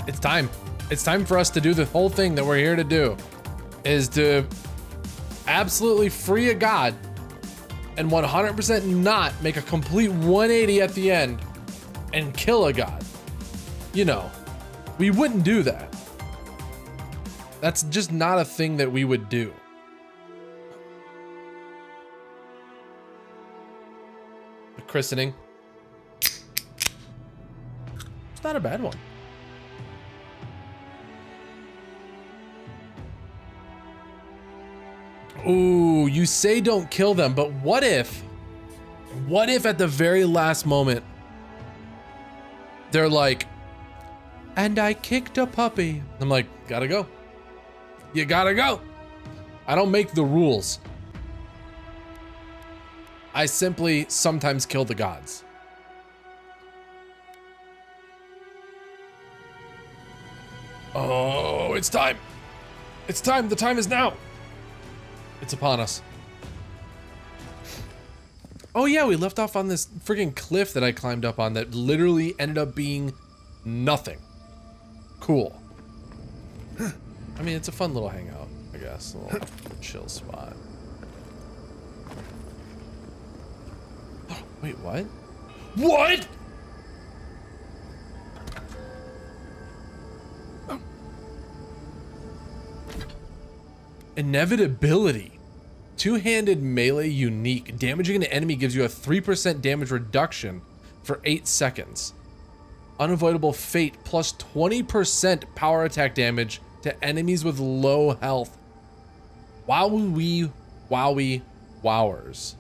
It's time. It's time for us to do the whole thing that we're here to do, is to absolutely free a god and 100% not make a complete 180 at the end and kill a god. You know, we wouldn't do that. That's just not a thing that we would do. The christening. It's not a bad one. Ooh, you say don't kill them, but what if at the very last moment, they're like, and I kicked a puppy. I'm like, gotta go. You gotta go. I don't make the rules. I simply sometimes kill the gods. Oh, it's time. It's time. The time is now. It's upon us. Oh yeah, we left off on this friggin' cliff that I climbed up on that literally ended up being nothing. Cool. I mean, it's a fun little hangout, I guess. A little chill spot. Oh, wait, what? What? Inevitability. Two-handed melee unique. Damaging an enemy gives you a 3% damage reduction for 8 seconds. Unavoidable fate plus 20% power attack damage to enemies with low health. Wowie, wowie, wowers.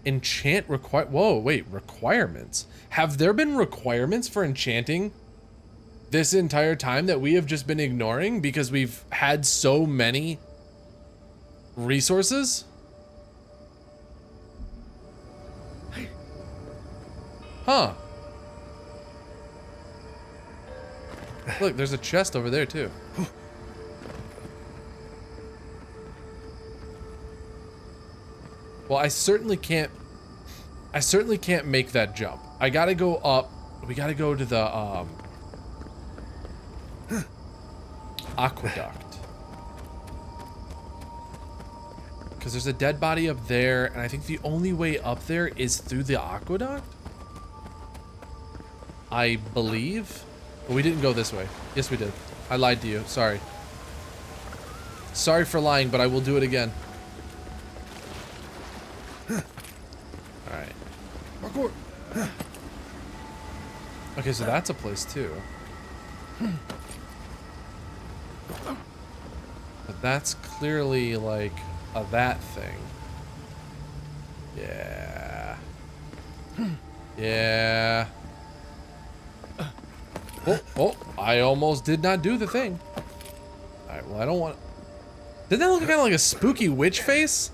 Enchant requirements. Have there been requirements for enchanting this entire time that we have just been ignoring because we've had so many resources? Huh. Look, there's a chest over there too. Well, I certainly can't make that jump. I gotta go up. We gotta go to the aqueduct. Because there's a dead body up there, and I think the only way up there is through the aqueduct? I believe? But we didn't go this way. Yes, we did. I lied to you. Sorry. Sorry for lying, but I will do it again. Alright. Parkour! Okay, so that's a place too. But that's clearly like a that thing. Yeah. Yeah. Oh, I almost did not do the thing. Alright, well, I don't want... Didn't that look kind of like a spooky witch face?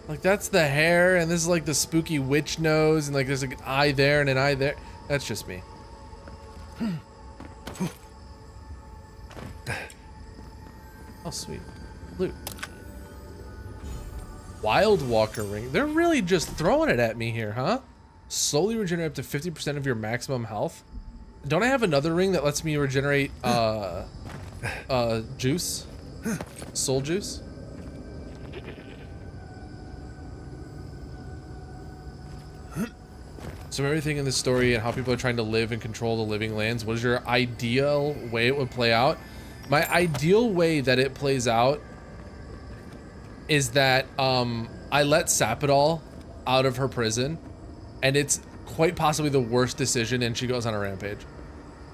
Like, that's the hair, and this is like the spooky witch nose, and like there's like an eye there and an eye there. That's just me. Oh, sweet. Loot. Wild Walker ring. They're really just throwing it at me here, huh? Slowly regenerate up to 50% of your maximum health. Don't I have another ring that lets me regenerate juice? Soul juice? So everything in this story and how people are trying to live and control the living lands, what is your ideal way it would play out? My ideal way that it plays out is that I let Sapidol out of her prison, and it's quite possibly the worst decision, and she goes on a rampage.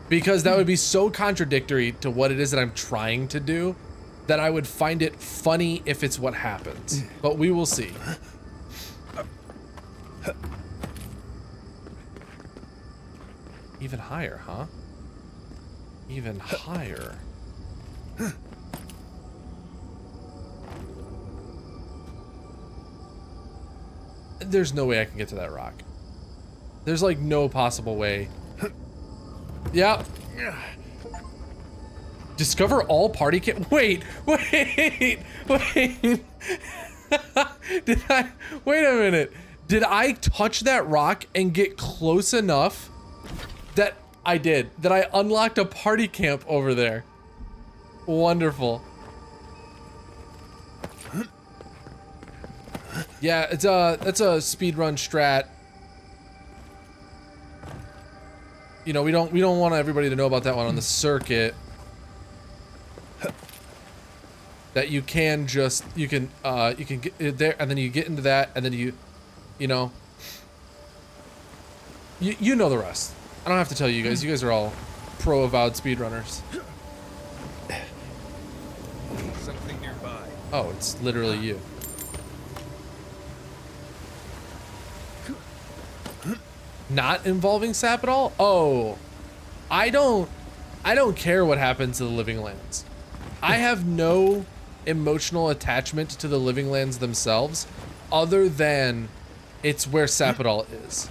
Because that would be so contradictory to what it is that I'm trying to do that I would find it funny if it's what happens. But we will see. Even higher, huh? Even higher. There's no way I can get to that rock. There's like no possible way. Yeah. Discover all party kit. Wait. Wait a minute. Did I touch that rock and get close enough that I did? That I unlocked a party camp over there? Wonderful. Yeah, it's that's a speedrun strat. You know, we don't want everybody to know about that one on the circuit. That you can just you can get it there, and then you get into that, and then you know you know the rest. I don't have to tell you guys. You guys are all pro Avowed speedrunners. Something nearby. Oh, it's literally you. Not involving Sapidol? Oh, I don't care what happens to the living lands. I have no emotional attachment to the living lands themselves, other than it's where Sapidol is.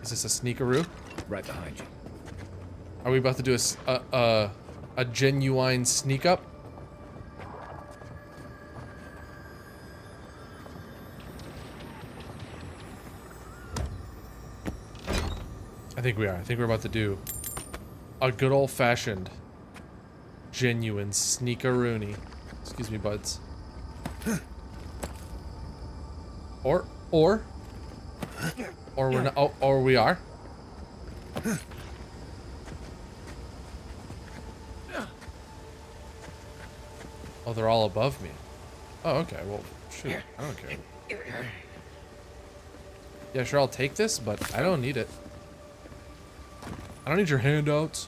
Is this a sneakaroo? Right behind you. Are we about to do a genuine sneak up? I think we are. I think we're about to do a good old-fashioned genuine sneakaroonie. Excuse me, buds. Or we're not. Oh, or we are. Oh, they're all above me. Oh, okay. Well, shoot. I don't care. Yeah, sure. I'll take this, but I don't need it. I don't need your handouts.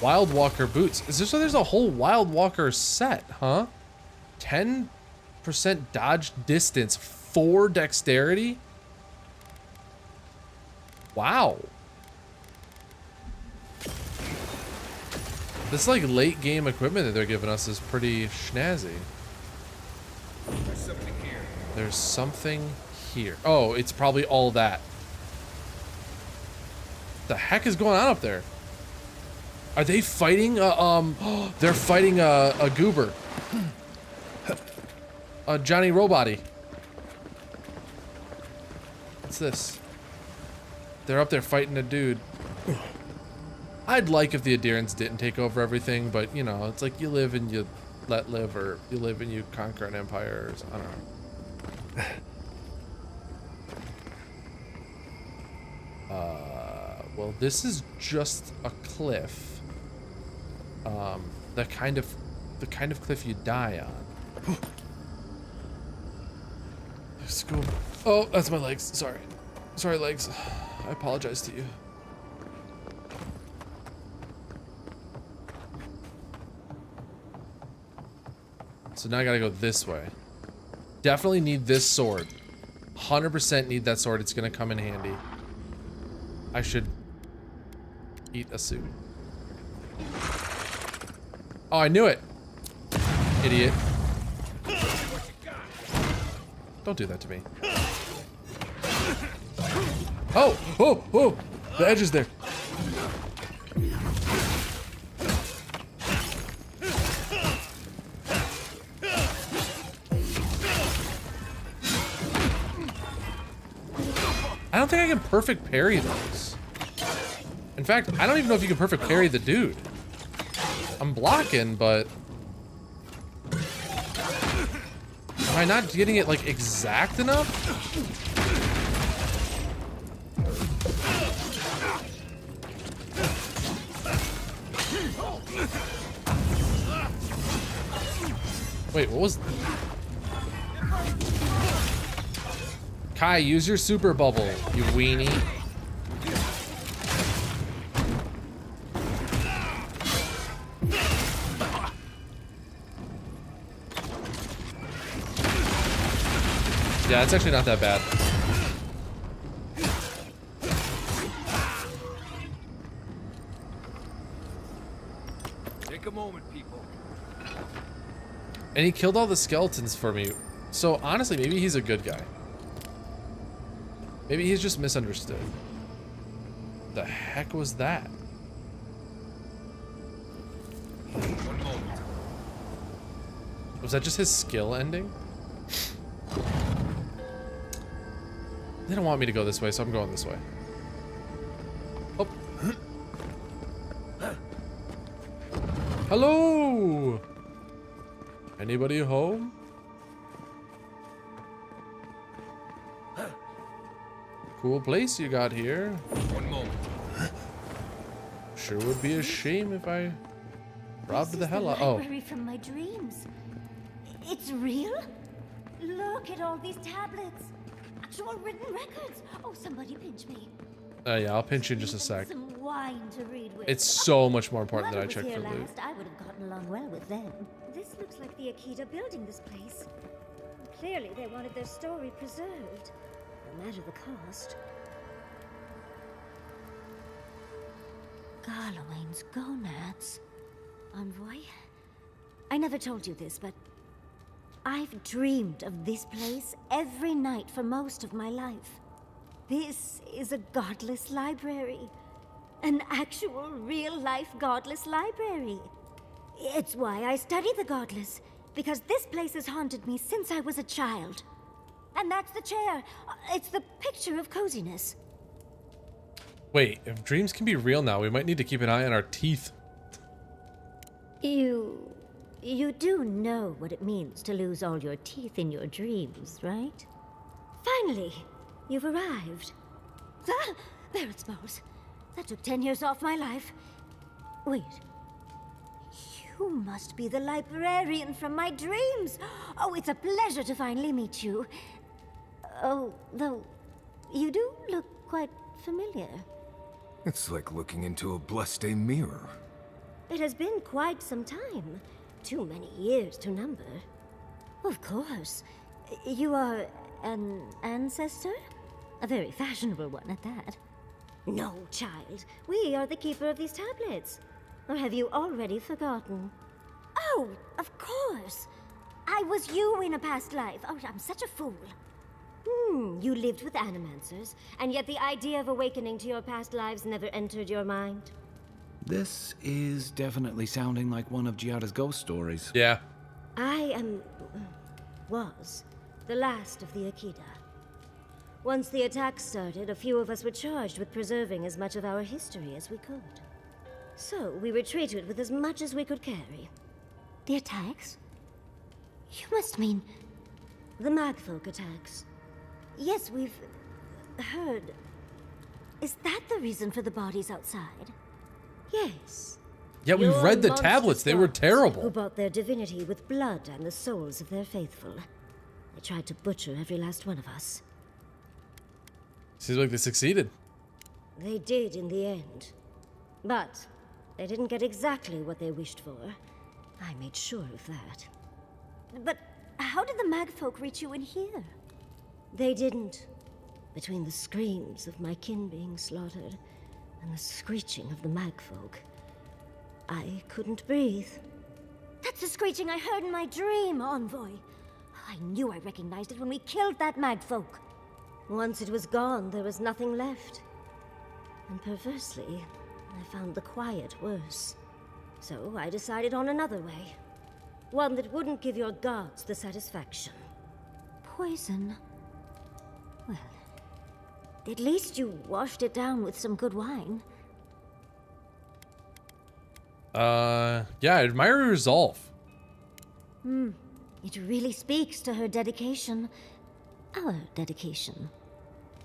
Wild Walker boots. Is this so there's a whole Wild Walker set, huh? 10% dodge distance for dexterity? Wow. This like late game equipment that they're giving us is pretty snazzy. There's something here. There's something here. Oh, it's probably all that. The heck is going on up there? Are they fighting they're fighting a goober. Johnny Roboty. What's this? They're up there fighting a dude. I'd like if the Adherents didn't take over everything, but you know, it's like you live and you let live, or you live and you conquer an empire, or I don't know. Well, this is just a cliff. The kind of cliff you die on. Let's go. Oh, that's my legs. Sorry. Sorry, legs. I apologize to you. So now I gotta go this way. Definitely need this sword. 100% need that sword. It's gonna come in handy. I should eat a suit. Oh, I knew it. Idiot. Don't do that to me. Oh, oh, oh. The edge is there. I don't think I can perfect parry those. In fact, I don't even know if you can perfect parry the dude. I'm blocking, but am I not getting it like exact enough? Wait, what was... Kai, use your super bubble, you weenie. Yeah, it's actually not that bad. Take a moment, people. And he killed all the skeletons for me. So honestly, maybe he's a good guy. Maybe he's just misunderstood. The heck was that? One moment. Was that just his skill ending? They don't want me to go this way, so I'm going this way. Oh. Hello! Anybody home? Cool place you got here. One moment. Sure would be a shame if I robbed This the is hell out. Oh, library from my dreams. It's real? Look at all these tablets. Actual written records. Oh, somebody pinch me. yeah, I'll pinch you in just a sec. Some wine to read with. It's so much more important that I Whoever check was for here loot. last, I would have gotten along well with them. This looks like the Akita building this place. Clearly, they wanted their story preserved, no matter the cost. Garlowain's gonads. Envoy? I never told you this, but I've dreamed of this place every night for most of my life. This is a godless library. An actual, real-life godless library. It's why I study the godless, because this place has haunted me since I was a child. And that's the chair. It's the picture of coziness. Wait, if dreams can be real now, we might need to keep an eye on our teeth. You do know what it means to lose all your teeth in your dreams, right? Finally, you've arrived. Ah, there it smells. That took 10 years off my life. Wait. You must be the librarian from my dreams. Oh, it's a pleasure to finally meet you. Oh, though, you do look quite familiar. It's like looking into a blessed mirror. It has been quite some time. Too many years to number. Of course. You are an ancestor? A very fashionable one at that. No, child. We are the keeper of these tablets. Or have you already forgotten? Oh, of course. I was you in a past life. Oh, I'm such a fool. You lived with animancers, and yet the idea of awakening to your past lives never entered your mind. This is definitely sounding like one of Giada's ghost stories. Yeah. Was the last of the Akita. Once the attack started, a few of us were charged with preserving as much of our history as we could. So we retreated with as much as we could carry. The attacks? You must mean... the Magfolk attacks. Yes, we've... heard. Is that the reason for the bodies outside? Yes. Yeah, we've Your read the monstrous tablets. They were gods terrible. Who bought their divinity with blood and the souls of their faithful. They tried to butcher every last one of us. Seems like they succeeded. They did in the end. But they didn't get exactly what they wished for. I made sure of that. But how did the Magfolk reach you in here? They didn't. Between the screams of my kin being slaughtered and the screeching of the Magfolk, I couldn't breathe. That's the screeching I heard in my dream, Envoy. I knew I recognized it when we killed that Magfolk. Once it was gone, there was nothing left. And perversely, I found the quiet worse. So I decided on another way. One that wouldn't give your gods the satisfaction. Poison? Well, at least you washed it down with some good wine. Yeah, I admire her resolve. It really speaks to her dedication. Our dedication.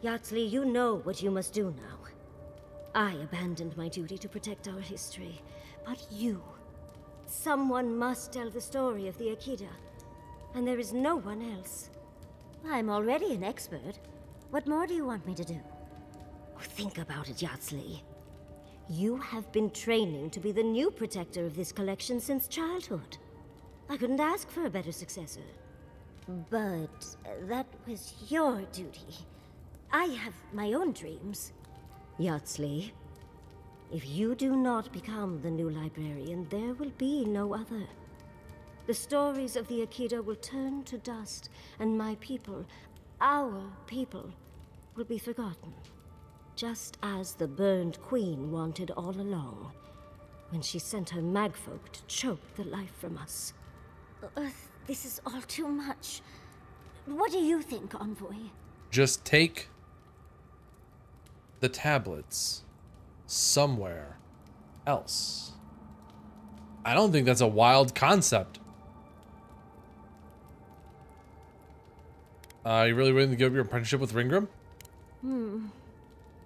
Yatsli, you know what you must do now. I abandoned my duty to protect our history, but you... someone must tell the story of the Akita, and there is no one else. I'm already an expert. What more do you want me to do? Oh, think about it, Yatsli. You have been training to be the new protector of this collection since childhood. I couldn't ask for a better successor. But that was your duty. I have my own dreams. Yatsli, if you do not become the new librarian, there will be no other. The stories of the Akita will turn to dust, and my people, our people, will be forgotten. Just as the burned queen wanted all along, when she sent her magfolk to choke the life from us. This is all too much. What do you think, Envoy? Just take the tablets somewhere else. I don't think that's a wild concept. You really willing to give up your apprenticeship with Ringram?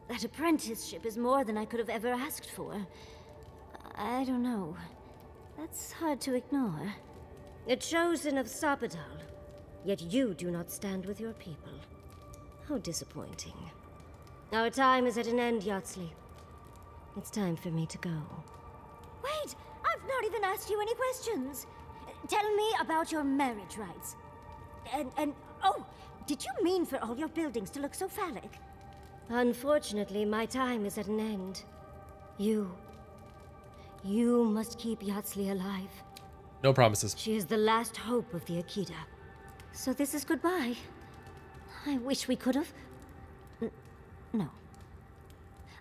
That apprenticeship is more than I could have ever asked for. I don't know. That's hard to ignore. A chosen of Sapadal, yet you do not stand with your people. How disappointing. Our time is at an end, Yatsli. It's time for me to go. Wait! I've not even asked you any questions! Tell me about your marriage rights. Oh, did you mean for all your buildings to look so phallic? Unfortunately, my time is at an end. You must keep Yatsli alive. No promises. She is the last hope of the Akita. So this is goodbye. I wish we could have... No.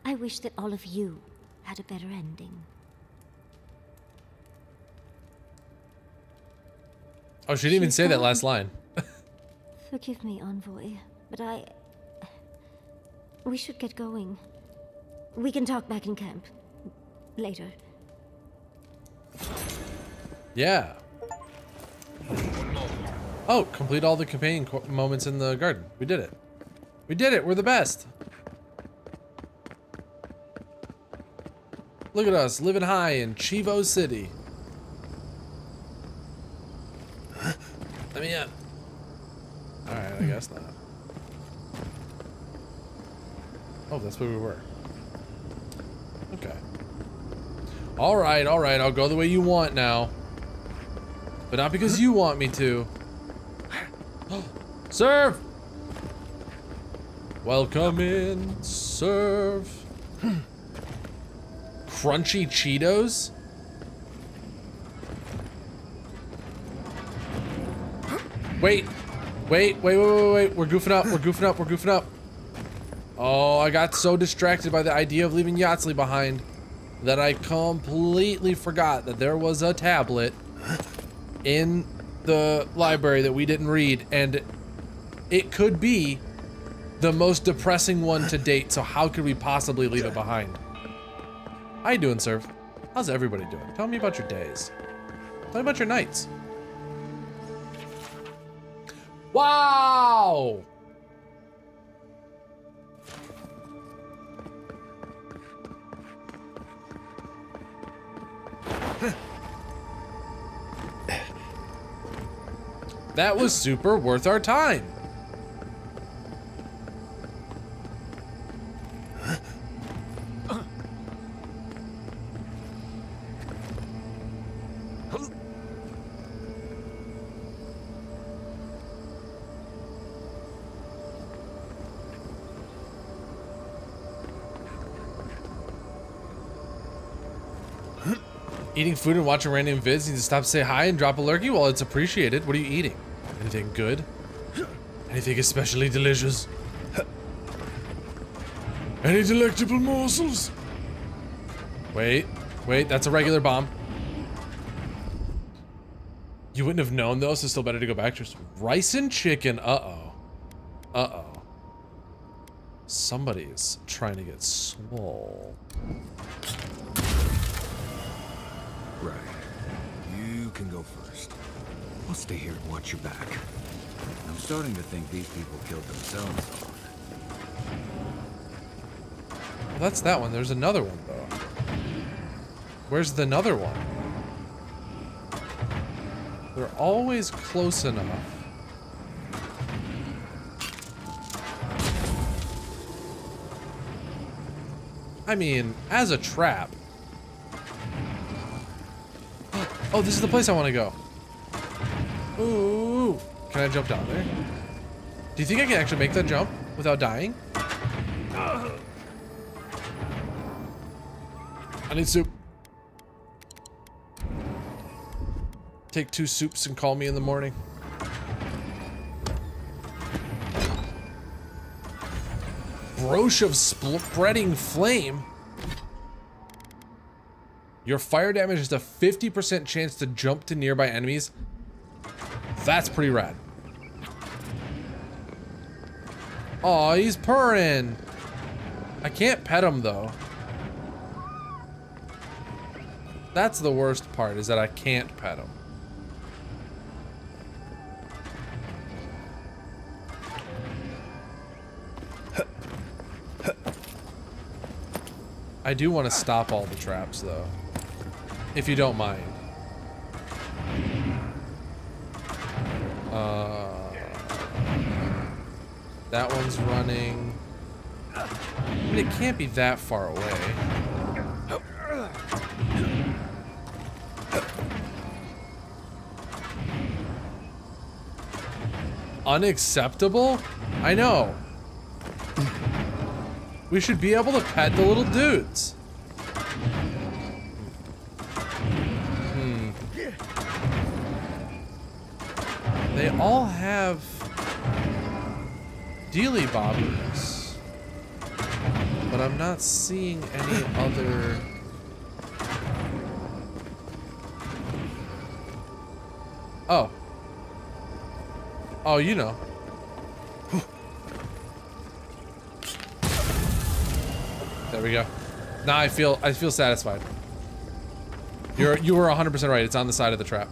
I wish that all of you had a better ending. Oh, she didn't even She's say that gone. last line. Forgive me, Envoy, but we should get going. We can talk back in camp. Later. Yeah. Oh, complete all the companion moments in the garden. We did it. We did it. We're the best. Look at us, living high in Chivo City. Let me in. Alright, I guess not. Oh, that's where we were. Okay. Alright, I'll go the way you want now. But not because you want me to. Serve! Welcome in, serve. Crunchy Cheetos? Wait. Wait. We're goofing up. Oh, I got so distracted by the idea of leaving Yahtzee behind that I completely forgot that there was a tablet in the library that we didn't read, and it could be the most depressing one to date, so how could we possibly leave it behind? How you doing, sir? How's everybody doing? Tell me about your days. Tell me about your nights. Wow! That was super worth our time. Eating food and watching random vids. Need to stop, say hi, and drop a lurky. Well, it's appreciated. What are you eating? Anything good? Anything especially delicious? Any delectable morsels? Wait, that's a regular bomb. You wouldn't have known though, so still better to go back to rice and chicken. Uh-oh. Somebody's trying to get swole. Right. You can go first. I'll stay here and watch your back. I'm starting to think these people killed themselves off. Well, that's that one. There's another one though. Where's the another one? They're always close enough. I mean, as a trap. Oh, this is the place I want to go. Ooh. Can I jump down there? Do you think I can actually make that jump without dying? I need soup. Take 2 soups and call me in the morning. Brooch of spreading flame. Your fire damage has a 50% chance to jump to nearby enemies. That's pretty rad. Aw, he's purring. I can't pet him though. That's the worst part, is that I can't pet him. I do want to stop all the traps though, if you don't mind. That one's running. I mean, it can't be that far away. Unacceptable? I know. We should be able to pet the little dudes. They all have dealy bobbers, but I'm not seeing any other. Oh, you know. There we go. Now I feel satisfied. You were 100% right. It's on the side of the trap.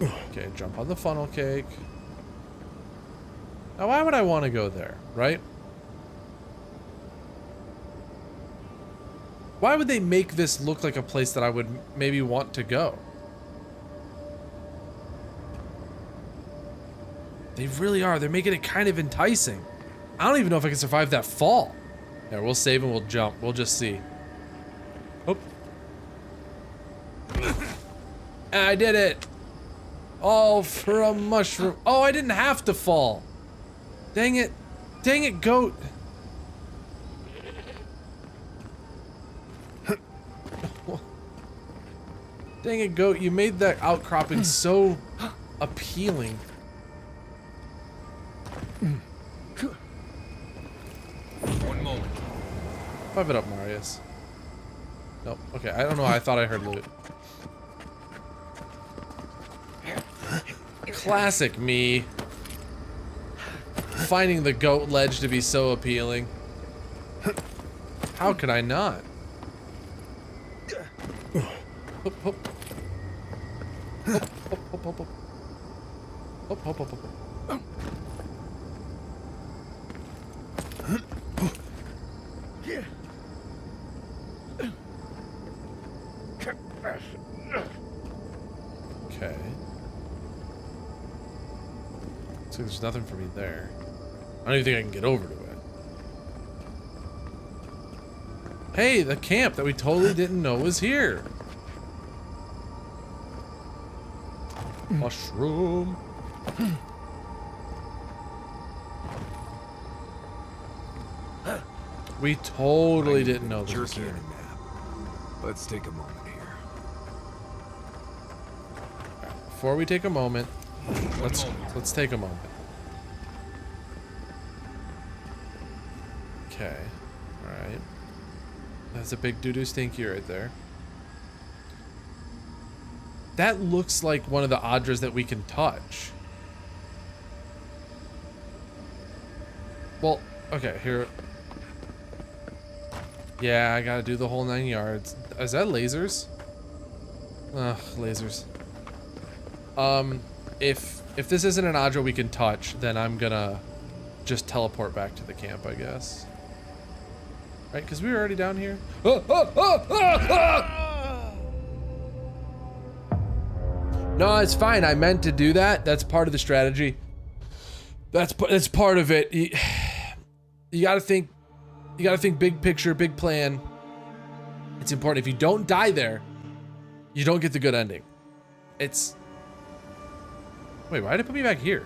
Okay, jump on the funnel cake. Now, why would I want to go there, right? Why would they make this look like a place that I would maybe want to go? They really are. They're making it kind of enticing. I don't even know if I can survive that fall. Yeah, we'll save and we'll jump. We'll just see. Oh. I did it. All for a mushroom. Oh, I didn't have to fall. Dang it. Dang it, goat. Dang it, goat. You made that outcropping so appealing. One moment. Pipe it up, Marius. Nope. Okay, I don't know. I thought I heard loot. Classic me. Finding the goat ledge to be so appealing. How could I not? Hop, hop. Hop, hop, hop, hop, hop. Hop, hop, hop, hop, hop. Okay. So there's nothing for me there. I don't even think I can get over to it. Hey, the camp that we totally didn't know was here. Mushroom. We totally didn't know this was Jerky here. and a nap. Let's take a moment here. Before we take a moment, let's take a moment. Okay. Alright. That's a big doo-doo stinky right there. That looks like one of the Adras that we can touch. Well, okay, here. Yeah, I gotta do the whole 9 yards. Is that lasers? Ugh, lasers. If this isn't an Adra we can touch, then I'm gonna just teleport back to the camp, I guess. Right, because we were already down here. No, it's fine. I meant to do that. That's part of the strategy. That's part of it. You gotta think. You gotta think big picture, big plan. It's important. If you don't die there, you don't get the good ending. It's. Wait, why did it put me back here?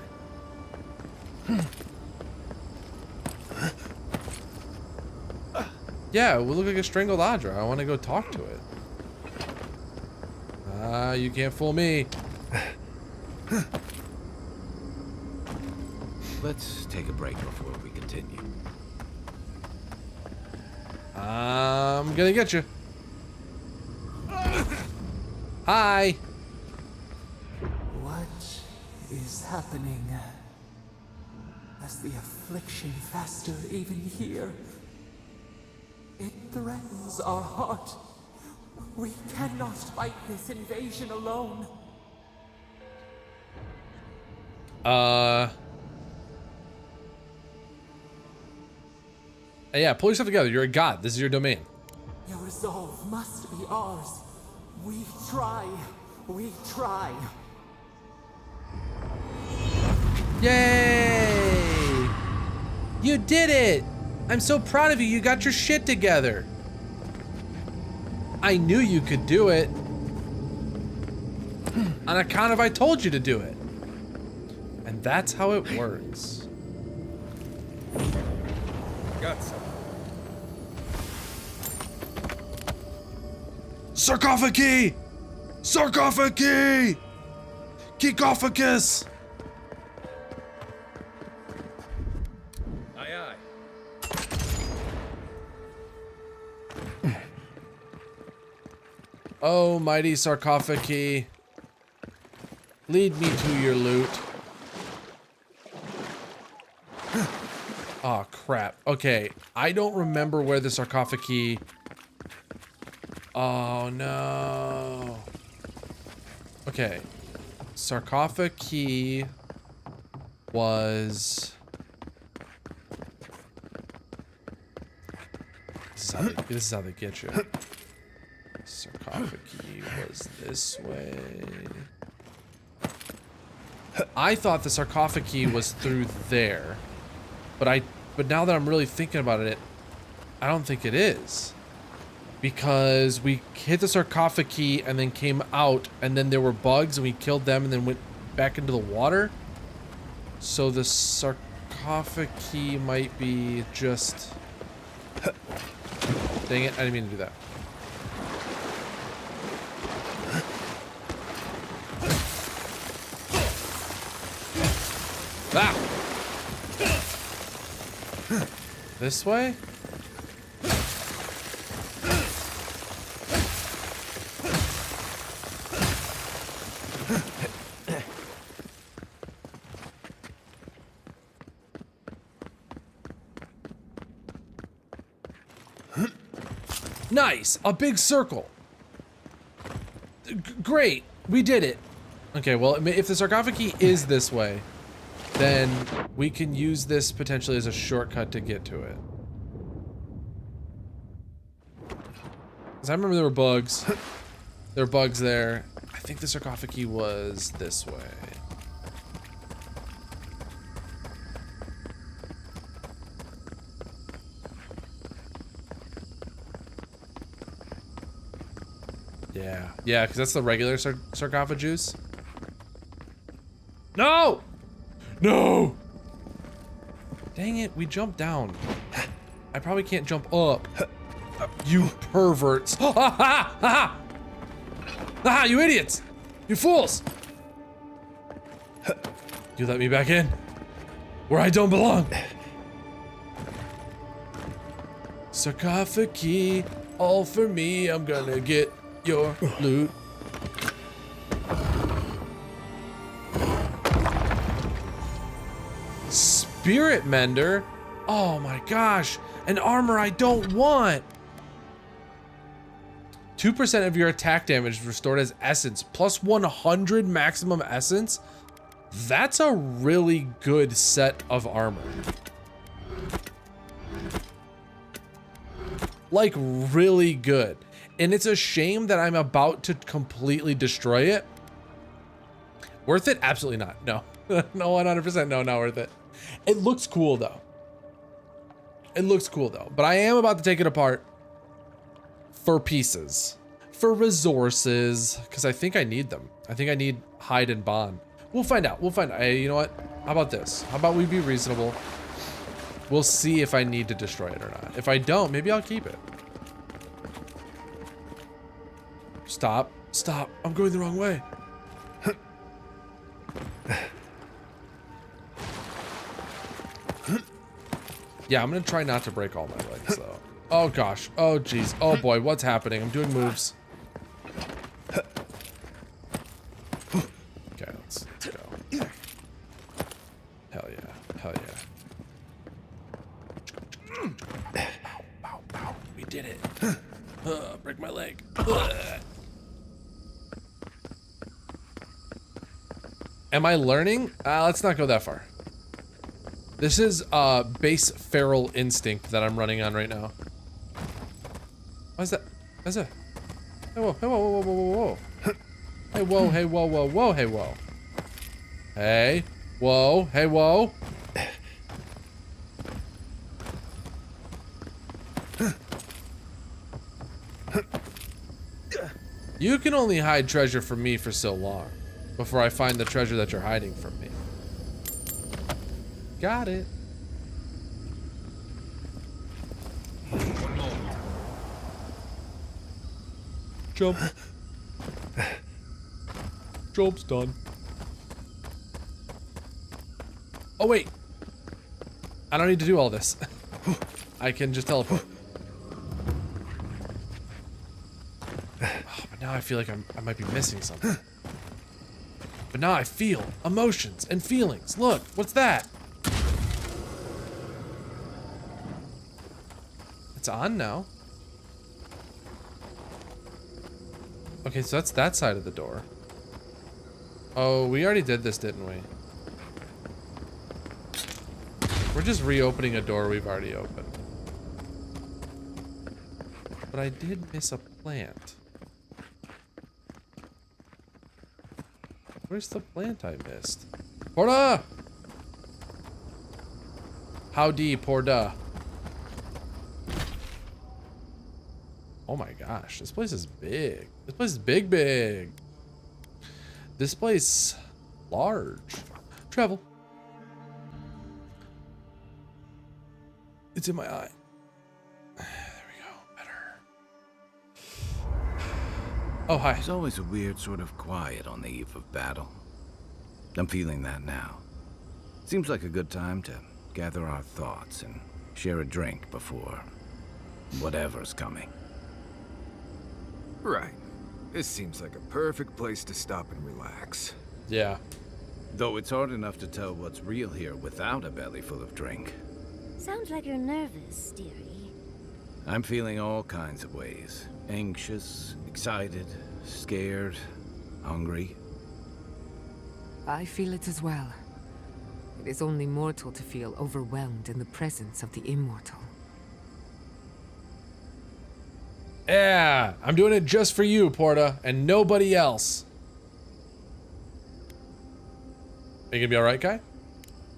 Yeah, it would look like a strangled Adra. I want to go talk to it. Ah, you can't fool me. Let's take a break before we continue. I'm gonna get you. Hi. What is happening? As the affliction fester even here. It threatens our heart. We cannot fight this invasion alone. Yeah, pull yourself together. You're a god. This is your domain. Your resolve must be ours. We try. We try. Yay! You did it! I'm so proud of you. You got your shit together. I knew you could do it. On account of I told you to do it. And that's how it works. Got some. Sarcophagi! Sarcophagi! Kekophagus! Aye, aye. Oh, mighty sarcophagi. Lead me to your loot. Oh, crap. Okay, I don't remember where the sarcophagi... Oh, no. Okay. Sarcophagi was... This is how they get you. Sarcophagi was this way. I thought the sarcophagi was through there, but now that I'm really thinking about it, I don't think it is. because we hit the sarcophagi and then came out, and then there were bugs and we killed them and then went back into the water. So the sarcophagi might be just... Dang it, I didn't mean to do that. Ah! This way? Nice! A big circle! Great! We did it! Okay, well, if the sarcophagi is this way, then we can use this potentially as a shortcut to get to it. Because I remember there were bugs. There were bugs there. I think the sarcophagi was this way. Yeah, because that's the regular sarcophagus. No! No! Dang it, we jumped down. I probably can't jump up. You perverts. Ah, you idiots! You fools! You let me back in, where I don't belong. Sarcophagi, all for me, I'm gonna get your loot. Spirit Mender? Oh my gosh, an armor I don't want. 2% of your attack damage is restored as essence, plus 100 maximum essence. That's a really good set of armor. Like, really good. And it's a shame that I'm about to completely destroy it. Worth it? Absolutely not. No. No, 100% no, not worth it. It looks cool though. It looks cool though. But I am about to take it apart for pieces. For resources. Because I think I need them. I think I need hide and bond. We'll find out. We'll find out. Hey, you know what? How about this? How about we be reasonable? We'll see if I need to destroy it or not. If I don't, maybe I'll keep it. Stop. Stop. I'm going the wrong way. Yeah, I'm gonna try not to break all my legs though. Oh gosh. Oh geez. Oh boy, what's happening? I'm doing moves. Okay, let's go. Hell yeah. Hell yeah. Ow, ow, ow. We did it. Break my leg. Am I learning? Let's not go that far. This is base feral instinct that I'm running on right now. What is that? What is that? Hey, whoa, hey, whoa, whoa, whoa, whoa, whoa. Hey, whoa, hey, whoa, whoa, whoa, hey, whoa. Hey, whoa, hey, whoa. You can only hide treasure from me for so long before I find the treasure that you're hiding from me. Got it. Jump. Jump's done. Oh wait. I don't need to do all this. I can just teleport. Oh, but now I feel like I might be missing something. But now I feel emotions and feelings. Look, what's that? It's on now. Okay, so that's that side of the door. Oh, we already did this, didn't we? We're just reopening a door we've already opened. But I did miss a plant. Where's the plant I missed? Porta! Howdy, Porta. Oh my gosh, this place is big. This place is big, big. This place, large. Travel. It's in my eye. There we go, better. Oh, hi. There's always a weird sort of quiet on the eve of battle. I'm feeling that now. Seems like a good time to gather our thoughts and share a drink before whatever's coming. Right. This seems like a perfect place to stop and relax. Yeah. Though it's hard enough to tell what's real here without a belly full of drink. Sounds like you're nervous, dearie. I'm feeling all kinds of ways. Anxious, excited, scared, hungry. I feel it as well. It is only mortal to feel overwhelmed in the presence of the immortal. Yeah, I'm doing it just for you, Porta, and nobody else. Are you gonna be all right, Kai?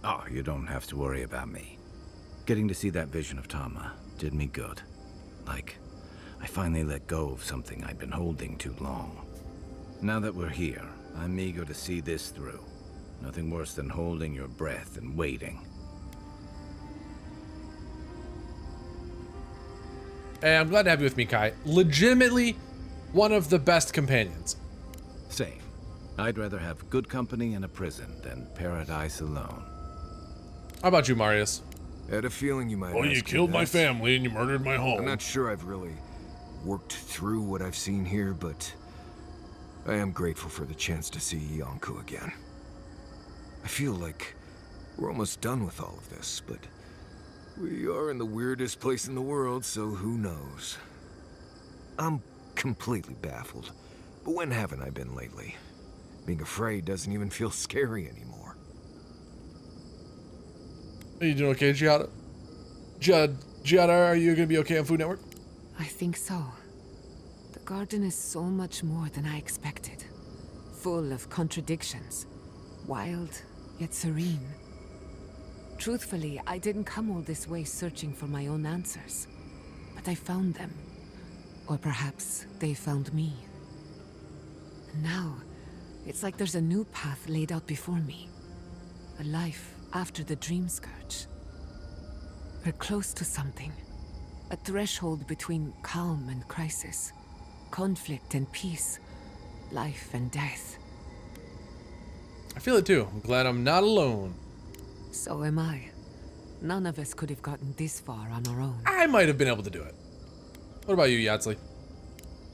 Oh, you don't have to worry about me. Getting to see that vision of Tama did me good. Like, I finally let go of something I'd been holding too long. Now that we're here, I'm eager to see this through. Nothing worse than holding your breath and waiting. Hey, I'm glad to have you with me, Kai. Legitimately, one of the best companions. Same. I'd rather have good company in a prison than paradise alone. How about you, Marius? I had a feeling you might ask me that. family and you murdered my home. I'm not sure I've really worked through what I've seen here, but I am grateful for the chance to see Yonku again. I feel like we're almost done with all of this, but we are in the weirdest place in the world, so who knows? I'm completely baffled, but when haven't I been lately? Being afraid doesn't even feel scary anymore. Are you doing okay, Giada? Giada, are you gonna be okay on Food Network? I think so. The garden is so much more than I expected. Full of contradictions. Wild, yet serene. Truthfully, I didn't come all this way searching for my own answers. But I found them. Or perhaps they found me. And now, it's like there's a new path laid out before me. A life after the dream scourge. We're close to something. A threshold between calm and crisis. Conflict and peace. Life and death. I feel it too. I'm glad I'm not alone. So am I. None of us could have gotten this far on our own. I might have been able to do it. What about you, Yatsley?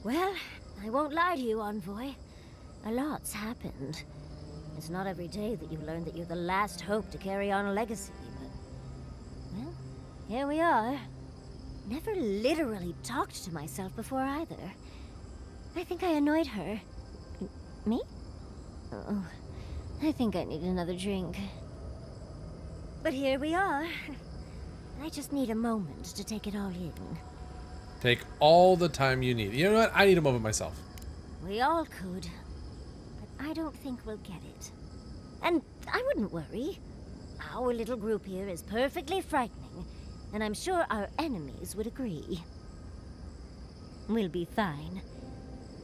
Well, I won't lie to you, Envoy. A lot's happened. It's not every day that you learn that you're the last hope to carry on a legacy, but... well, here we are. Never literally talked to myself before either. I think I annoyed her. Me? Oh, I think I need another drink. But here we are. I just need a moment to take it all in. Take all the time you need. You know what? I need a moment myself. We all could. But I don't think we'll get it. And I wouldn't worry. Our little group here is perfectly frightening, and I'm sure our enemies would agree. We'll be fine.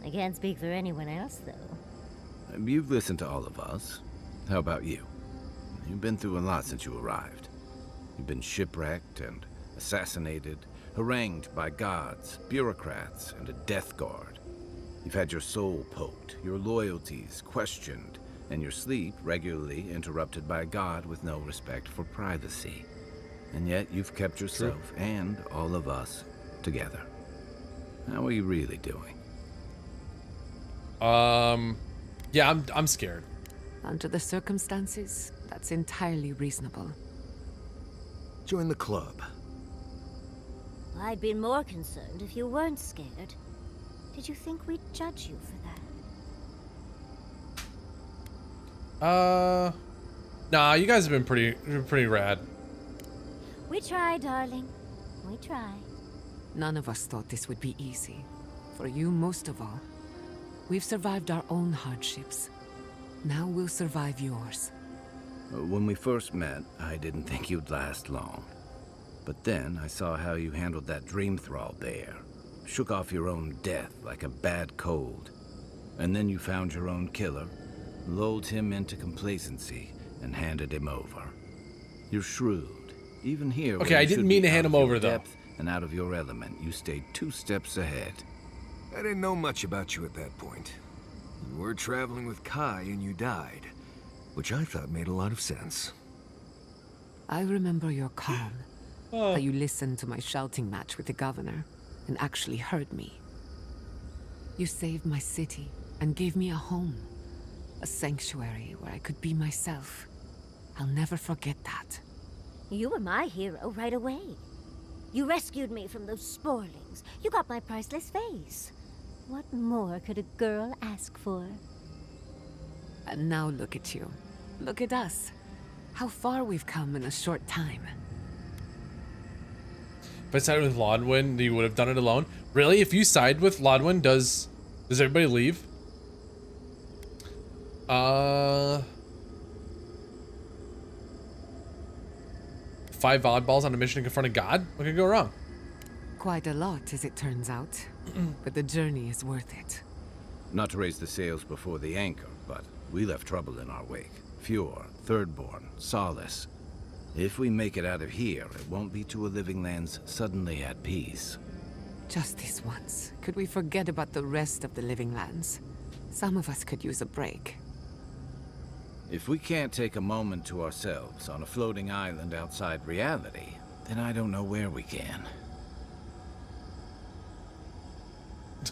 I can't speak for anyone else, though. You've listened to all of us. How about you? You've been through a lot since you arrived. You've been shipwrecked and assassinated, harangued by gods, bureaucrats, and a death guard. You've had your soul poked, your loyalties questioned, and your sleep regularly interrupted by a god with no respect for privacy. And yet you've kept yourself and all of us together. How are you really doing? Yeah, I'm scared. Under the circumstances, that's entirely reasonable. Join the club. I'd been more concerned if you weren't scared. Did you think we'd judge you for that? Nah, you guys have been pretty rad. We try, darling. We try. None of us thought this would be easy. For you, most of all. We've survived our own hardships. Now we'll survive yours. When we first met, I didn't think you'd last long. But then I saw how you handled that dream thrall bear. shook off your own death like a bad cold. And then you found your own killer, lulled him into complacency, and handed him over. You're shrewd. Even here, Okay, I didn't mean to hand him over, though. And out of your element, you stayed 2 steps ahead. I didn't know much about you at that point. You were traveling with Kai and you died, which I thought made a lot of sense. I remember your calm. How you listened to my shouting match with the governor and actually heard me. You saved my city and gave me a home. A sanctuary where I could be myself. I'll never forget that. You were my hero right away. You rescued me from those sporlings. You got my priceless face. What more could a girl ask for? And now look at you. Look at us. How far we've come in a short time. If I sided with Lodwin, you would have done it alone. Really? If you side with Lodwin, does everybody leave? 5 oddballs on a mission to confront a god? What could go wrong? Quite a lot, as it turns out. But the journey is worth it. Not to raise the sails before the anchor, but we left trouble in our wake. Fjord, Thirdborn, Solace. If we make it out of here, it won't be to a living lands suddenly at peace. Just this once. Could we forget about the rest of the living lands? Some of us could use a break. If we can't take a moment to ourselves on a floating island outside reality, then I don't know where we can.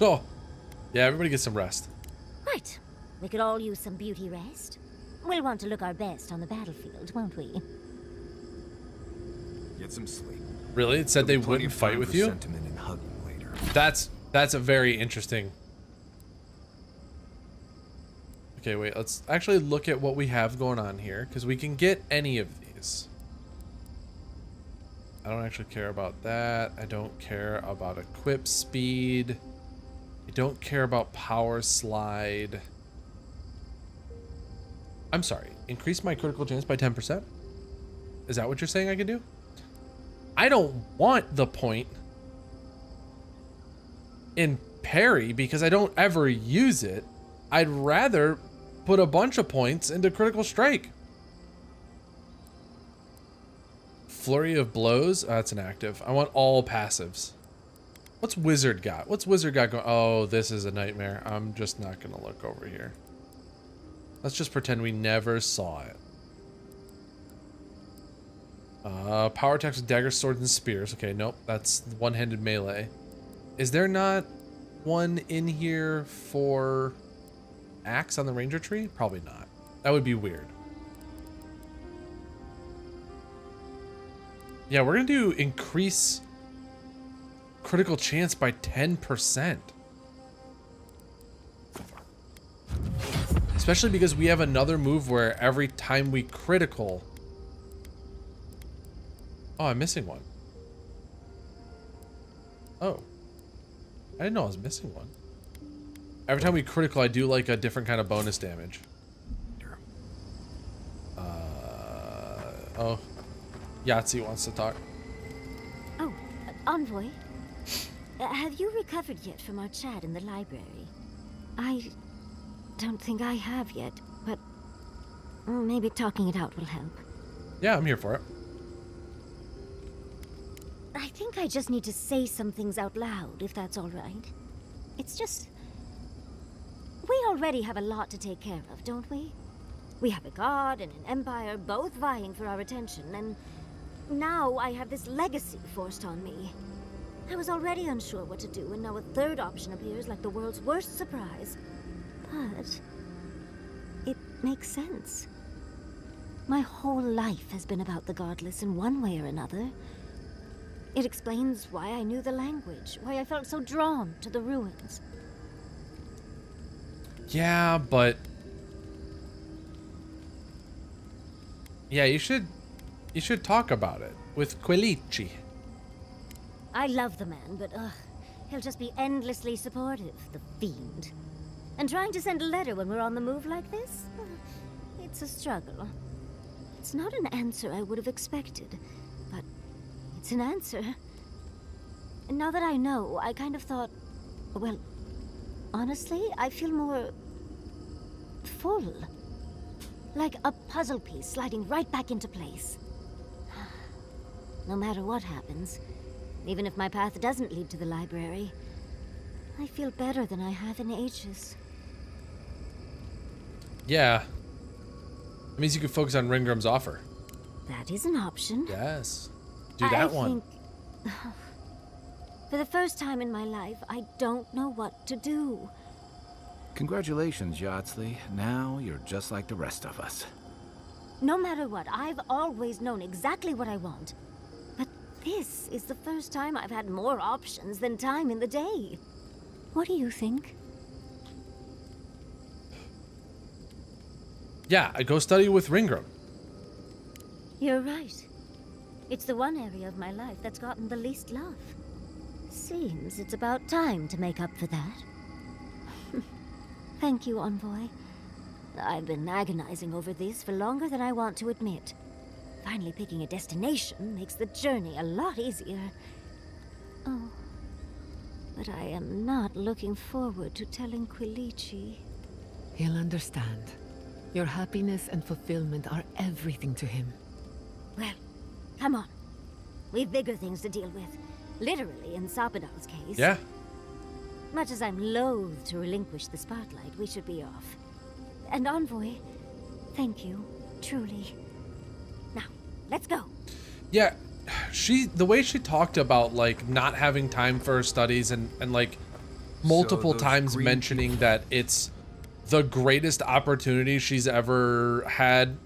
Oh, yeah, everybody get some rest. Right. We could all use some beauty rest. We'll want to look our best on the battlefield, won't we? Get some sleep. Really? It said they There'll be plenty wouldn't of fight time with for you? Sentiment and hugging later. That's a very interesting. Okay, wait, let's actually look at what we have going on here, because we can get any of these. I don't actually care about that. I don't care about equip speed. I don't care about power slide. I'm sorry, increase my critical chance by 10%? Is that what you're saying I can do? I don't want the point in parry because I don't ever use it. I'd rather put a bunch of points into critical strike. Flurry of blows, that's an active. I want all passives. What's wizard got? What's wizard got going? Oh, this is a nightmare. I'm just not gonna look over here. Let's just pretend we never saw it. Power attacks with daggers, swords, and spears. Okay, nope, that's one-handed melee. Is there not one in here for axe on the ranger tree? Probably not. That would be weird. Yeah, we're gonna do increase critical chance by 10%. Especially because we have another move where every time we critical... Oh, I'm missing one. Oh. I didn't know I was missing one. Every time we critical, I do like a different kind of bonus damage. Oh. Yahtzee wants to talk. Oh, Envoy. Have you recovered yet from our chat in the library? I don't think I have yet, but maybe talking it out will help. Yeah, I'm here for it. I think I just need to say some things out loud, if that's all right. It's just... We already have a lot to take care of, don't we? We have a god and an empire both vying for our attention, and now I have this legacy forced on me. I was already unsure what to do, and now a third option appears like the world's worst surprise. But... it makes sense. My whole life has been about the godless in one way or another. It explains why I knew the language, why I felt so drawn to the ruins. Yeah, but... Yeah, you should talk about it with Quilici. I love the man, but he'll just be endlessly supportive, the fiend. And trying to send a letter when we're on the move like this? It's a struggle. It's not an answer I would have expected, but it's an answer. Now that I know, I kind of thought, well, honestly, I feel more full. Like a puzzle piece sliding right back into place. No matter what happens, even if my path doesn't lead to the library, I feel better than I have in ages. Yeah. It means you can focus on Ringram's offer. That is an option. Yes. Do that one. Think, for the first time in my life, I don't know what to do. Congratulations, Yardsley. Now you're just like the rest of us. No matter what, I've always known exactly what I want. But this is the first time I've had more options than time in the day. What do you think? Yeah, I go study with Ringram. You're right. It's the one area of my life that's gotten the least love. Seems it's about time to make up for that. Thank you, Envoy. I've been agonizing over this for longer than I want to admit. Finally picking a destination makes the journey a lot easier. Oh, but I am not looking forward to telling Quilici. He'll understand. Your happiness and fulfillment are everything to him. Well, come on. We've bigger things to deal with. Literally, in Sapadal's case. Yeah. Much as I'm loath to relinquish the spotlight, we should be off. And Envoy, thank you, truly. Now, let's go. Yeah, the way she talked about like not having time for her studies and like multiple those times green mentioning that it's the greatest opportunity she's ever had,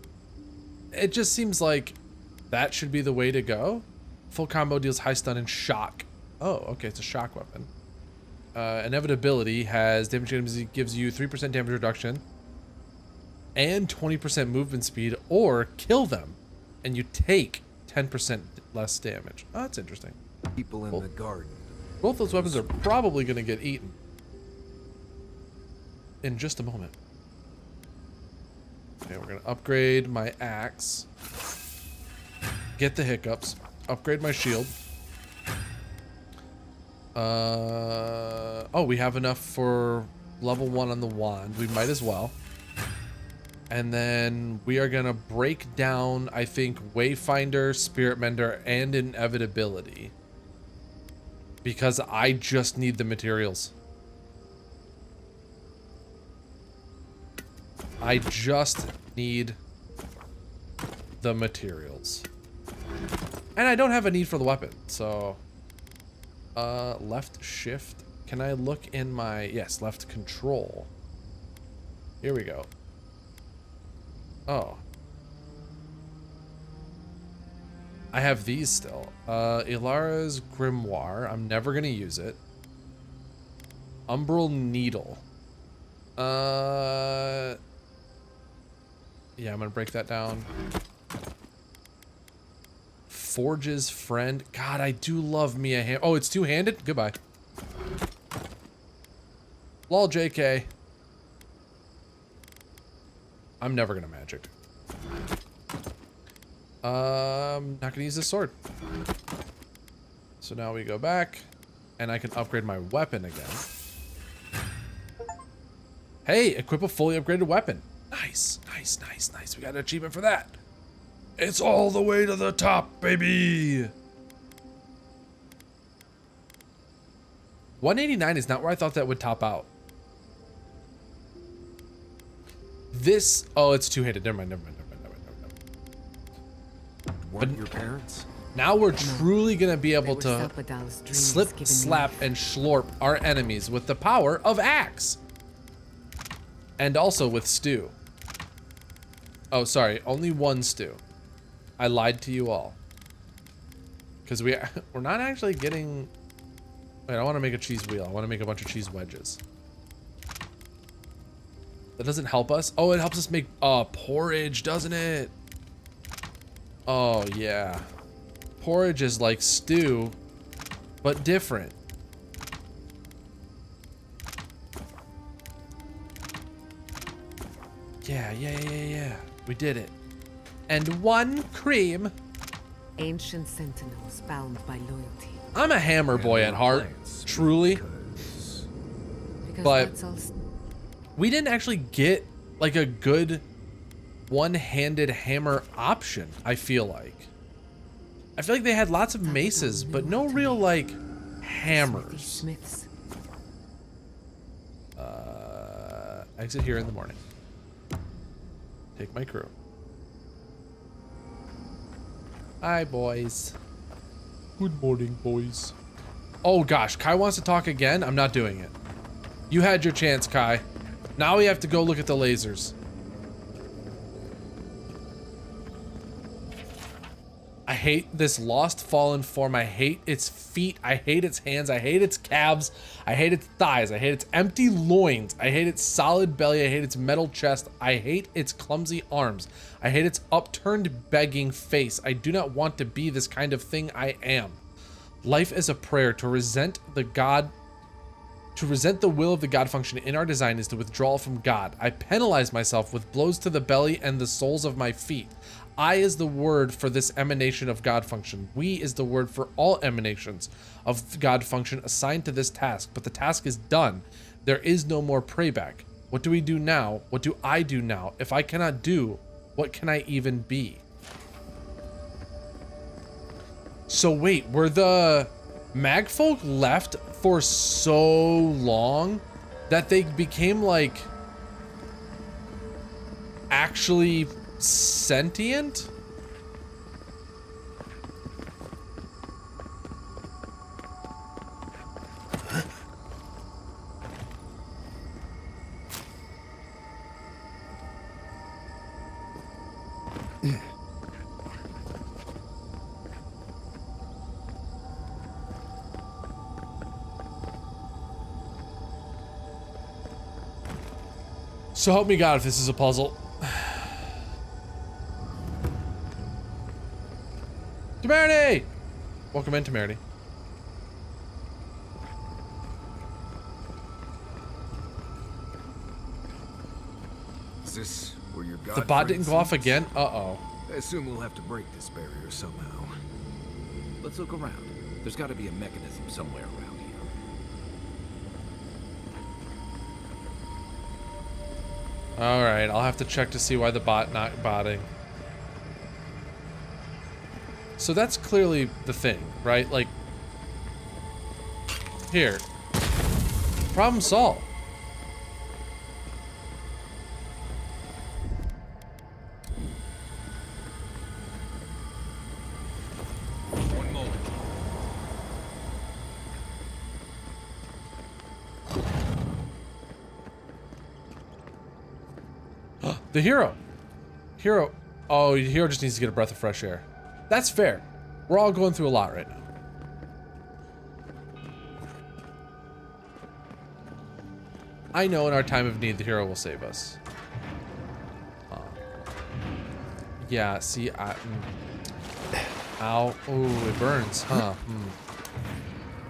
it just seems like that should be the way to go. Full combo deals high stun and shock. Oh, okay, it's a shock weapon. Inevitability has damage gives you 3% damage reduction and 20% movement speed, or kill them and you take 10% less damage. Oh, that's interesting. People in the garden. Both those weapons are probably going to get eaten in just a moment. Okay, we're going to upgrade my axe. Get the hiccups. Upgrade my shield. Oh, we have enough for level 1 on the wand. We might as well. And then we are gonna break down, I think, Wayfinder, Spirit Mender, and Inevitability. Because I just need the materials. I just need the materials. And I don't have a need for the weapon, so... left shift. Can I look in my... Yes, left control. Here we go. Oh. I have these still. Ilara's Grimoire. I'm never gonna use it. Umbral Needle. Yeah, I'm gonna break that down. Forge's Friend. God, I do love me a hand. Oh, it's two-handed? Goodbye. Lol, JK. I'm never gonna magic. Not gonna use this sword. So now we go back, and I can upgrade my weapon again. Hey, equip a fully upgraded weapon. Nice, nice, nice, nice. We got an achievement for that. It's all the way to the top, baby. 189 is not where I thought that would top out. This, oh, it's two-handed. Never mind, never mind, never mind, never mind, never mind. Weren't your parents? Now we're truly gonna be able to Sapadal's dreams slip, given slap, life. and slurp our enemies with the power of axe. And also with stew. Oh, sorry, only one stew. I lied to you all. Because we're not actually getting... Wait, I want to make a cheese wheel. I want to make a bunch of cheese wedges. That doesn't help us. Oh, it helps us make porridge, doesn't it? Oh, yeah. Porridge is like stew, but different. Yeah, yeah, yeah, yeah. We did it. And one cream. Ancient sentinels bound by loyalty. I'm a hammer boy at heart, truly. Because Because But- that's all. We didn't actually get like a good one-handed hammer option, I feel like. I feel like they had lots of maces, but no real like These hammers. smiths. Exit here in the morning. Take my crew. Hi, boys. Good morning, boys. Oh gosh, Kai wants to talk again? I'm not doing it. You had your chance, Kai. Now we have to go look at the lasers. I hate this lost fallen form. I hate its feet. I hate its hands. I hate its calves. I hate its thighs. I hate its empty loins. I hate its solid belly. I hate its metal chest. I hate its clumsy arms. I hate its upturned begging face. I do not want to be this kind of thing I am. Life is a prayer. To resent the will of the God function in our design is to withdraw from God. I penalize myself with blows to the belly and the soles of my feet. I is the word for this emanation of God function. We is the word for all emanations of God function assigned to this task, but the task is done. There is no more prayback. What do we do now? What do I do now? If I cannot do, what can I even be? So wait, were the magfolk left for so long that they became like actually sentient? So help me God if this is a puzzle. Temerity! Welcome in, Temerity. is this where your god The bot friend didn't go off sleeps? again? Uh-oh. I assume we'll have to break this barrier somehow. Let's look around. There's got to be a mechanism somewhere around here. Alright, I'll have to check to see why the bot not botting. So that's clearly the thing, right? Like, here. Problem solved. One moment. The hero. Hero. Oh, the hero just needs to get a breath of fresh air. That's fair. We're all going through a lot right now. I know in our time of need, the hero will save us. Yeah, see, ow. Oh, it burns, huh?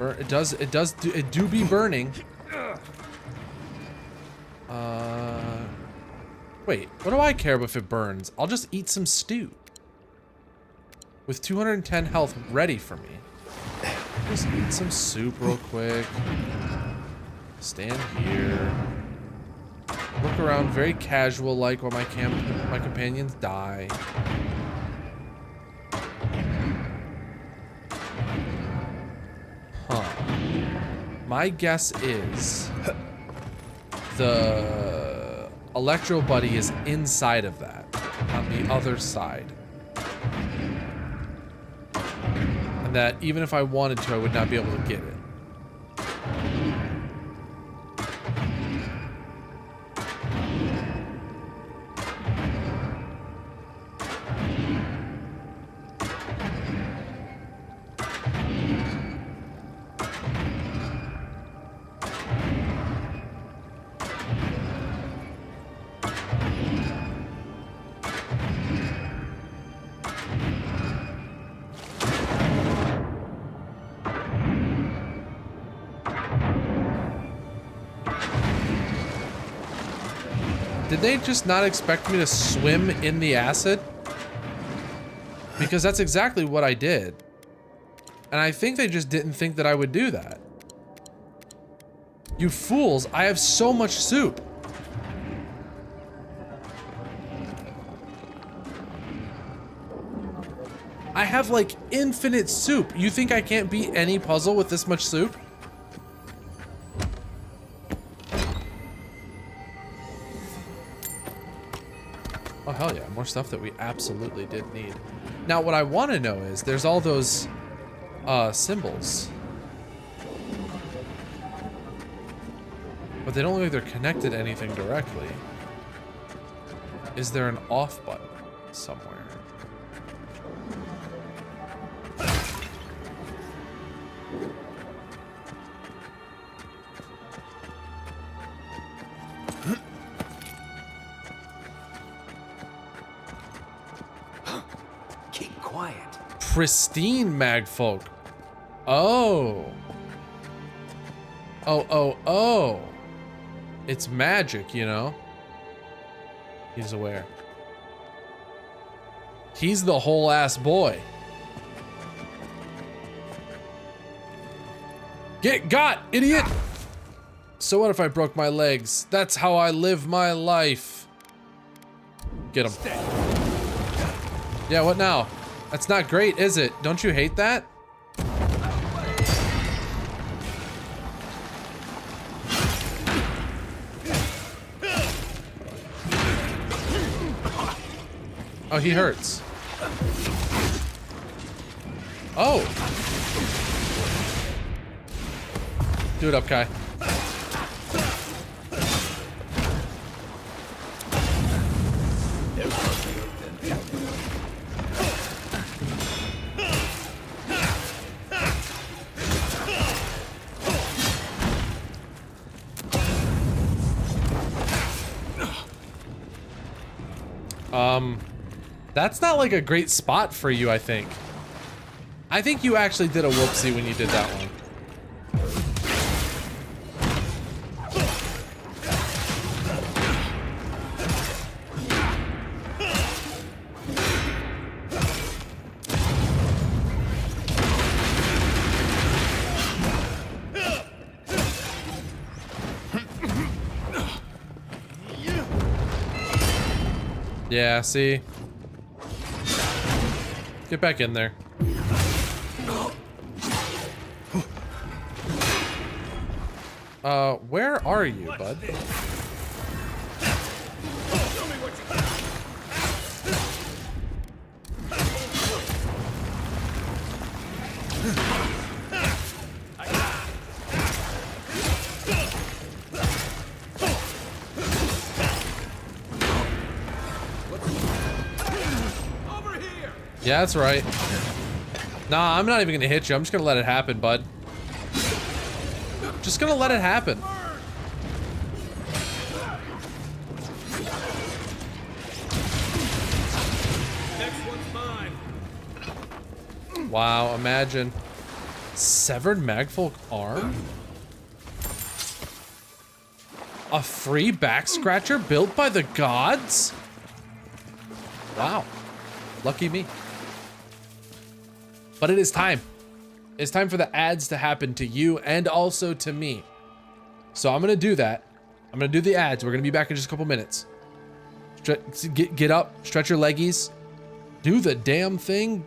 It do be burning. Wait, what do I care if it burns? I'll just eat some stew. With 210 health ready for me. Just eat some soup real quick. Stand here. Look around very casual like while my companions die. Huh. My guess is the Electro Buddy is inside of that, on the other side. And that even if I wanted to, I would not be able to get it. Did they just not expect me to swim in the acid? Because that's exactly what I did. And I think they just didn't think that I would do that. You fools, I have so much soup. I have like infinite soup. You think I can't beat any puzzle with this much soup? Oh hell yeah, more stuff that we absolutely did need. Now what I want to know is there's all those symbols. But they don't look like they're connected to anything directly. Is there an off button somewhere? Keep quiet. Pristine magfolk. Oh. Oh. It's magic, you know? He's aware. He's the whole ass boy. Get got, idiot! So what if I broke my legs? That's how I live my life. Get him. Yeah, what now? That's not great, is it? Don't you hate that? Oh, he hurts. Oh. Do it up, Kai. That's not like a great spot for you, I think. I think you actually did a whoopsie when you did that one. Yeah, see? Get back in there. Where are you, bud? Yeah, that's right. Nah, I'm not even gonna hit you. I'm just gonna let it happen, bud. Just gonna let it happen. Next one's mine. Wow, imagine. Severed Magfolk arm? A free back scratcher built by the gods? Wow. Lucky me. But it is time. It's time for the ads to happen to you and also to me. So I'm gonna do that. I'm gonna do the ads. We're gonna be back in just a couple minutes. Get up, stretch your leggies, do the damn thing.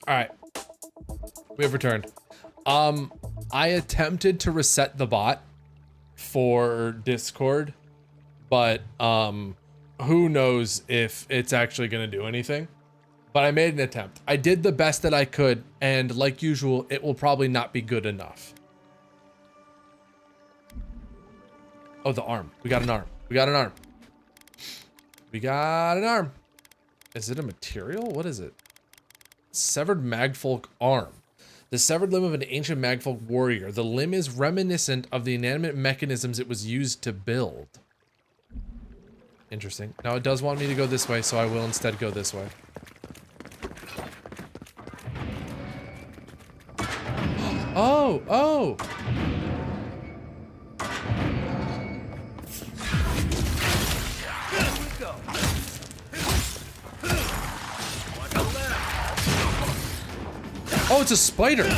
All right, we have returned. I attempted to reset the bot for Discord, but who knows if it's actually gonna do anything. But I made an attempt. I did the best that I could, and like usual, it will probably not be good enough. Oh, the arm. We got an arm. We got an arm. We got an arm. Is it a material? What is it? Severed magfolk arm. The severed limb of an ancient magfolk warrior. The limb is reminiscent of the inanimate mechanisms it was used to build. Interesting. Now it does want me to go this way, so I will instead go this way. Oh, oh! Oh, it's a spider!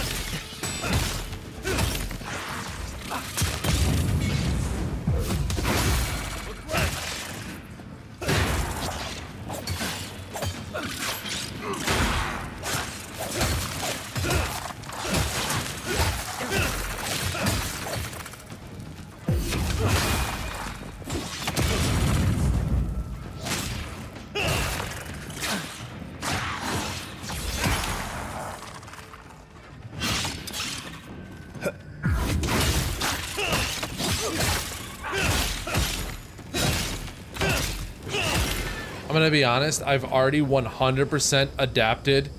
I'm gonna be honest, I've already 100% adapted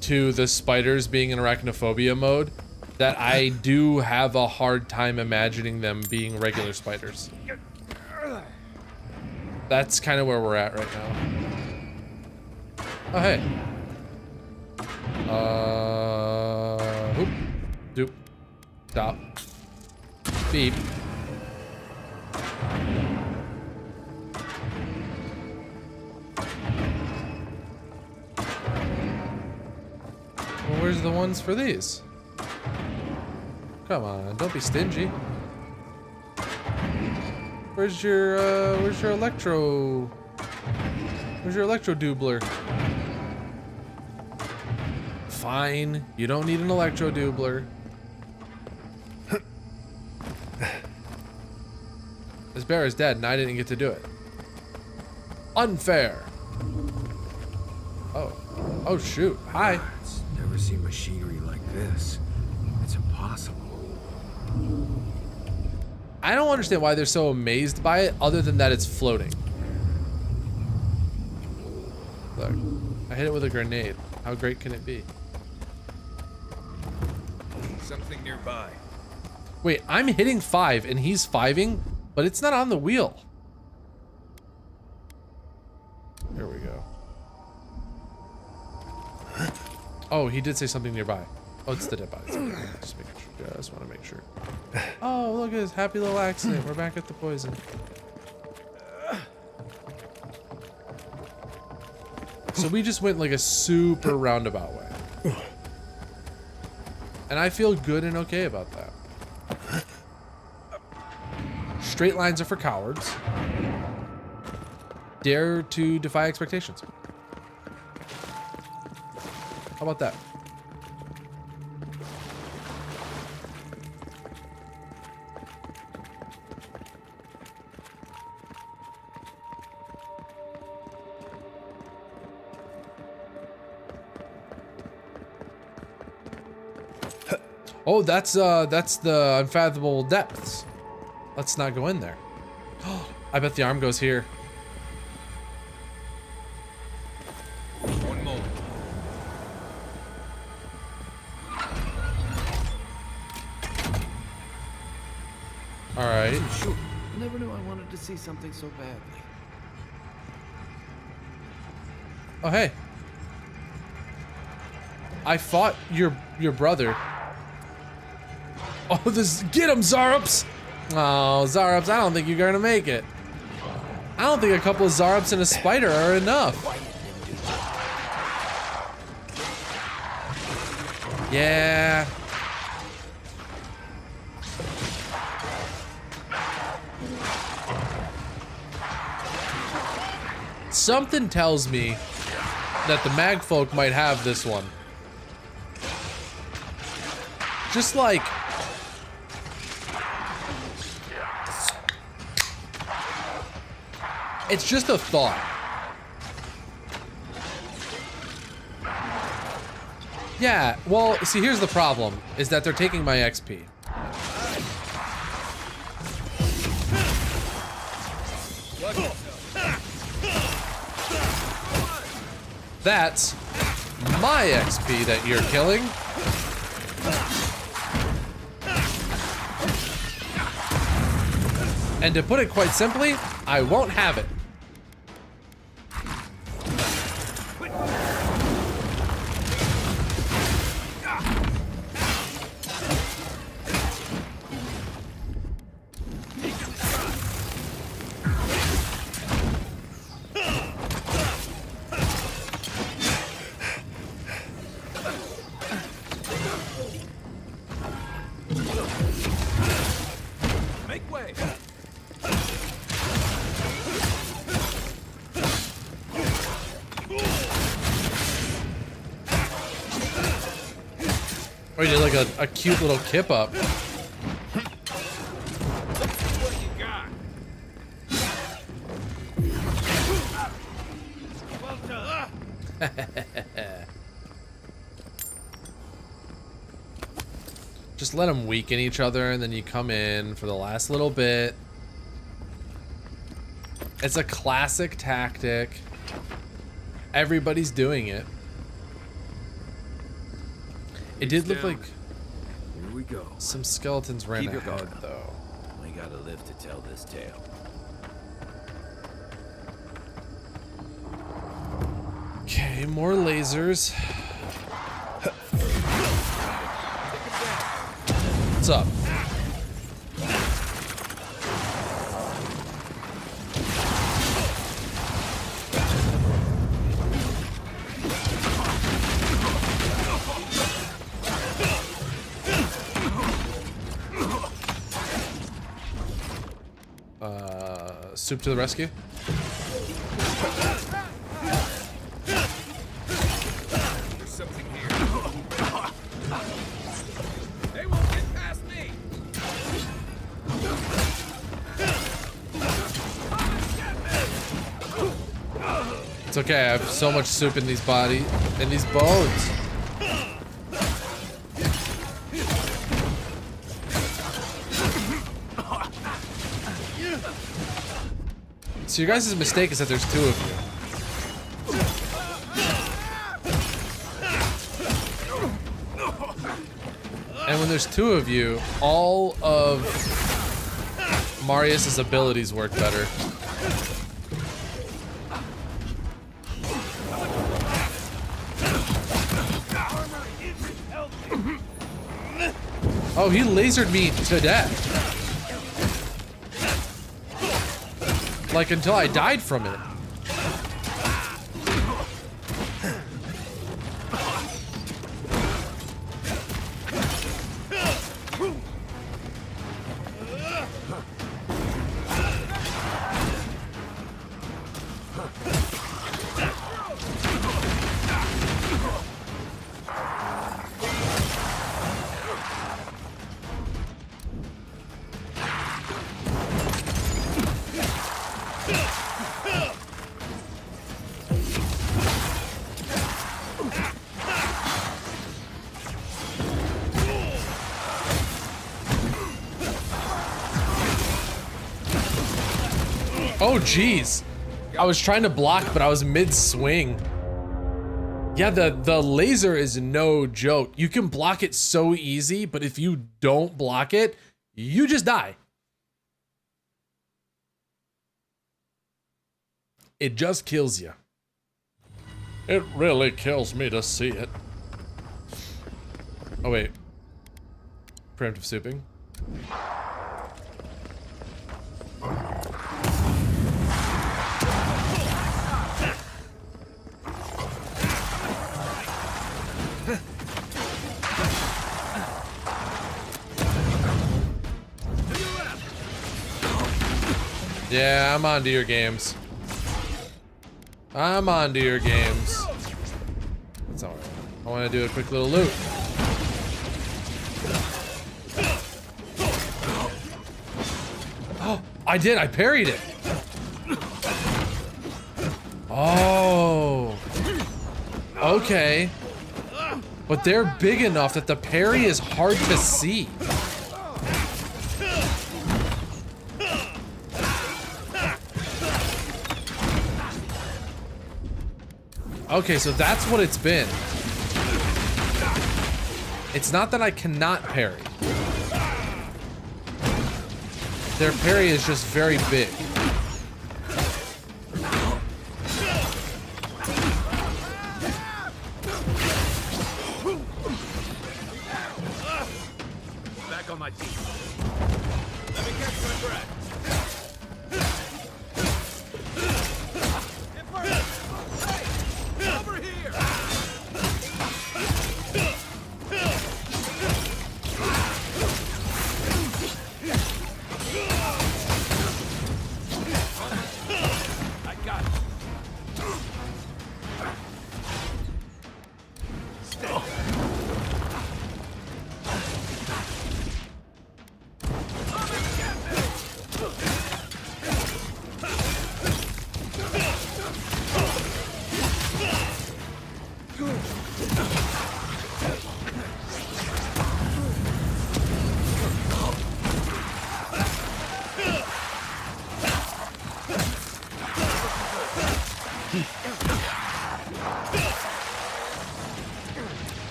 to the spiders being in arachnophobia mode, that I do have a hard time imagining them being regular spiders. That's kind of where we're at right now. Oh, hey. Oop. Doop. Stop. Beep. Well, where's the ones for these? Come on, don't be stingy. Where's your electro? Where's your electro doubler? Fine, you don't need an electro doubler. This bear is dead and I didn't get to do it. Unfair. Oh. Oh shoot. Hi. Never seen machinery like this. It's impossible. I don't understand why they're so amazed by it, other than that it's floating. Look, I hit it with a grenade. How great can it be? Something nearby. Wait, I'm hitting 5 and he's 5ing, but it's not on the wheel. There we go. Oh, he did say something nearby. Oh, it's the dead body. Just making sure. I just want to make sure. Oh, look at this happy little accident. We're back at the poison. So we just went like a super roundabout way. And I feel good and okay about that. Straight lines are for cowards. Dare to defy expectations. How about that? Oh, that's the unfathomable depths. Let's not go in there. I bet the arm goes here. One moment. All right. Sure. I never knew I wanted to see something so badly. Oh, hey. I fought your brother. Oh, get him, Zarups! Oh, Zarups, I don't think you're gonna make it. I don't think a couple of Zarups and a spider are enough. Yeah. Something tells me that the magfolk might have this one. just like... It's just a thought. Yeah, well, see, here's the problem, is that they're taking my XP. That's my XP that you're killing. And to put it quite simply, I won't have it. Make way! Or he did like a cute little kip up. What you got? Well done. Just let them weaken each other and then you come in for the last little bit. It's a classic tactic. Everybody's doing it. It did look like Here we go. some skeletons ran Keep your ahead, guard. though. We gotta live to tell this tale. Okay, more lasers. What's up? Soup to the rescue. There's something here. They won't get past me. It's okay, I have so much soup in these in these bones. So your guys' mistake is that there's two of you. And when there's two of you, all of Marius's abilities work better. Oh, he lasered me to death. Like until I died from it. Oh, jeez. I was trying to block, but I was mid-swing. Yeah, the laser is no joke. You can block it so easy, but if you don't block it, you just die. It just kills you. It really kills me to see it. Oh, wait. Preemptive souping. Yeah, I'm onto your games. I'm onto your games. That's alright. I want to do a quick little loot. I did, I parried it. Oh. Okay. But they're big enough that the parry is hard to see. Okay, so that's what it's been. It's not that I cannot parry. Their parry is just very big. Back on my feet. Let me catch my breath. Hey, over here. I got it.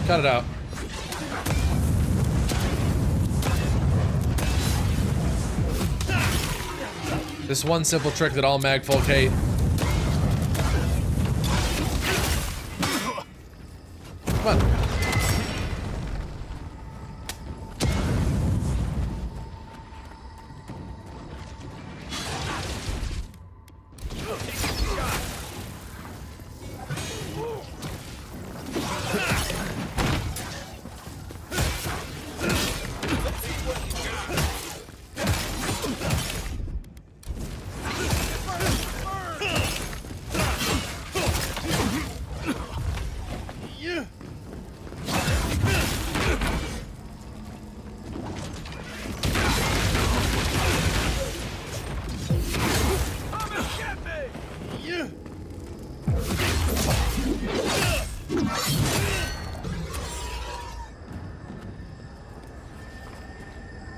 Cut it out. This one simple trick that all magfolk hate. Come on.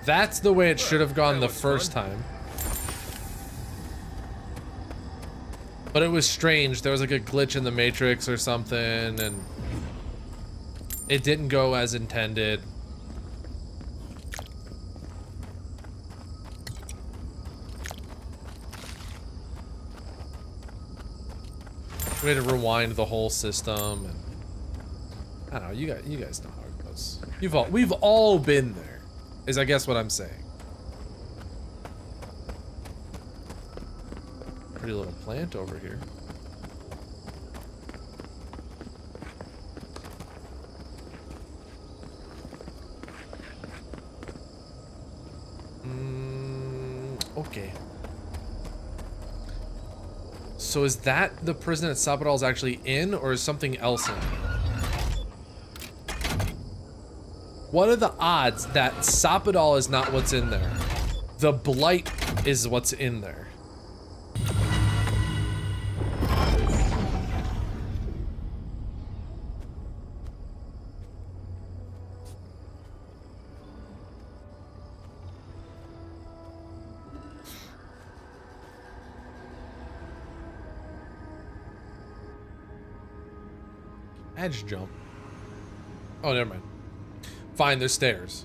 That's the way it should have gone the first time. But it was strange. There was like a glitch in the Matrix or something, and it didn't go as intended. We had to rewind the whole system, and I don't know. You guys know how it goes. We've all been there. Is I guess what I'm saying. Pretty little plant over here. Okay. So is that the prison that Sapadal's actually in, or is something else in? What are the odds that Sapadal is not what's in there? The Blight is what's in there. Edge jump. Oh, never mind. Fine, there's stairs.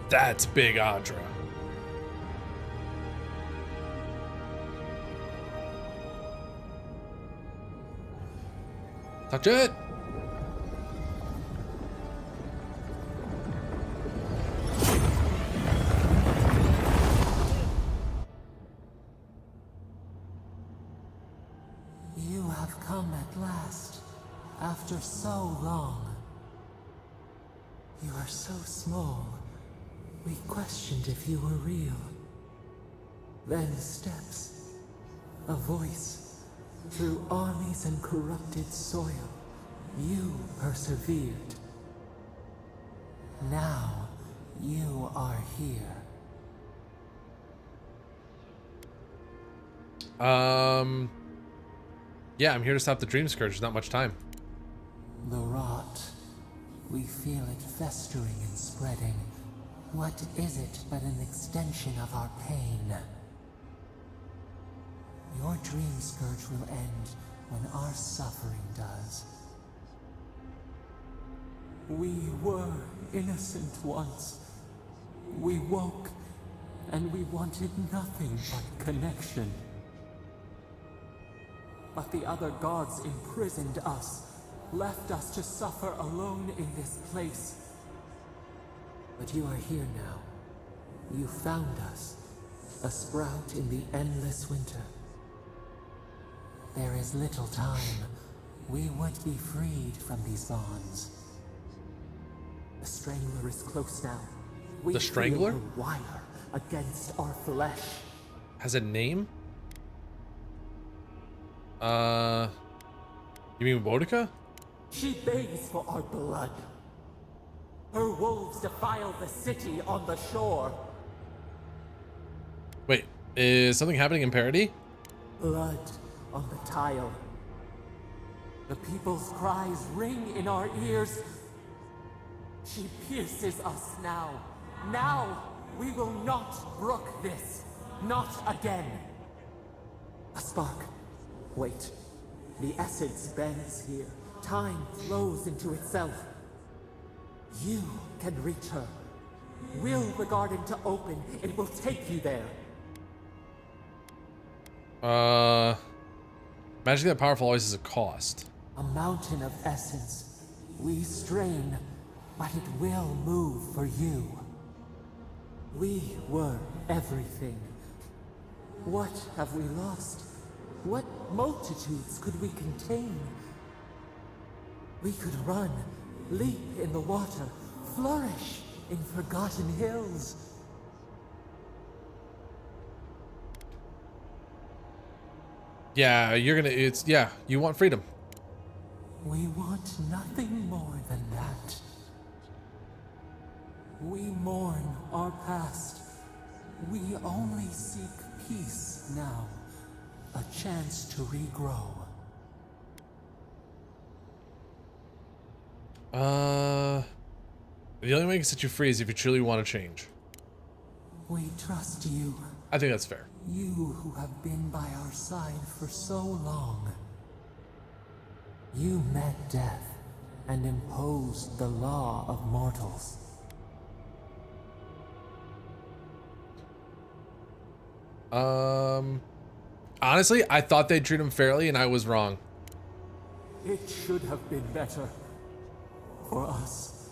That's Big Audra. Touch it! You have come at last, after so long. You are so small, We questioned if you were real. Then steps. A voice. Through armies and corrupted soil, you persevered. Now, you are here. Yeah, I'm here to stop the Dream Scourge. There's not much time. The rot. We feel it festering and spreading. What is it but an extension of our pain? Your Dream Scourge will end when our suffering does. We were innocent once. We woke, and we wanted nothing but connection. But the other gods imprisoned us, left us to suffer alone in this place. But you are here now. You found us, a sprout in the endless winter. There is little time. We would be freed from these bonds. The Strangler is close now. We The Strangler? feel her wire against our flesh. Has a name? You mean Boudica? She begs for our blood. Her wolves defile the city on the shore. Wait, is something happening in Parody? Blood on the tile. The people's cries ring in our ears. She pierces us now. Now, we will not brook this. Not again. A spark. Wait. The essence bends here. Time flows into itself. You can reach her. Will the garden to open, it will take you there. Magic that powerful always has a cost. A mountain of essence. We strain, but it will move for you. We were everything. What have we lost? What multitudes could we contain? We could run, leap in the water, flourish in forgotten hills. Yeah, you want freedom. We want nothing more than that. We mourn our past. We only seek peace now. A chance to regrow. The only way I can set you free is if you truly want to change. We trust you. I think that's fair. You who have been by our side for so long. You met death and imposed the law of mortals. Honestly, I thought they'd treat him fairly and I was wrong. It should have been better. For us.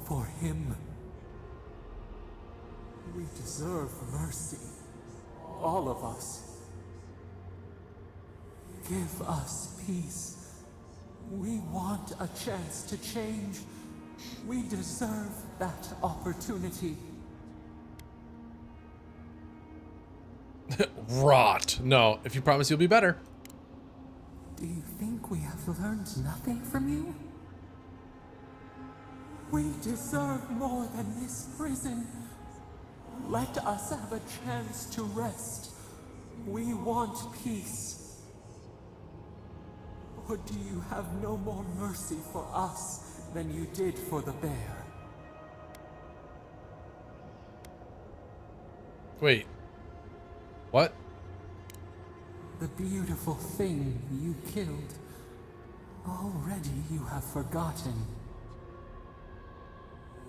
For him. We deserve mercy. All of us. Give us peace. We want a chance to change. We deserve that opportunity. Rot. No, if you promise you'll be better. Do you think we have learned nothing from you? We deserve more than this prison. Let us have a chance to rest. We want peace. Or do you have no more mercy for us than you did for the bear? Wait. What? The beautiful thing you killed. Already you have forgotten.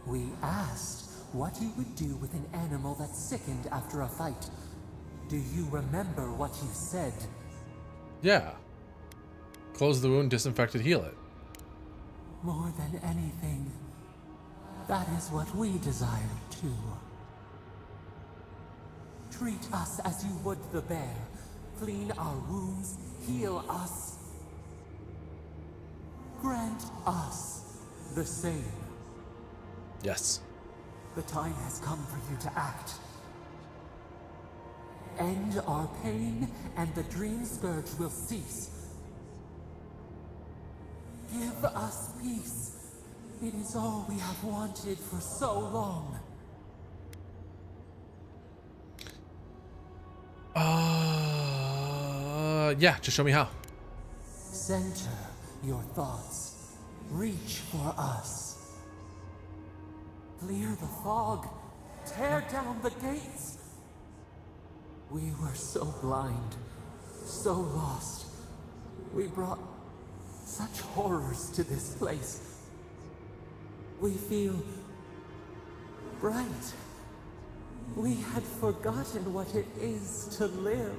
We asked what you would do with an animal that sickened after a fight. Do you remember what you said? Yeah. Close the wound, disinfect it, heal it. More than anything, that is what we desire too. Treat us as you would the bear. Clean our wounds, heal us. Grant us the same. Yes. The time has come for you to act. End our pain, and the dream scourge will cease. Give us peace. It is all we have wanted for so long. Yeah, just show me how. Center your thoughts. Reach for us. Clear the fog. Tear down the gates. We were so blind, so lost. We brought such horrors to this place. We feel bright. We had forgotten what it is to live.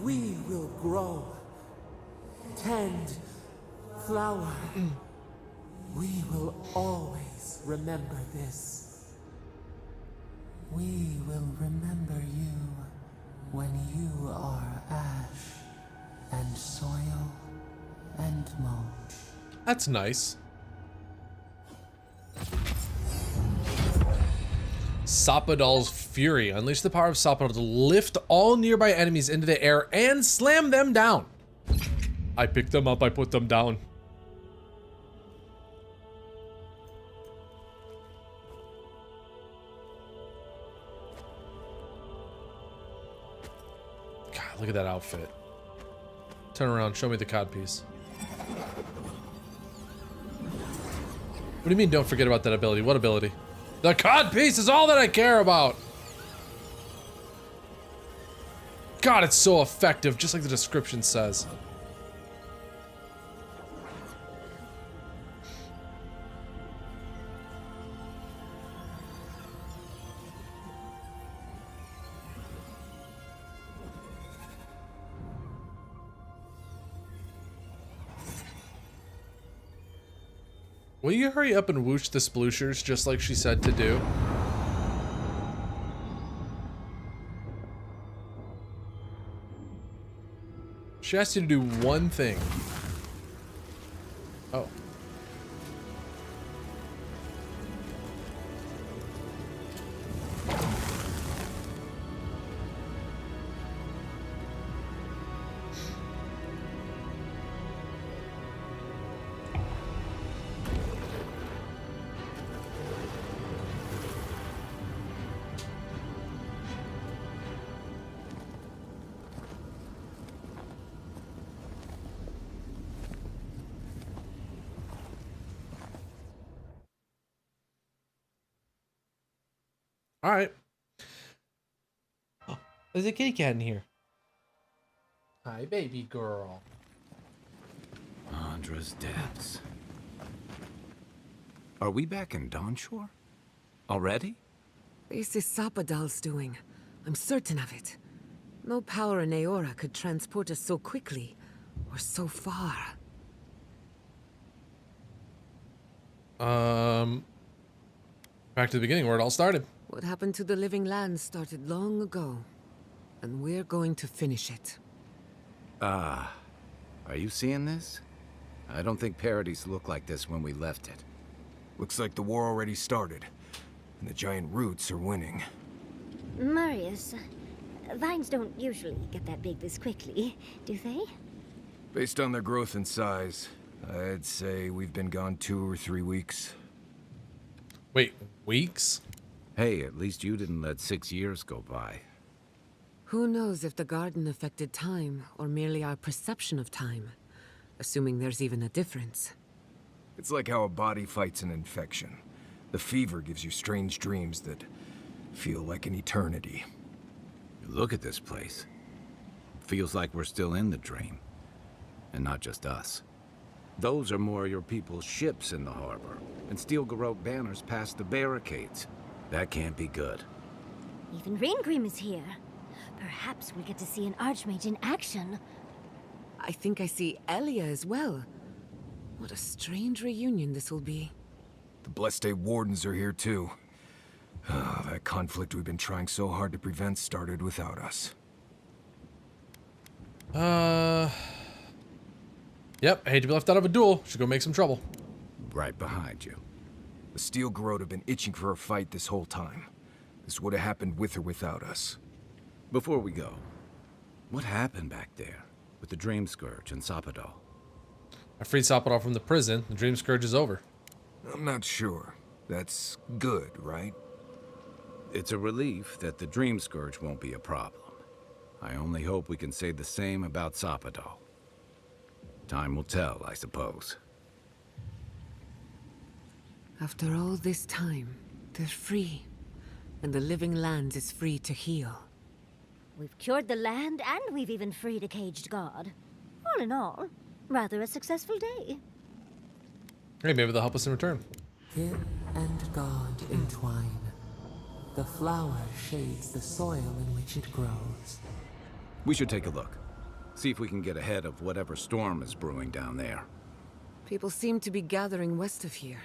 We will grow, tend, flower. We will always remember this. We will remember you when you are ash and soil and mold. That's nice. Sapadal's Fury. Unleash the power of Sapadal to lift all nearby enemies into the air and slam them down. I picked them up, I put them down. God, look at that outfit. Turn around, show me the codpiece. What do you mean don't forget about that ability? What ability? The codpiece is all that I care about! God, it's so effective, just like the description says. Will you hurry up and whoosh the splooshers just like she said to do? She asked you to do one thing. Oh. All right. Oh, there's a kitty cat in here. Hi, baby girl. Andra's depths. Are we back in Dawnshore? Already? This is Sapadal's doing. I'm certain of it. No power in Aora could transport us so quickly, or so far. Back to the beginning where it all started. What happened to the living land started long ago, and we're going to finish it. Are you seeing this? I don't think Paradise looked like this when we left it. Looks like the war already started, and the giant roots are winning. Marius, vines don't usually get that big this quickly, do they? Based on their growth and size, I'd say we've been gone 2 or 3 weeks. Wait, weeks? Hey, at least you didn't let 6 years go by. Who knows if the garden affected time, or merely our perception of time, assuming there's even a difference. It's like how a body fights an infection. The fever gives you strange dreams that feel like an eternity. Look at this place. It feels like we're still in the dream. And not just us. Those are more your people's ships in the harbor, and steel Garrote banners past the barricades. That can't be good. Even Reingrim is here. Perhaps we'll get to see an Archmage in action. I think I see Elia as well. What a strange reunion this will be. The Blessed Wardens are here too. That conflict we've been trying so hard to prevent started without us. Yep, I hate to be left out of a duel. Should go make some trouble. Right behind you. The Steel Garrote have been itching for a fight this whole time. This would have happened with or without us. Before we go, what happened back there with the Dream Scourge and Sapadal? I freed Sapadal from the prison. The Dream Scourge is over. I'm not sure. That's good, right? It's a relief that the Dream Scourge won't be a problem. I only hope we can say the same about Sapadal. Time will tell, I suppose. After all this time, they're free. And the living land is free to heal. We've cured the land, and we've even freed a caged god. All in all, rather a successful day. Hey, maybe they'll help us in return. Kin and God entwine. The flower shades the soil in which it grows. We should take a look. See if we can get ahead of whatever storm is brewing down there. People seem to be gathering west of here.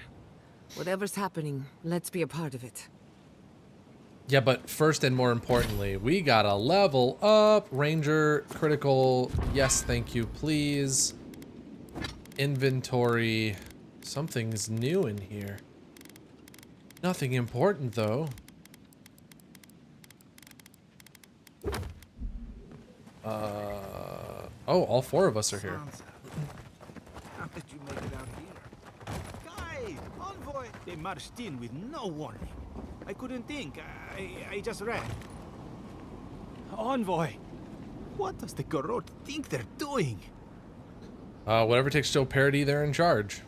Whatever's happening, let's be a part of it. Yeah, but first and more importantly, we gotta level up. Ranger, critical, yes, thank you, please. Inventory, something's new in here. Nothing important, though. Oh, all four of us are here. How did you make it out here? Guy! Envoy! They marched in with no warning. I couldn't think. I just ran. Envoy! What does the Garrote think they're doing? Whatever takes Joe Parody, they're in charge.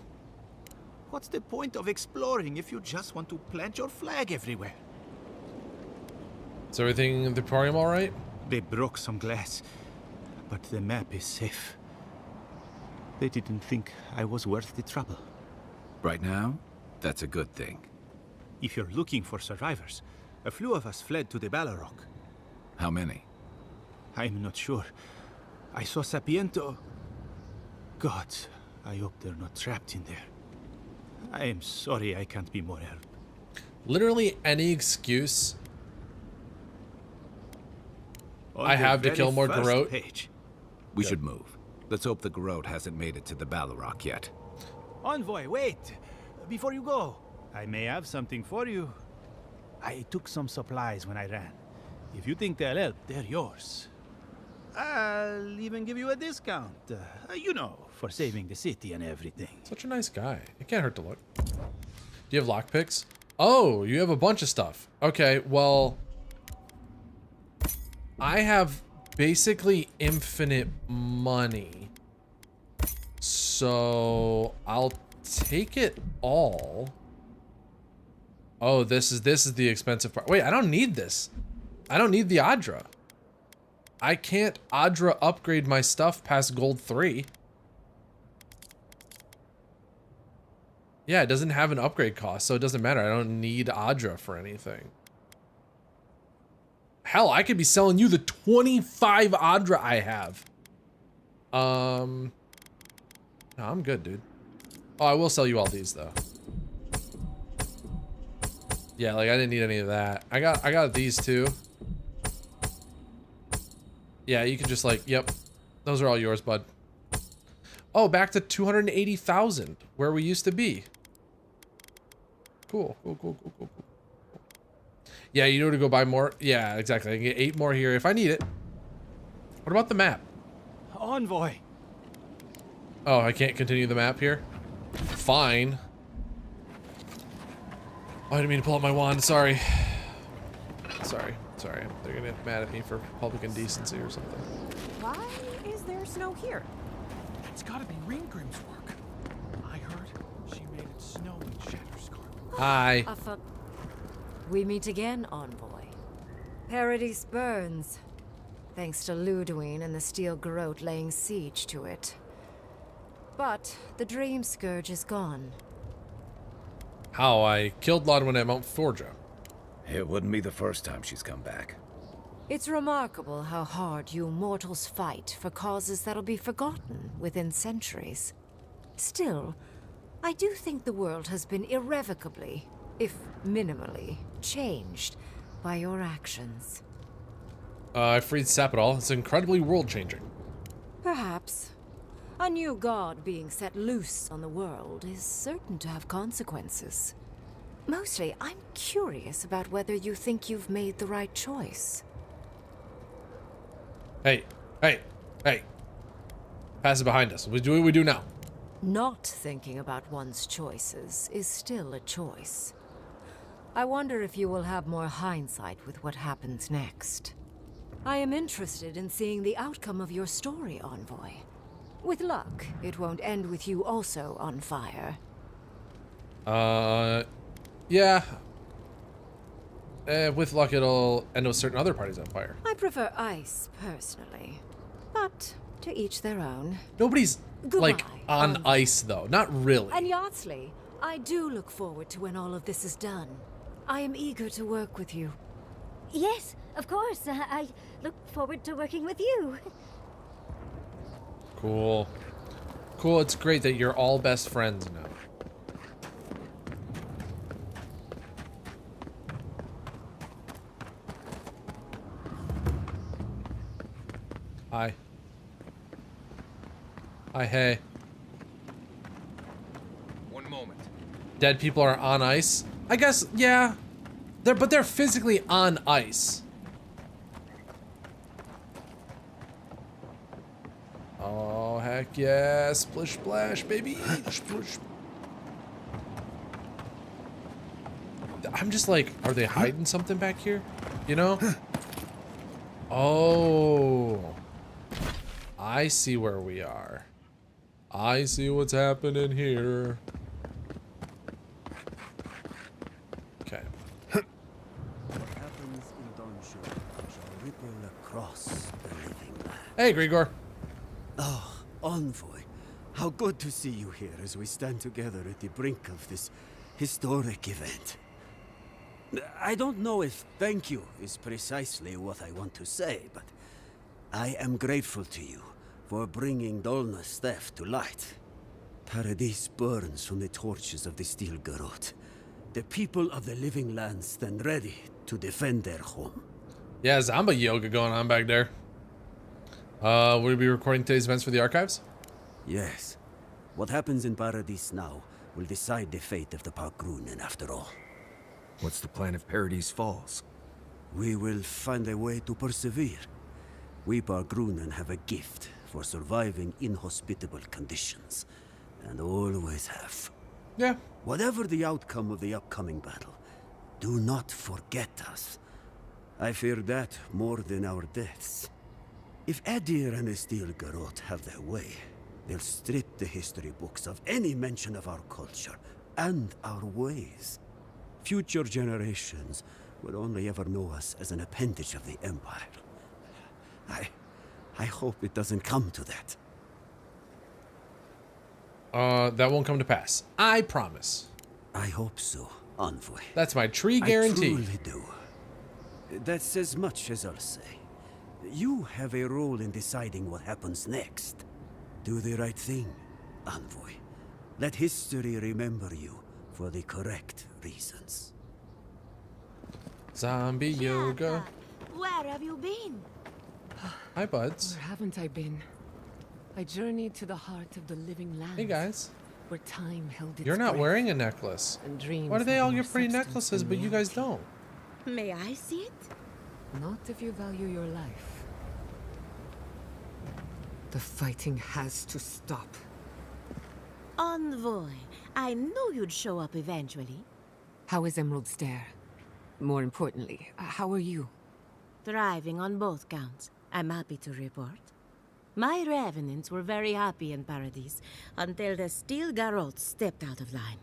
What's the point of exploring if you just want to plant your flag everywhere? Is everything in the Emporium all right? They broke some glass, but the map is safe. They didn't think I was worth the trouble. Right now, that's a good thing. If you're looking for survivors, a few of us fled to the Balrog. How many? I'm not sure. I saw Sapiento. Gods, I hope they're not trapped in there. I am sorry I can't be more help. Literally any excuse On I the have to very kill more first Garrote. page. We should move. Let's hope the Garrote hasn't made it to the Balrog yet. Envoy, wait! Before you go, I may have something for you. I took some supplies when I ran. If you think they'll help, they're yours. I'll even give you a discount. You know, for saving the city and everything. Such a nice guy. It can't hurt to look. Do you have lockpicks? Oh, you have a bunch of stuff. Okay, well, I have basically infinite money. So I'll take it all. Oh, this is the expensive part. Wait, I don't need this. I don't need the Adra. I can't Adra upgrade my stuff past gold 3. Yeah, it doesn't have an upgrade cost, so it doesn't matter. I don't need Adra for anything. Hell, I could be selling you the 25 Adra I have. No, I'm good, dude. Oh, I will sell you all these though. Yeah, like I didn't need any of that. I got these too. Yeah, you can just like, yep. Those are all yours, bud. Oh, back to 280,000 where we used to be. Cool. Yeah, you know to go buy more. Yeah, exactly. I can get 8 more here if I need it. What about the map? Envoy! Oh, I can't continue the map here? Fine. Oh, I didn't mean to pull out my wand. Sorry. Sorry. They're gonna get mad at me for public indecency or something. Why is there snow here? It's gotta be Ringgrim's work. I heard she made it snow in Shatterscarp. Hi. We meet again, Envoy. Paradise burns, thanks to Ludwine and the Steel Garrote laying siege to it. But the Dream Scourge is gone. How? I killed Lodwin at Mount Forja. It wouldn't be the first time she's come back. It's remarkable how hard you mortals fight for causes that'll be forgotten within centuries. Still, I do think the world has been irrevocably, if minimally, changed by your actions. I freed Sapadal. It's incredibly world-changing. Perhaps. A new god being set loose on the world is certain to have consequences. Mostly, I'm curious about whether you think you've made the right choice. Hey, hey, hey. Pass it behind us. We do what we do now. Not thinking about one's choices is still a choice. I wonder if you will have more hindsight with what happens next. I am interested in seeing the outcome of your story, Envoy. With luck, it won't end with you also on fire. Yeah. With luck, it'll end with certain other parties on fire. I prefer ice, personally. But to each their own. Nobody's, like, Goodbye, on Envoy. ice, though. Not really. And Yardsley, I do look forward to when all of this is done. I am eager to work with you. Yes, of course. I look forward to working with you. Cool. Cool, it's great that you're all best friends now. Hi. Hi, hey. One moment. Dead people are on ice? I guess, yeah. But they're physically on ice. Oh, heck yeah. Splish splash, baby. Splish. I'm just like, are they hiding something back here? You know? Oh. I see where we are. I see what's happening here. Okay. What happens in Donshore shall ripple across the living land. Hey, Grigor. Oh, Envoy, how good to see you here as we stand together at the brink of this historic event. I don't know if thank you is precisely what I want to say, but I am grateful to you for bringing Dolna's theft to light. Paradise burns from the torches of the Steel Garrote. The people of the living land stand ready to defend their home. Yeah, Zamba yoga going on back there. Will we be recording today's events for the archives? Yes. What happens in Paradise now will decide the fate of the Parkrunen after all. What's the plan if Paradise falls? We will find a way to persevere. We Parkrunen have a gift for surviving inhospitable conditions, and always have. Yeah. Whatever the outcome of the upcoming battle, do not forget us. I fear that more than our deaths. If Adir and the Steel Garrote have their way, they'll strip the history books of any mention of our culture and our ways. Future generations will only ever know us as an appendage of the Empire. I hope it doesn't come to that. That won't come to pass. I promise. I hope so, Envoy. That's my tree guarantee. I truly do. That's as much as I'll say. You have a role in deciding what happens next. Do the right thing, Envoy. Let history remember you for the correct reasons. Zombie yoga. Where have you been? Hi, buds. Where haven't I been? I journeyed to the heart of the living land. Hey, guys. Where time held its You're not breath wearing a necklace. and dreams Why do they had all more get pretty substance necklaces, than but you guys reality. don't? May I see it? Not if you value your life. The fighting has to stop. Envoy, I knew you'd show up eventually. How is Emerald Stair? More importantly, how are you? Thriving on both counts, I'm happy to report. My revenants were very happy in Paradise until the Steel Garrote stepped out of line.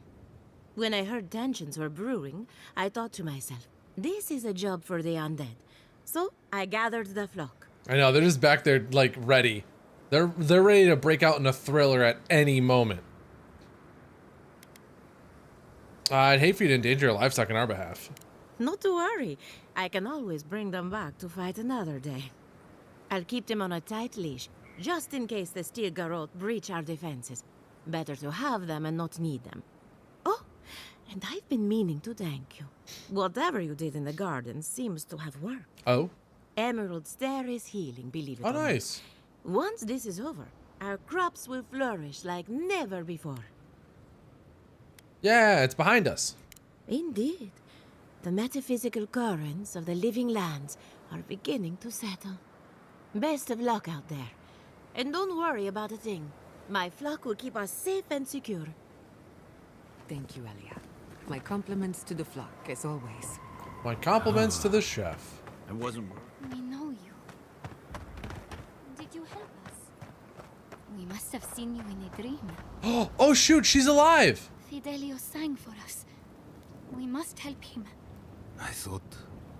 When I heard tensions were brewing, I thought to myself, this is a job for the undead. So I gathered the flock. I know, they're just back there, like, ready. They're ready to break out in a thriller at any moment. I'd hate for you to endanger your livestock on our behalf. Not to worry, I can always bring them back to fight another day. I'll keep them on a tight leash, just in case the Steel Garrote breach our defenses. Better to have them and not need them. Oh, and I've been meaning to thank you. Whatever you did in the garden seems to have worked. Oh? Emerald Stair is healing, believe it Oh, or not. nice. Once this is over, our crops will flourish like never before. Yeah, it's behind us. Indeed. The metaphysical currents of the living lands are beginning to settle. Best of luck out there. And don't worry about a thing. My flock will keep us safe and secure. Thank you, Elia. My compliments to the flock, as always. My compliments to the chef. I wasn't. We know you. Did you help us? We must have seen you in a dream. Oh shoot, she's alive! Fidelio sang for us. We must help him. I thought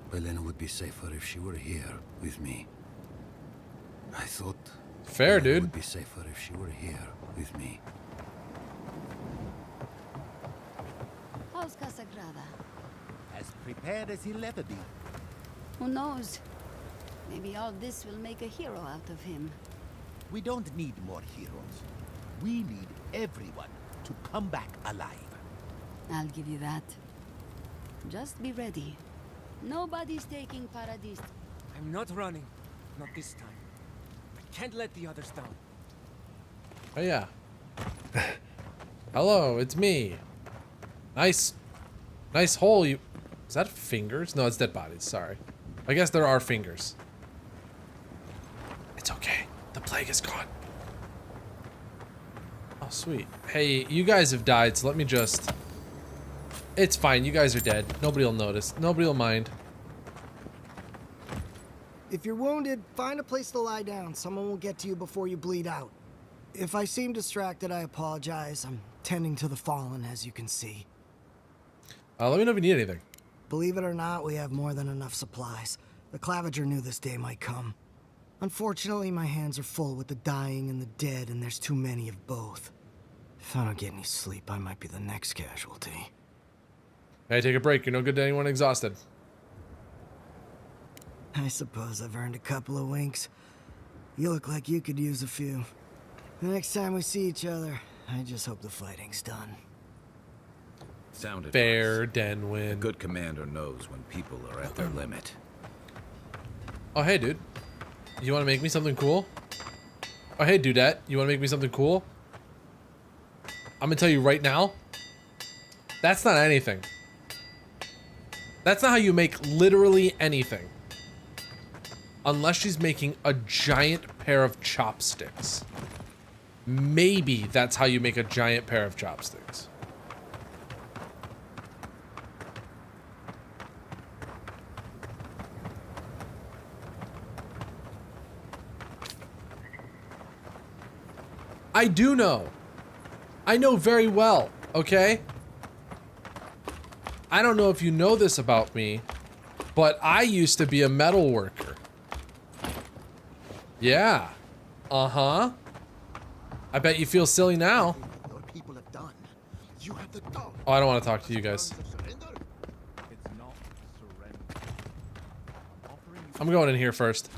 Belena would be safer if she were here with me. I thought Fair, Belena dude. would be safer if she were here with me. How's Casagrada? As prepared as he'll ever be. Who knows? Maybe all this will make a hero out of him. We don't need more heroes. We need everyone to come back alive. I'll give you that. Just be ready. Nobody's taking Paradis. I'm not running. Not this time. I can't let the others down. Oh yeah. Hello, it's me. Nice hole. You is that fingers? No, it's dead bodies. Sorry. I guess there are fingers. It's okay. The plague is gone. Oh sweet. Hey, you guys have died, so let me just. It's fine. You guys are dead. Nobody will notice. Nobody will mind. If you're wounded, find a place to lie down. Someone will get to you before you bleed out. If I seem distracted, I apologize. I'm tending to the fallen, as you can see. Let me know if you need anything. Believe it or not, we have more than enough supplies. The Clavager knew this day might come. Unfortunately, my hands are full with the dying and the dead, and there's too many of both. If I don't get any sleep, I might be the next casualty. Hey, take a break. You're no good to anyone exhausted. I suppose I've earned a couple of winks. You look like you could use a few. The next time we see each other, I just hope the fighting's done. Sounded Fair, nice. Denwin. A good commander knows when people are at their limit. Oh, hey, dude. You want to make me something cool? Oh, hey, dudette. You want to make me something cool? I'm going to tell you right now. That's not anything. That's not how you make literally anything. Unless she's making a giant pair of chopsticks. Maybe that's how you make a giant pair of chopsticks. I do know. I know very well, okay? I don't know if you know this about me, but I used to be a metal worker. Yeah. Uh-huh. I bet you feel silly now. Oh, I don't want to talk to you guys. I'm going in here first.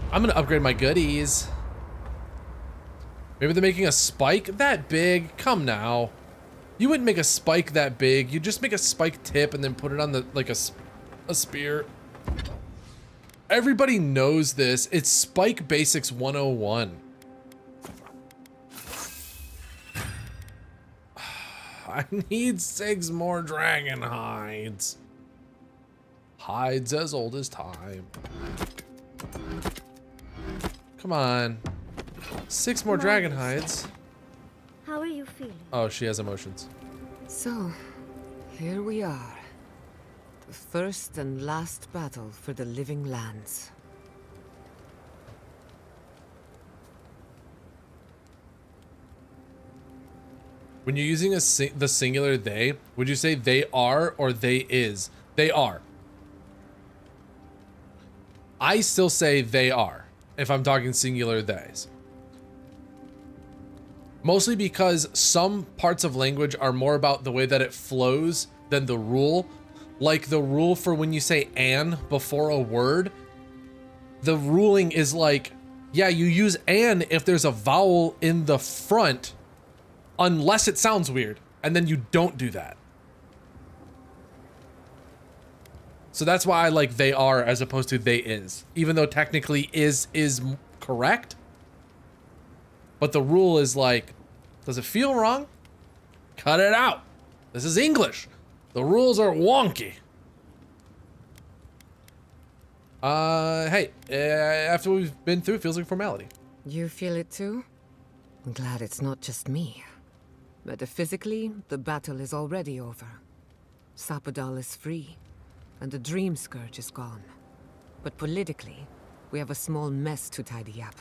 I'm gonna upgrade my goodies. Maybe they're making a spike that big. Come now. You wouldn't make a spike that big. You just make a spike tip and then put it on the like a spear. Everybody knows this. It's Spike Basics 101. I need 6 more dragon hides. Hides as old as time. Come on. 6 more dragon hides. How are you feeling? Oh, she has emotions. So, here we are. The first and last battle for the living lands. When you're using the singular they, would you say they are or they is? They are. I still say they are if I'm talking singular theys. Mostly because some parts of language are more about the way that it flows than the rule. Like the rule for when you say an before a word, the ruling is like, yeah, you use an if there's a vowel in the front, unless it sounds weird, and then you don't do that. So that's why I like they are as opposed to they is, even though technically is correct. But the rule is like, does it feel wrong? Cut it out. This is English. The rules are wonky. Hey, after we've been through, it feels like a formality. You feel it too? I'm glad it's not just me. Metaphysically, the battle is already over. Sapadal is free, and the Dream Scourge is gone. But politically, we have a small mess to tidy up.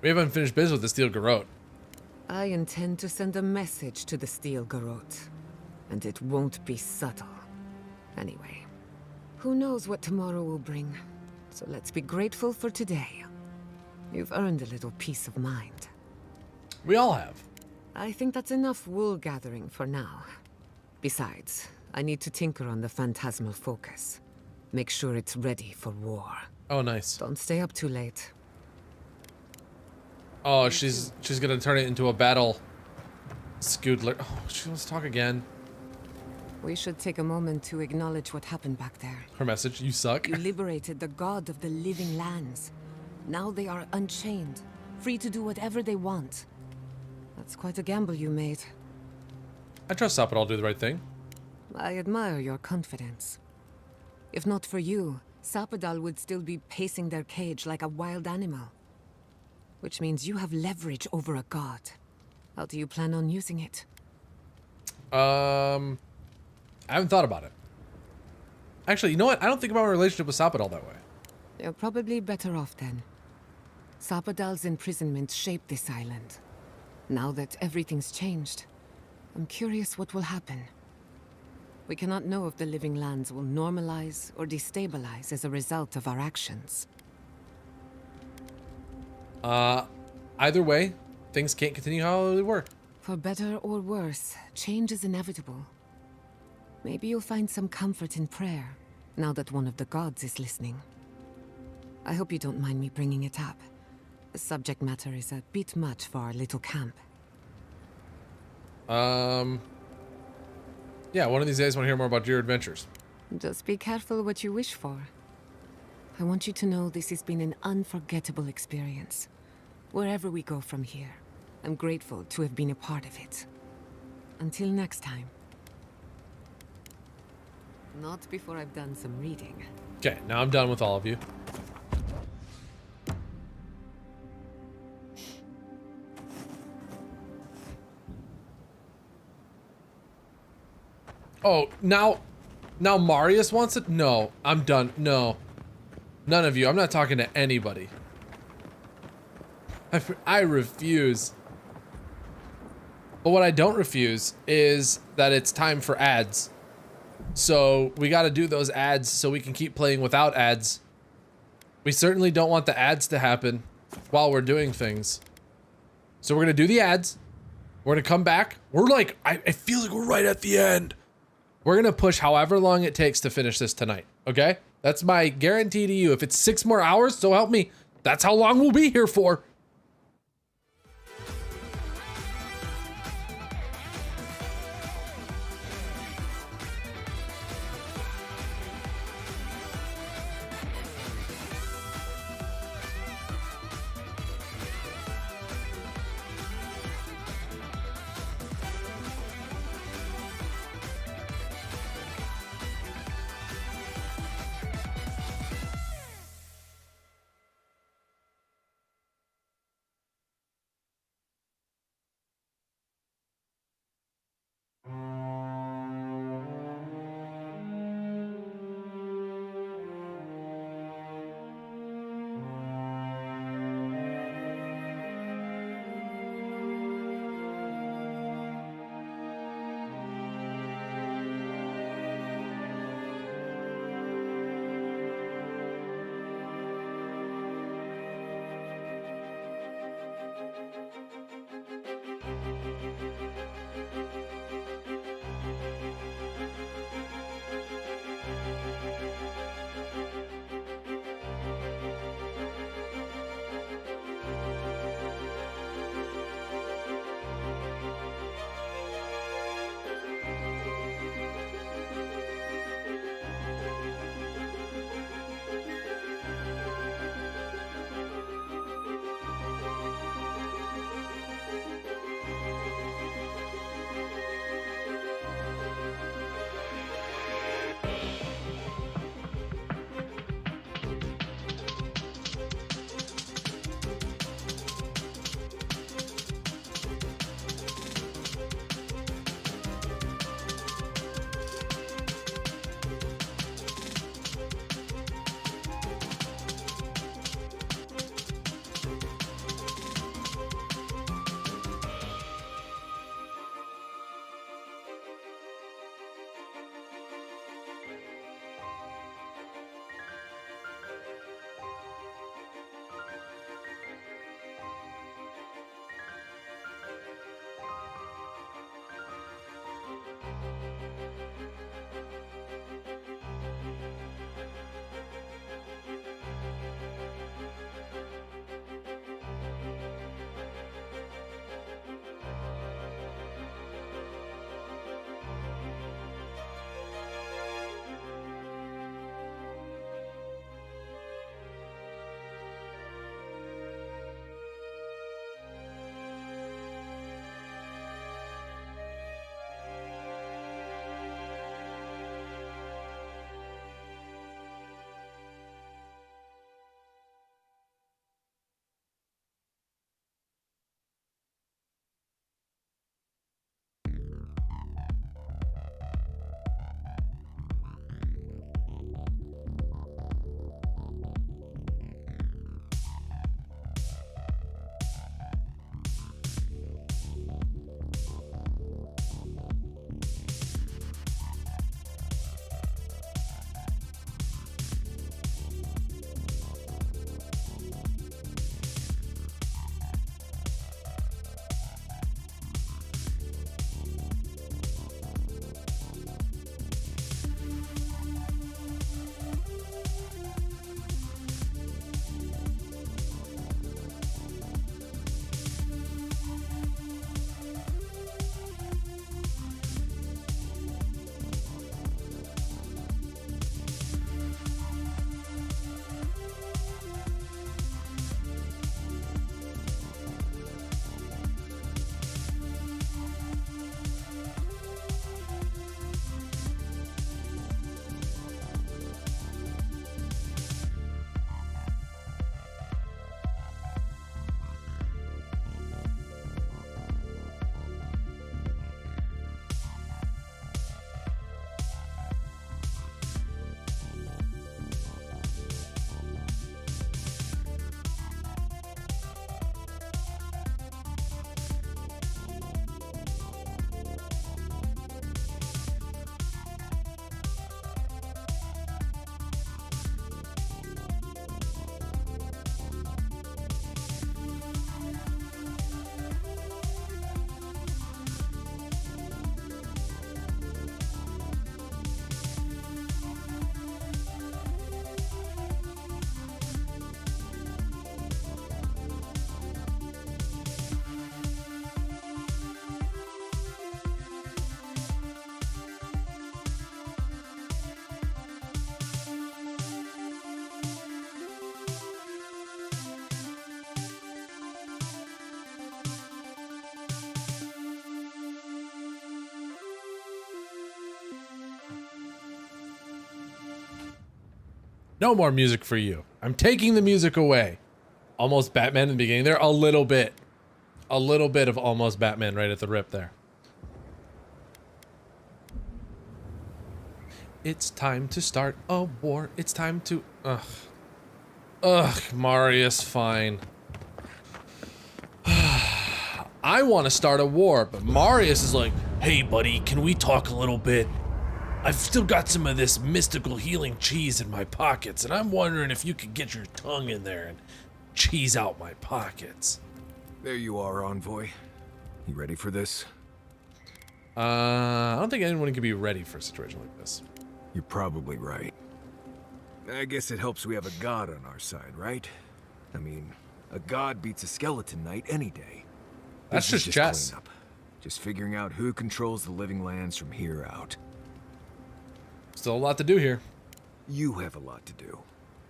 We haven't finished business with the Steel Garrote. I intend to send a message to the Steel Garrote, and it won't be subtle. Anyway, who knows what tomorrow will bring, so let's be grateful for today. You've earned a little peace of mind. We all have. I think that's enough wool gathering for now. Besides, I need to tinker on the phantasmal focus. Make sure it's ready for war. Oh, nice. Don't stay up too late. Oh, she's gonna turn it into a battle. Scoodler. Oh, she wants to talk again. We should take a moment to acknowledge what happened back there. Her message, you suck. You liberated the god of the living lands. Now they are unchained, free to do whatever they want. That's quite a gamble you made. I trust Sapadal will do the right thing. I admire your confidence. If not for you, Sapadal would still be pacing their cage like a wild animal. Which means you have leverage over a god. How do you plan on using it? I haven't thought about it. Actually, you know what? I don't think about my relationship with Sapadal that way. You're probably better off then. Sapadal's imprisonment shaped this island. Now that everything's changed, I'm curious what will happen. We cannot know if the living lands will normalize or destabilize as a result of our actions. Either way, things can't continue how they were. For better or worse, change is inevitable. Maybe you'll find some comfort in prayer, now that one of the gods is listening. I hope you don't mind me bringing it up. The subject matter is a bit much for our little camp. Yeah, one of these days I want to hear more about your adventures. Just be careful what you wish for. I want you to know this has been an unforgettable experience. Wherever we go from here, I'm grateful to have been a part of it. Until next time. Not before I've done some reading. Okay, now I'm done with all of you. Oh, now Marius wants it? No, I'm done. No. None of you. I'm not talking to anybody. I refuse. But what I don't refuse is that it's time for ads. So we got to do those ads so we can keep playing without ads. We certainly don't want the ads to happen while we're doing things. So we're going to do the ads. We're going to come back. We're like, I feel like we're right at the end. We're going to push however long it takes to finish this tonight. Okay? That's my guarantee to you. If it's 6 more hours, so help me. That's how long we'll be here for. No more music for you. I'm taking the music away. Almost Batman in the beginning there. A little bit of almost Batman right at the rip there. It's time to start a war. It's time to... Ugh, Marius, fine. I want to start a war, but Marius is like, hey buddy, can we talk a little bit? I've still got some of this mystical healing cheese in my pockets, and I'm wondering if you could get your tongue in there and cheese out my pockets. There you are, Envoy. You ready for this? I don't think anyone can be ready for a situation like this. You're probably right. I guess it helps we have a god on our side, right? I mean, a god beats a skeleton knight any day. That's This is just chess. cleanup. Just figuring out who controls the living lands from here out. Still a lot to do here. You have a lot to do.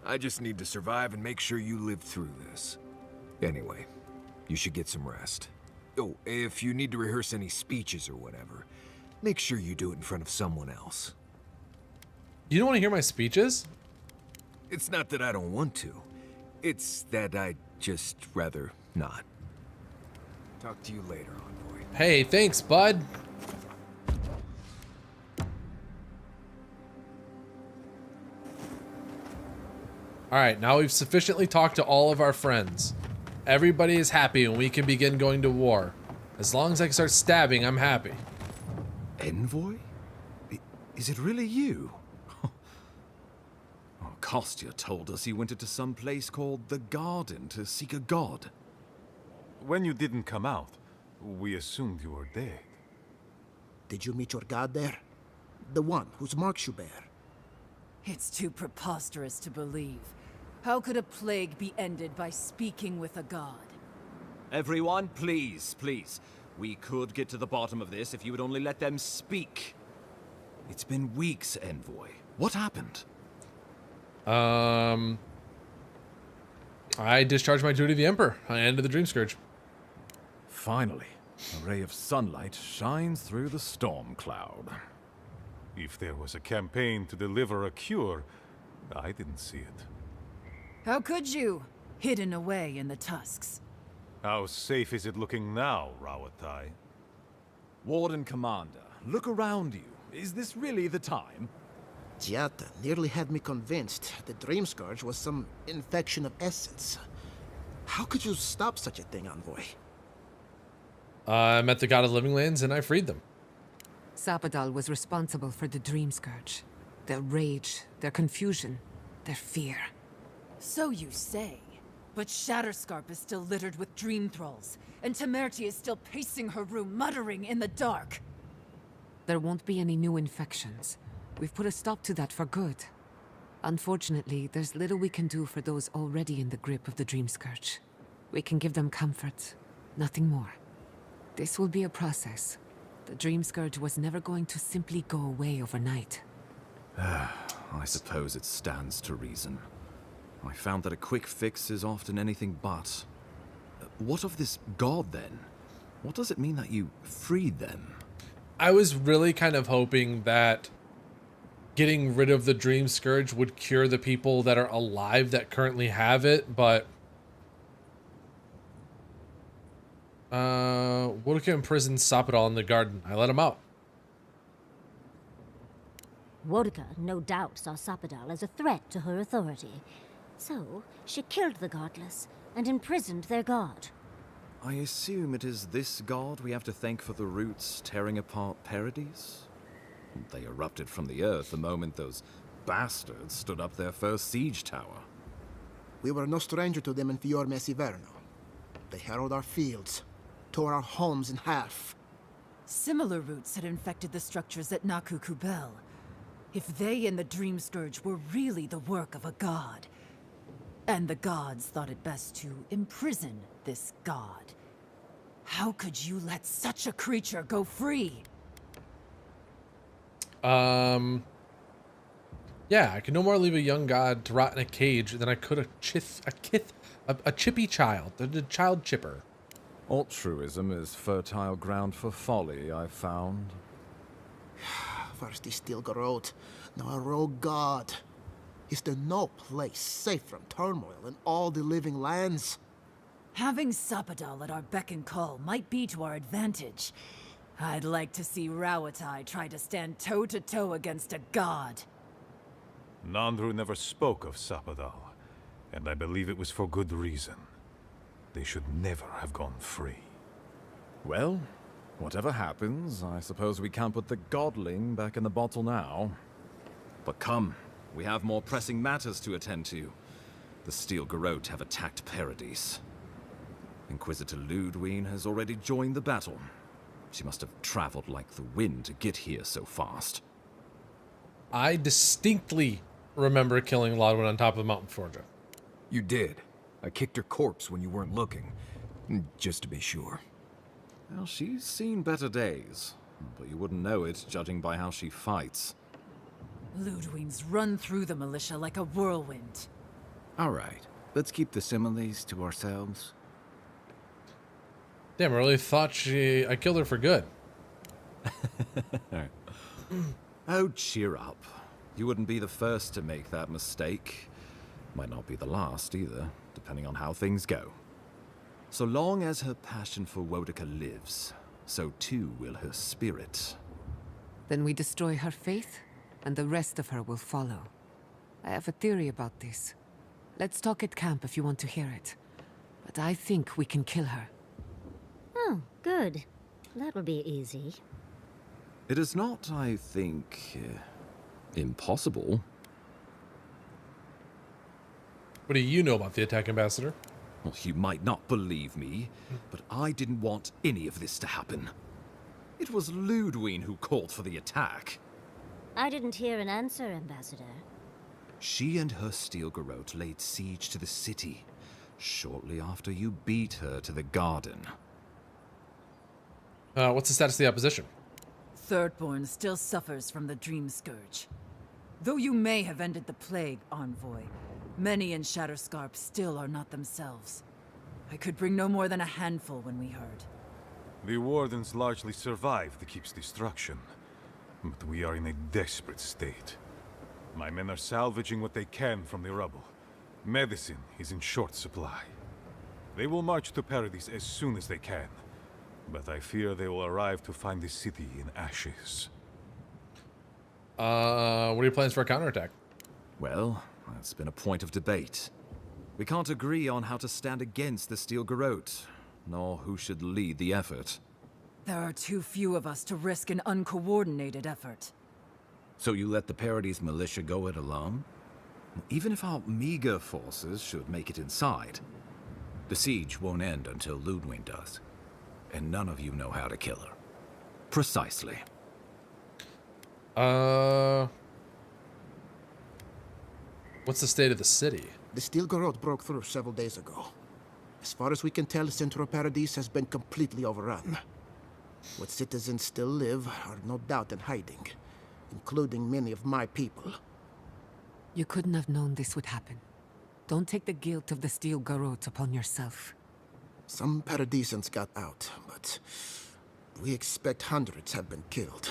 I just need to survive and make sure you live through this. Anyway, you should get some rest. Oh, if you need to rehearse any speeches or whatever, make sure you do it in front of someone else. You don't want to hear my speeches? It's not that I don't want to. It's that I'd just rather not. Talk to you later, Envoy. Hey, thanks, bud. Alright, now we've sufficiently talked to all of our friends. Everybody is happy and we can begin going to war. As long as I can start stabbing, I'm happy. Envoy? Is it really you? Kostya told us he went into some place called the Garden to seek a god. When you didn't come out, we assumed you were dead. Did you meet your god there? The one whose marks you bear? It's too preposterous to believe. How could a plague be ended by speaking with a god? Everyone, please, please. We could get to the bottom of this if you would only let them speak. It's been weeks, Envoy. What happened? I discharged my duty to the Emperor. I ended the Dream Scourge. Finally, a ray of sunlight shines through the storm cloud. If there was a campaign to deliver a cure, I didn't see it. How could you? Hidden away in the tusks. How safe is it looking now, Rawatai? Warden Commander, look around you. Is this really the time? Giata nearly had me convinced the Dream Scourge was some infection of essence. How could you stop such a thing, Envoy? I met the God of Living Lands and I freed them. Sapadal was responsible for the Dream Scourge. Their rage, their confusion, their fear. So you say. But Shatterscarp is still littered with dream thralls, and Temerty is still pacing her room, muttering in the dark. There won't be any new infections. We've put a stop to that for good. Unfortunately, there's little we can do for those already in the grip of the Dream Scourge. We can give them comfort, nothing more. This will be a process. The Dream Scourge was never going to simply go away overnight. I suppose it stands to reason. I found that a quick fix is often anything but. What of this god, then? What does it mean that you freed them? I was really kind of hoping that getting rid of the Dream Scourge would cure the people that are alive that currently have it, but Wodka imprisoned Sapadal in the garden. I let him out. Wodka no doubt saw Sapadal as a threat to her authority. So, she killed the godless and imprisoned their god. I assume it is this god we have to thank for the roots tearing apart Paradis? They erupted from the earth the moment those bastards stood up their first siege tower. We were no stranger to them in Fiorme Siverno. They harrowed our fields, tore our homes in half. Similar roots had infected the structures at Naku Kubel. If they and the Dream Scourge were really the work of a god, and the gods thought it best to imprison this god, how could you let such a creature go free? Yeah, I can no more leave a young god to rot in a cage than I could a chippy child, the child chipper. Altruism is fertile ground for folly, I've found. First he still Garot, now a rogue god. Is there no place safe from turmoil in all the living lands? Having Sapadal at our beck and call might be to our advantage. I'd like to see Rawatai try to stand toe-to-toe against a god. Nandru never spoke of Sapadal, and I believe it was for good reason. They should never have gone free. Well, whatever happens, I suppose we can't put the godling back in the bottle now. But come, we have more pressing matters to attend to. The Steel Garrote have attacked Paradise. Inquisitor Ludwine has already joined the battle. She must have traveled like the wind to get here so fast. I distinctly remember killing Lodwin on top of the mountain before, Joe. You did. I kicked her corpse when you weren't looking, just to be sure. Well, she's seen better days, but you wouldn't know it judging by how she fights. Ludwine's run through the militia like a whirlwind. All right, let's keep the similes to ourselves. Damn, I really thought I killed her for good. Oh, cheer up. You wouldn't be the first to make that mistake. Might not be the last either, depending on how things go. So long as her passion for Wodika lives, so too will her spirit. Then we destroy her faith, and the rest of her will follow. I have a theory about this. Let's talk at camp if you want to hear it. But I think we can kill her. Oh, good. That will be easy. It is not, I think, impossible. What do you know about the attack, Ambassador? Well, you might not believe me, but I didn't want any of this to happen. It was Ludwine who called for the attack. I didn't hear an answer, Ambassador. She and her Steel Garrote laid siege to the city, shortly after you beat her to the garden. What's the status of the opposition? Thirdborn still suffers from the Dream Scourge. Though you may have ended the plague, Envoy, many in Shatterscarp still are not themselves. I could bring no more than a handful when we heard. The Wardens largely survived the keep's destruction, but we are in a desperate state. My men are salvaging what they can from the rubble. Medicine is in short supply. They will march to Paradise as soon as they can, but I fear they will arrive to find the city in ashes. What are your plans for a counterattack? Well, that's been a point of debate. We can't agree on how to stand against the Steel Garrote, nor who should lead the effort. There are too few of us to risk an uncoordinated effort. So you let the Paradise militia go it alone? Even if our meager forces should make it inside. The siege won't end until Ludwine does. And none of you know how to kill her. Precisely. What's the state of the city? The Steel Garrote broke through several days ago. As far as we can tell, Central Paradise has been completely overrun. What citizens still live are no doubt in hiding, including many of my people. You couldn't have known this would happen. Don't take the guilt of the Steel Garrote upon yourself. Some Paradisans got out, but we expect hundreds have been killed.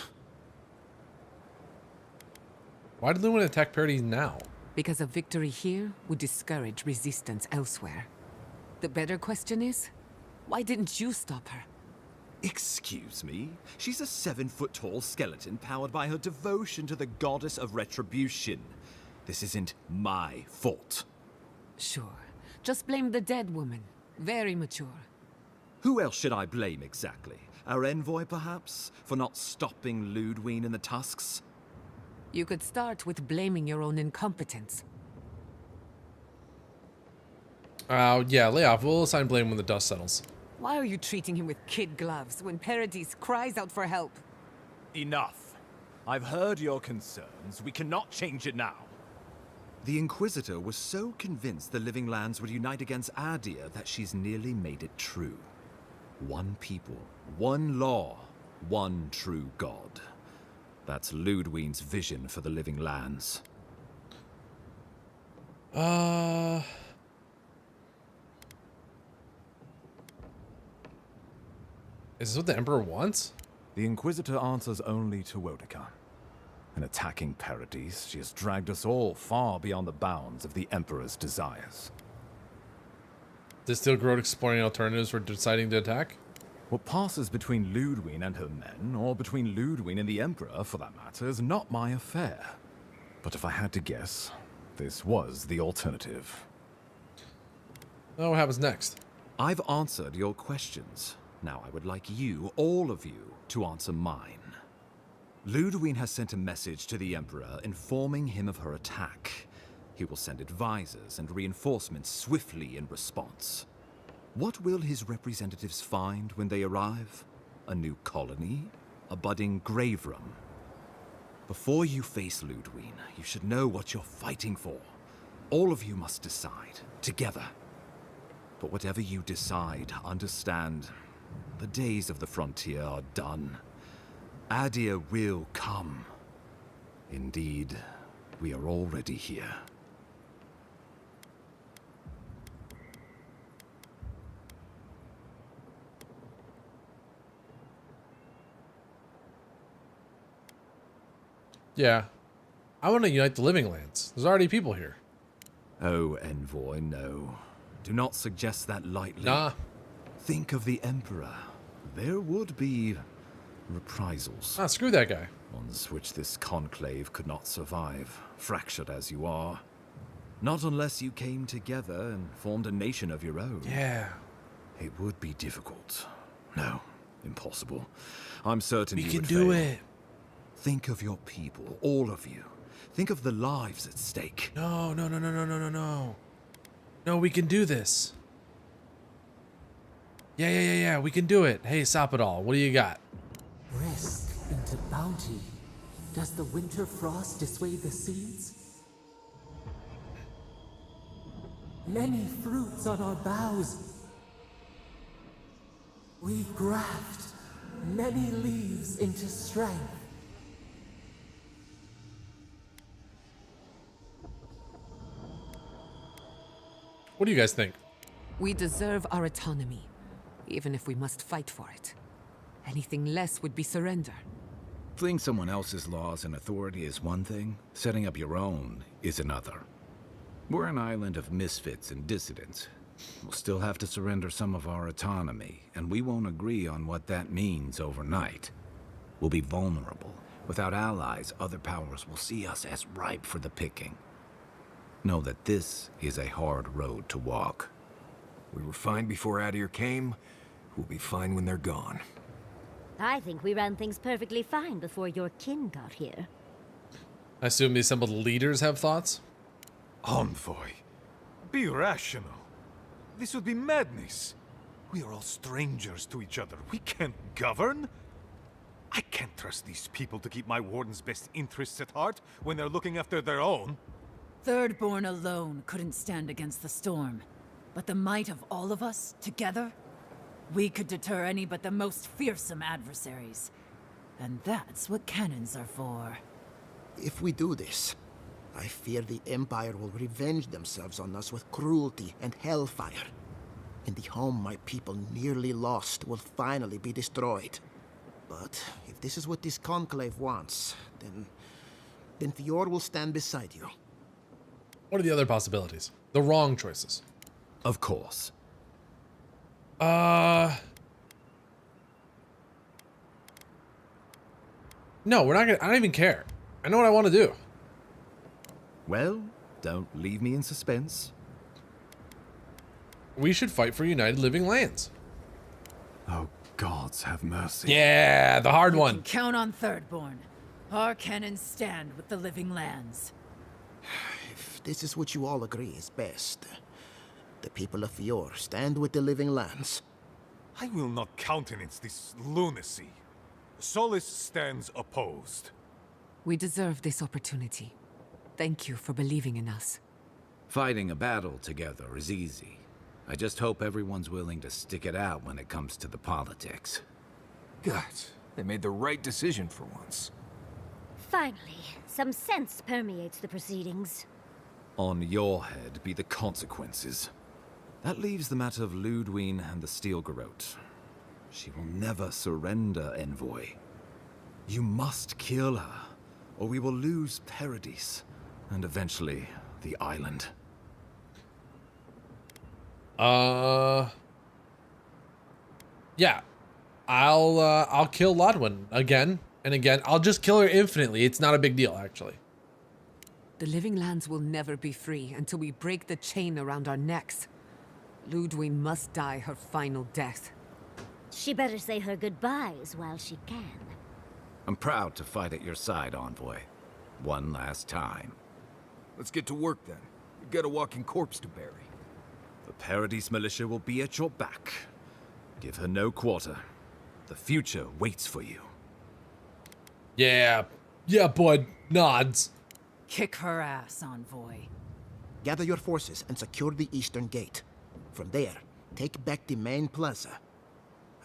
Why did they want to attack Paradise now? Because a victory here would discourage resistance elsewhere. The better question is, why didn't you stop her? Excuse me? She's a 7-foot-tall skeleton powered by her devotion to the goddess of retribution. This isn't my fault. Sure. Just blame the dead woman. Very mature. Who else should I blame exactly? Our envoy, perhaps? For not stopping Ludwine and the Tusks? You could start with blaming your own incompetence. Yeah, lay off. We'll assign blame when the dust settles. Why are you treating him with kid gloves when Paradise cries out for help? Enough. I've heard your concerns. We cannot change it now. The Inquisitor was so convinced the Living Lands would unite against Adia that she's nearly made it true. One people, one law, one true God. That's Ludwine's vision for the Living Lands. Is this what the Emperor wants? The Inquisitor answers only to Wodika. In attacking Paradise, she has dragged us all far beyond the bounds of the Emperor's desires. Does Steel Garrot exploring alternatives for deciding to attack? What passes between Ludwig and her men, or between Ludwig and the Emperor, for that matter, is not my affair. But if I had to guess, this was the alternative. Oh, what happens next? I've answered your questions. Now I would like you, all of you, to answer mine. Ludwig has sent a message to the Emperor informing him of her attack. He will send advisors and reinforcements swiftly in response. What will his representatives find when they arrive? A new colony? A budding grave room? Before you face Ludwig, you should know what you're fighting for. All of you must decide, together. But whatever you decide, understand, the days of the frontier are done. Adir will come. Indeed, we are already here. Yeah. I want to unite the Living Lands. There's already people here. Oh, Envoy, no. Do not suggest that lightly. Nah. Think of the Emperor. There would be reprisals. Ah, screw that guy. Ones which this conclave could not survive, fractured as you are. Not unless you came together and formed a nation of your own. Yeah. It would be difficult. No, impossible. I'm certain you We can would do fail. it. Think of your people, all of you. Think of the lives at stake. No. No, we can do this. Yeah. We can do it. Hey, stop it all. What do you got? Risk into bounty. Does the winter frost dissuade the seeds? Many fruits on our boughs. We graft many leaves into strength. What do you guys think? We deserve our autonomy, even if we must fight for it. Anything less would be surrender. Fleeing someone else's laws and authority is one thing, setting up your own is another. We're an island of misfits and dissidents. We'll still have to surrender some of our autonomy, and we won't agree on what that means overnight. We'll be vulnerable. Without allies, other powers will see us as ripe for the picking. Know that this is a hard road to walk. We were fine before Adir came. We'll be fine when they're gone. I think we ran things perfectly fine before your kin got here. I assume the assembled leaders have thoughts? Envoy, be rational. This would be madness. We are all strangers to each other. We can't govern. I can't trust these people to keep my warden's best interests at heart when they're looking after their own. Thirdborn alone couldn't stand against the storm. But the might of all of us, together, we could deter any but the most fearsome adversaries. And that's what cannons are for. If we do this, I fear the Empire will revenge themselves on us with cruelty and hellfire. And the home my people nearly lost will finally be destroyed. But if this is what this conclave wants, then Fior will stand beside you. What are the other possibilities? The wrong choices. Of course. No, we're not gonna. I don't even care. I know what I want to do. Well, don't leave me in suspense. We should fight for United Living Lands. Oh, gods have mercy. Yeah, the hard one. You can count on Thirdborn. Our cannons stand with the Living Lands. If this is what you all agree is best, the people of Fior stand with the Living Lands. I will not countenance this lunacy. Solis stands opposed. We deserve this opportunity. Thank you for believing in us. Fighting a battle together is easy. I just hope everyone's willing to stick it out when it comes to the politics. God, they made the right decision for once. Finally, some sense permeates the proceedings. On your head be the consequences. That leaves the matter of Ludwig and the Steel Garrot. She will never surrender, Envoy. You must kill her, or we will lose Paradise, and eventually the island. Yeah. I'll kill Lodwin again and again. I'll just kill her infinitely. It's not a big deal, actually. The living lands will never be free until we break the chain around our necks. Ludwig must die her final death. She better say her goodbyes while she can. I'm proud to fight at your side, Envoy. One last time. Let's get to work then. We've got a walking corpse to bury. The Paradise militia will be at your back. Give her no quarter. The future waits for you. Yeah. Yeah, bud. Nods. Kick her ass, Envoy. Gather your forces and secure the eastern gate. From there, take back the main plaza.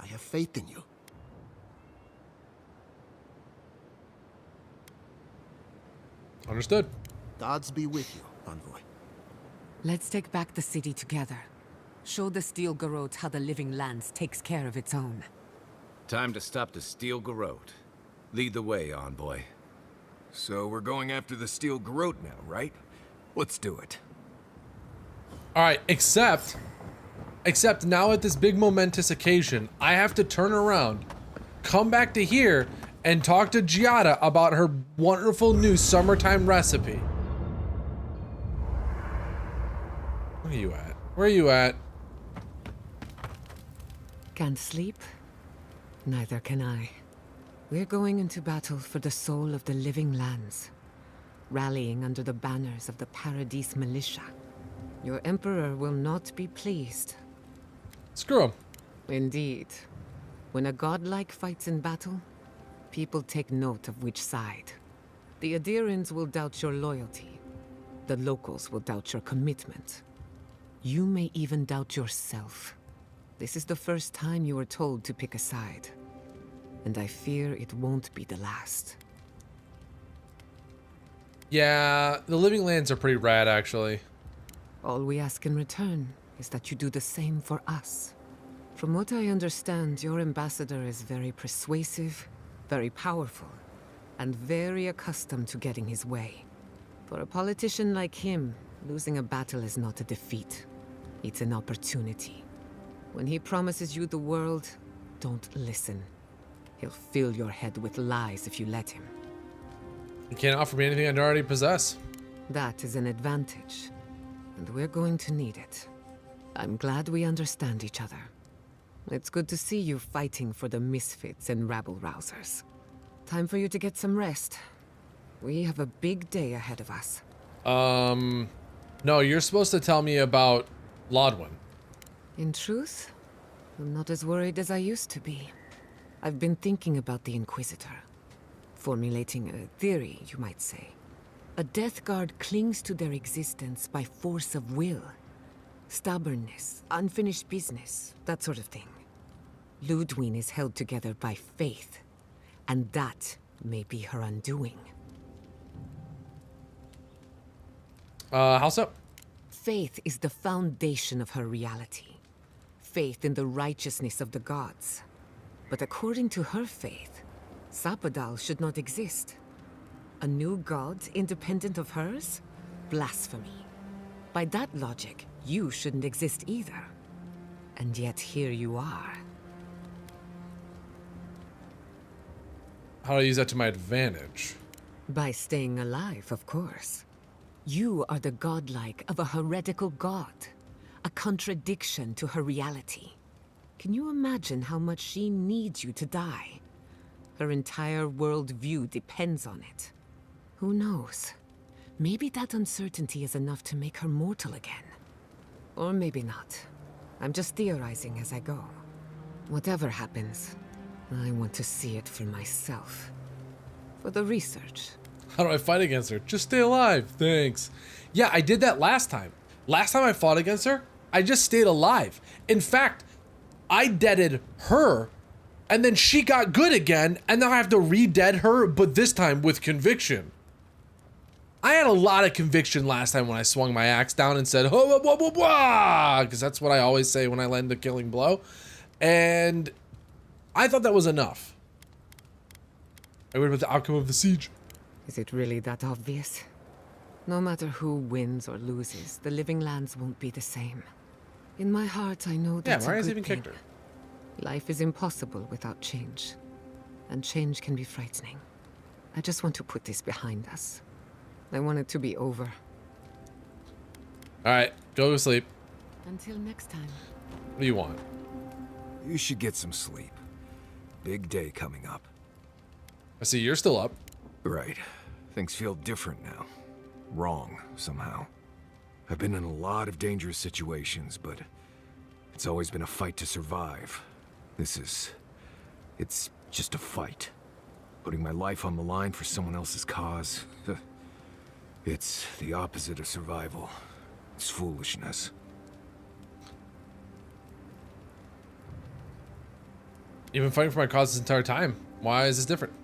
I have faith in you. Understood. Gods be with you, Envoy. Let's take back the city together. Show the Steel Garrote how the living lands takes care of its own. Time to stop the Steel Garrote. Lead the way, Envoy. So we're going after the Steel Garrote now, right? Let's do it. All right, except now at this big momentous occasion, I have to turn around, come back to here, and talk to Giada about her wonderful new summertime recipe. Where are you at? Where are you at? Can't sleep? Neither can I. We're going into battle for the soul of the living lands, rallying under the banners of the Paradise militia. Your Emperor will not be pleased. Screw him. Indeed. When a godlike fights in battle, people take note of which side. The Adherents will doubt your loyalty. The locals will doubt your commitment. You may even doubt yourself. This is the first time you were told to pick a side. And I fear it won't be the last. Yeah, the living lands are pretty rad, actually. All we ask in return is that you do the same for us. From what I understand, your ambassador is very persuasive, very powerful, and very accustomed to getting his way. For a politician like him, losing a battle is not a defeat. It's an opportunity. When he promises you the world, don't listen. He'll fill your head with lies if you let him. You can't offer me anything I don't already possess. That is an advantage, and we're going to need it. I'm glad we understand each other. It's good to see you fighting for the misfits and rabble-rousers. Time for you to get some rest. We have a big day ahead of us. No, you're supposed to tell me about Lodwin. In truth, I'm not as worried as I used to be. I've been thinking about the Inquisitor. Formulating a theory, you might say. A Death Guard clings to their existence by force of will. Stubbornness, unfinished business, that sort of thing. Ludwig is held together by faith, and that may be her undoing. How so? Faith is the foundation of her reality. Faith in the righteousness of the gods. But according to her faith, Sapadal should not exist. A new god independent of hers? Blasphemy. By that logic, you shouldn't exist either. And yet here you are. How do I use that to my advantage? By staying alive, of course. You are the godlike of a heretical god. A contradiction to her reality. Can you imagine how much she needs you to die? Her entire worldview depends on it. Who knows? Maybe that uncertainty is enough to make her mortal again. Or maybe not. I'm just theorizing as I go. Whatever happens, I want to see it for myself. For the research. How do I fight against her? Just stay alive, thanks. Yeah, I did that last time. Last time I fought against her, I just stayed alive. In fact, I deaded her, and then she got good again, and now I have to re-dead her, but this time with conviction. I had a lot of conviction last time when I swung my axe down and said, "Ho, wah, wah, wah," because that's what I always say when I land the killing blow. And I thought that was enough. I worried about the outcome of the siege. Is it really that obvious? No matter who wins or loses, the living lands won't be the same. In my heart, I know that's a Maria's good even thing. kicked her. Life is impossible without change. And change can be frightening. I just want to put this behind us. I want it to be over. Alright, go to sleep. Until next time. What do you want? You should get some sleep. Big day coming up. I see you're still up. Right. Things feel different now. Wrong, somehow. I've been in a lot of dangerous situations, but it's always been a fight to survive. It's just a fight. Putting my life on the line for someone else's cause. It's the opposite of survival. It's foolishness. You've been fighting for my cause this entire time. Why is this different?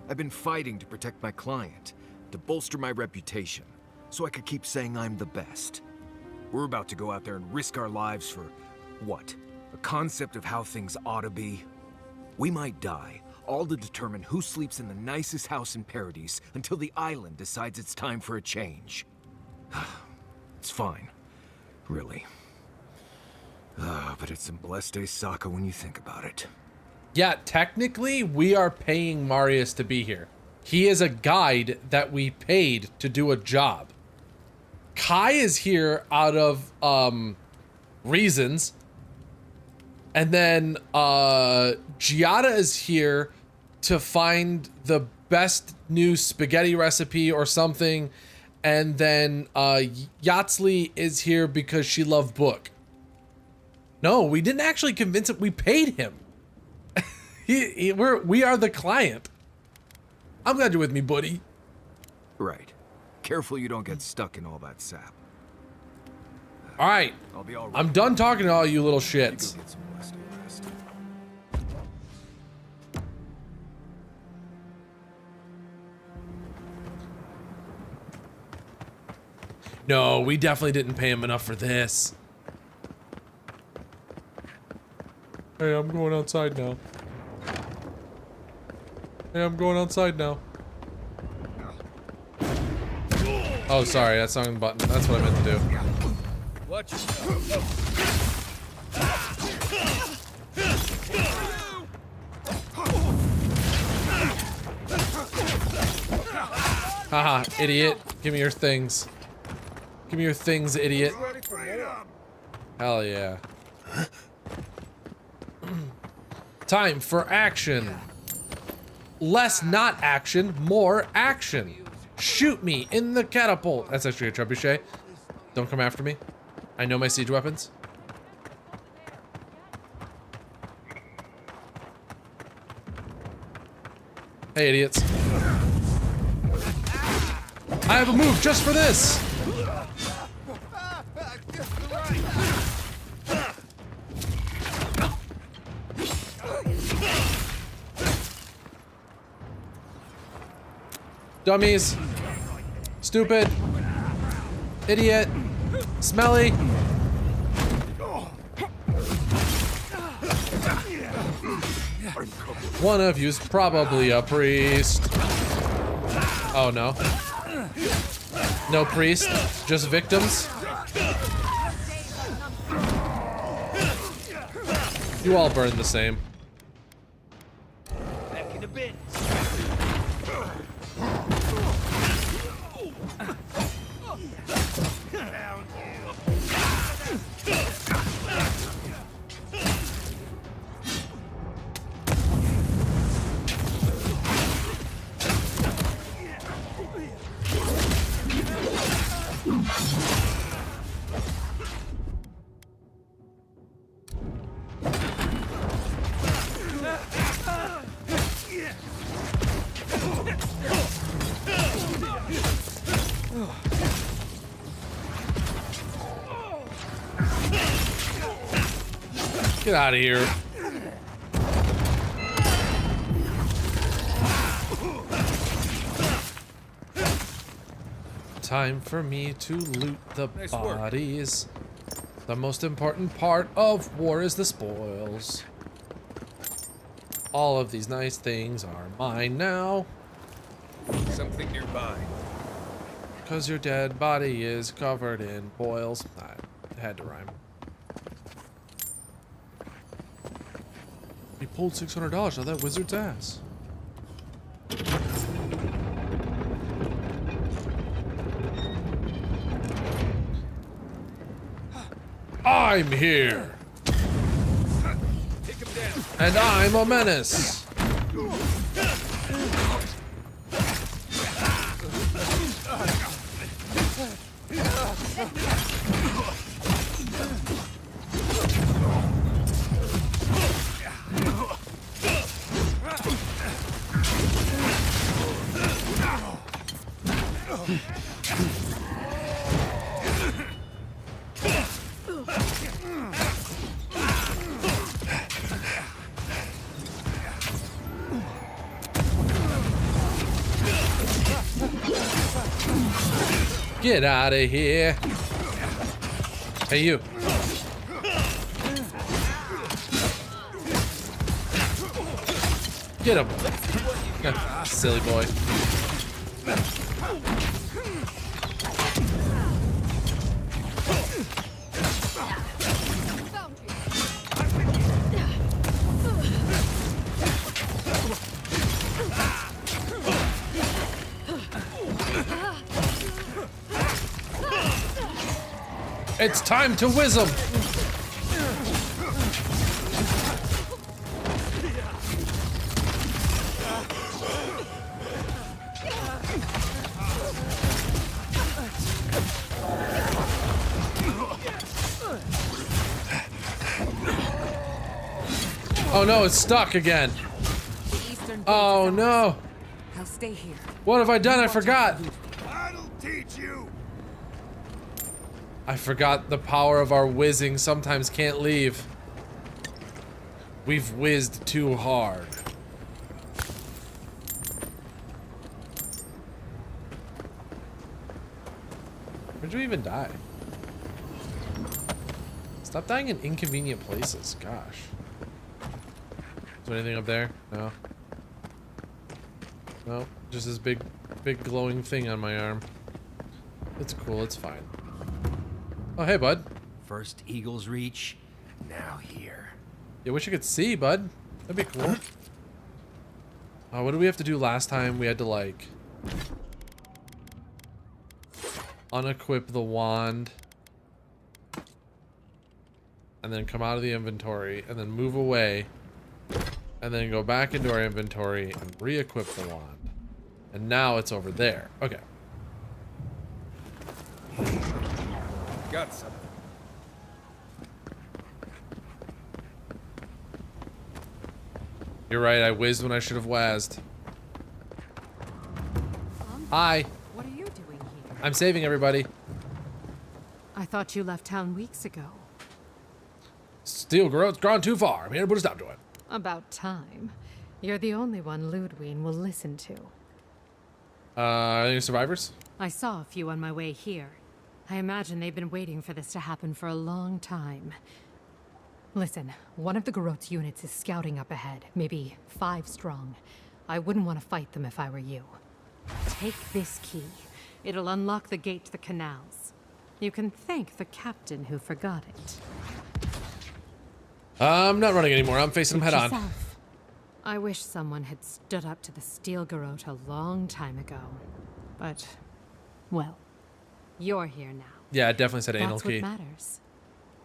I've been fighting to protect my client, to bolster my reputation, so I could keep saying I'm the best. We're about to go out there and risk our lives for, what? A concept of how things ought to be? We might die, all to determine who sleeps in the nicest house in Paradise until the island decides it's time for a change. It's fine, really. But it's some blessed day Sokka when you think about it. Yeah, technically, we are paying Marius to be here. He is a guide that we paid to do a job. Kai is here out of reasons. And then Giada is here to find the best new spaghetti recipe or something. And then Yatsli is here because she loved book. No, we didn't actually convince him. We paid him. We are the client. I'm glad you're with me, buddy. Right. Careful you don't get stuck in all that sap. All right. I'll be all right. I'm done talking to all you little shits. You go get some blessed day rest. No, we definitely didn't pay him enough for this. Hey, I'm going outside now. Hey, I'm going outside now. Oh, sorry, that's on the button. That's what I meant to do. Watch Haha, idiot. Give me your things. Give me your things, idiot. Hell yeah. Time for action. Less not action, more action. Shoot me in the catapult. That's actually a trebuchet. Don't come after me. I know my siege weapons. Hey, idiots. I have a move just for this. Dummies. Stupid. Idiot. Smelly. One of you's probably a priest. Oh no. No priest, just victims. You all burn the same. back in a bit. Get out of here. Time for me to loot the bodies. The most important part of war is the spoils. All of these nice things are mine now. Something nearby. Cause your dead body is covered in boils. I had to rhyme. He pulled $600 out of that wizard's ass. I'm here. Take him down. And I'm a menace. Get out of here. Hey, you. Get him. Silly boy. It's time to whiz him. Oh no, it's stuck again. Oh no. I'll stay here. What have I done? I forgot. I'll teach you. I forgot the power of our whizzing sometimes can't leave. We've whizzed too hard. Where'd you even die? Stop dying in inconvenient places, gosh. Is there anything up there? No. No, just this big glowing thing on my arm. It's cool, it's fine. Oh, hey, bud. First Eagle's Reach, now here. Yeah, wish I could see, bud. That'd be cool. What did we have to do last time? We had to, like, unequip the wand. And then come out of the inventory. And then move away. And then go back into our inventory and re-equip the wand. And now it's over there. Okay. Got something. You're right, I whizzed when I should have wazzed. Hi. What are you doing here? I'm saving everybody. I thought you left town weeks ago. Steel Garot's gone too far. I'm here to put a stop to it. About time. You're the only one Ludwig will listen to. Any survivors? I saw a few on my way here. I imagine they've been waiting for this to happen for a long time. Listen, one of the Garot's units is scouting up ahead, maybe 5 strong. I wouldn't want to fight them if I were you. Take this key. It'll unlock the gate to the canals. You can thank the captain who forgot it. I'm not running anymore. I'm facing him head on. Yourself. I wish someone had stood up to the Steel Garot a long time ago. But, well, you're here now. Yeah, it definitely said anal key. That's what matters.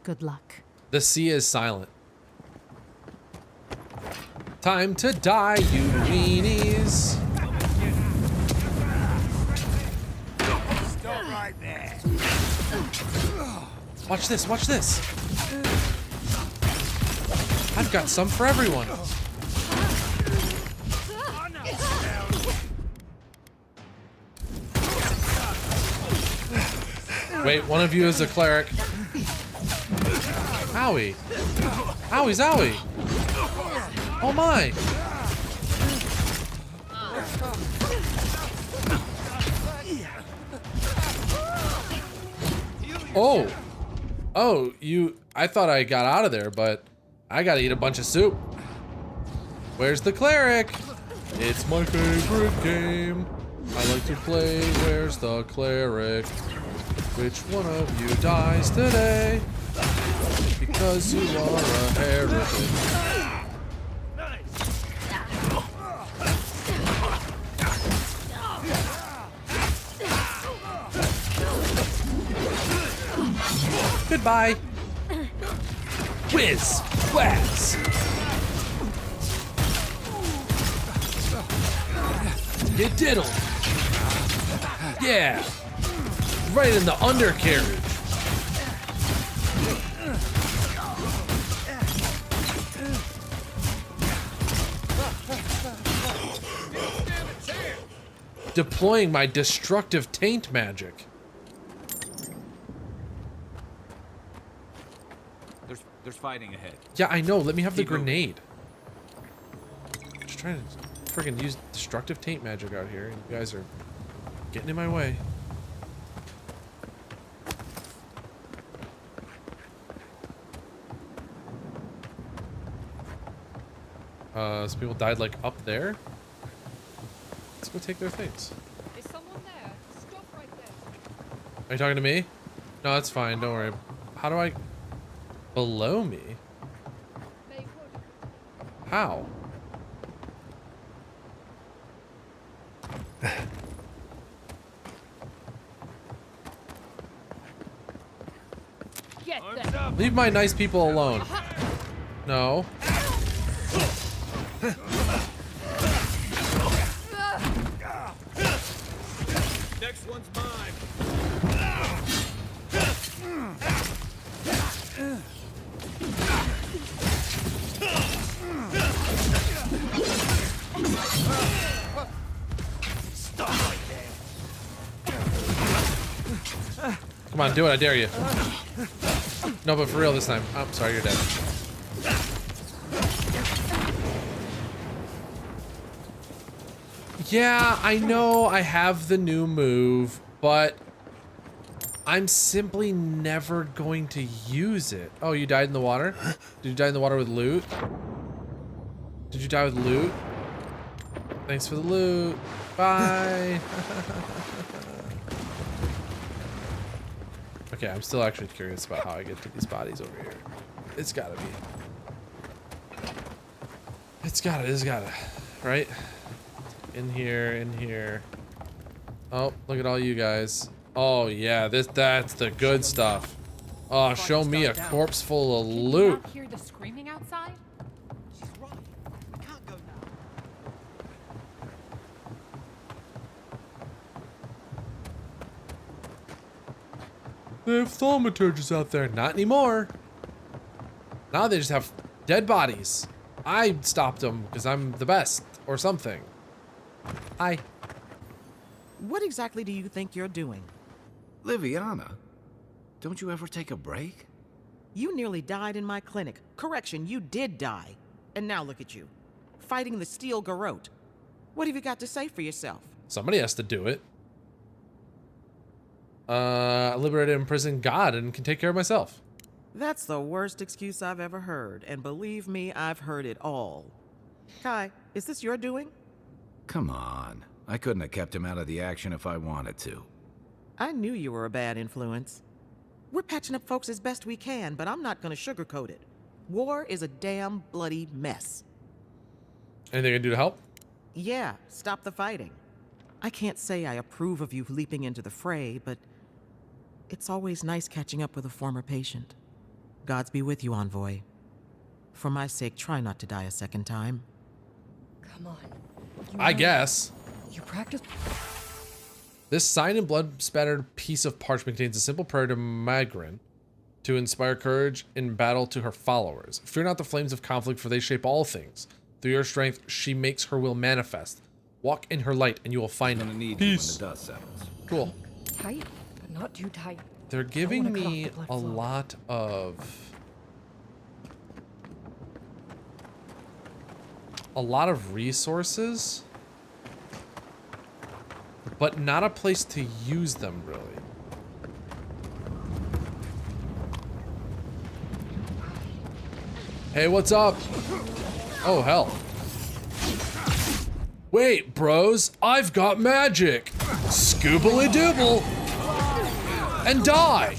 Good luck. The sea is silent. Time to die, you weenies. Stop right there. Watch this, watch this. I've got some for everyone. Wait, one of you is a cleric. Owie. Owie's owie. Oh my. Oh. Oh, I thought I got out of there, but I gotta eat a bunch of soup. Where's the cleric? It's my favorite game. I like to play Where's the Cleric? Which one of you dies today? Because you are a heretic. Goodbye. Whiz, whaz. You diddle. Yeah. Right in the undercarriage. Deploying my destructive taint magic. There's fighting ahead. Yeah, I know. Let me have the Keep moving. grenade. Just trying to friggin' use destructive taint magic out here. You guys are getting in my way. Some people died like up there. Let's go take their things. Is someone there? Stop right there. Are you talking to me? No, that's fine. Don't worry. How do I... Below me? How? Leave my nice people alone. No. Next one's mine. Stop right there. Come on, do it. I dare you. No, but for real this time. I'm sorry, you're dead. Yeah, I know I have the new move, but I'm simply never going to use it. Oh, you died in the water? Did you die in the water with loot? Did you die with loot? Thanks for the loot. Bye. Okay, I'm still actually curious about how I get to these bodies over here. It's gotta be. It's gotta, right? In here. Oh, look at all you guys. Oh yeah, that's the good stuff. Oh, show me a corpse full of loot. Can you not hear the screaming outside? She's right. I can't go now. They have thaumaturges out there. Not anymore. Now they just have dead bodies. I stopped them because I'm the best or something. Hi. What exactly do you think you're doing? Liviana, don't you ever take a break? You nearly died in my clinic. Correction, you did die. And now look at you, fighting the Steel Garrote. What have you got to say for yourself? Somebody has to do it. I liberated and imprisoned God and can take care of myself. That's the worst excuse I've ever heard, and believe me, I've heard it all. Kai, is this your doing? Come on. I couldn't have kept him out of the action if I wanted to. I knew you were a bad influence. We're patching up folks as best we can, but I'm not gonna sugarcoat it. War is a damn bloody mess. Anything I can do to help? Yeah, stop the fighting. I can't say I approve of you leaping into the fray, but it's always nice catching up with a former patient. Gods be with you, Envoy. For my sake, try not to die a second time. Come on. I guess. You practice. This signed and blood-spattered piece of parchment contains a simple prayer to Magrin to inspire courage in battle to her followers. Fear not the flames of conflict, for they shape all things. Through your strength, she makes her will manifest. Walk in her light, and you will find peace. When the dust settles. Cool. Tight, but not too tight. They're giving me a lot of resources, but not a place to use them, really. Hey, what's up? Oh, hell. Wait, bros, I've got magic. Scoobily dooble. And die.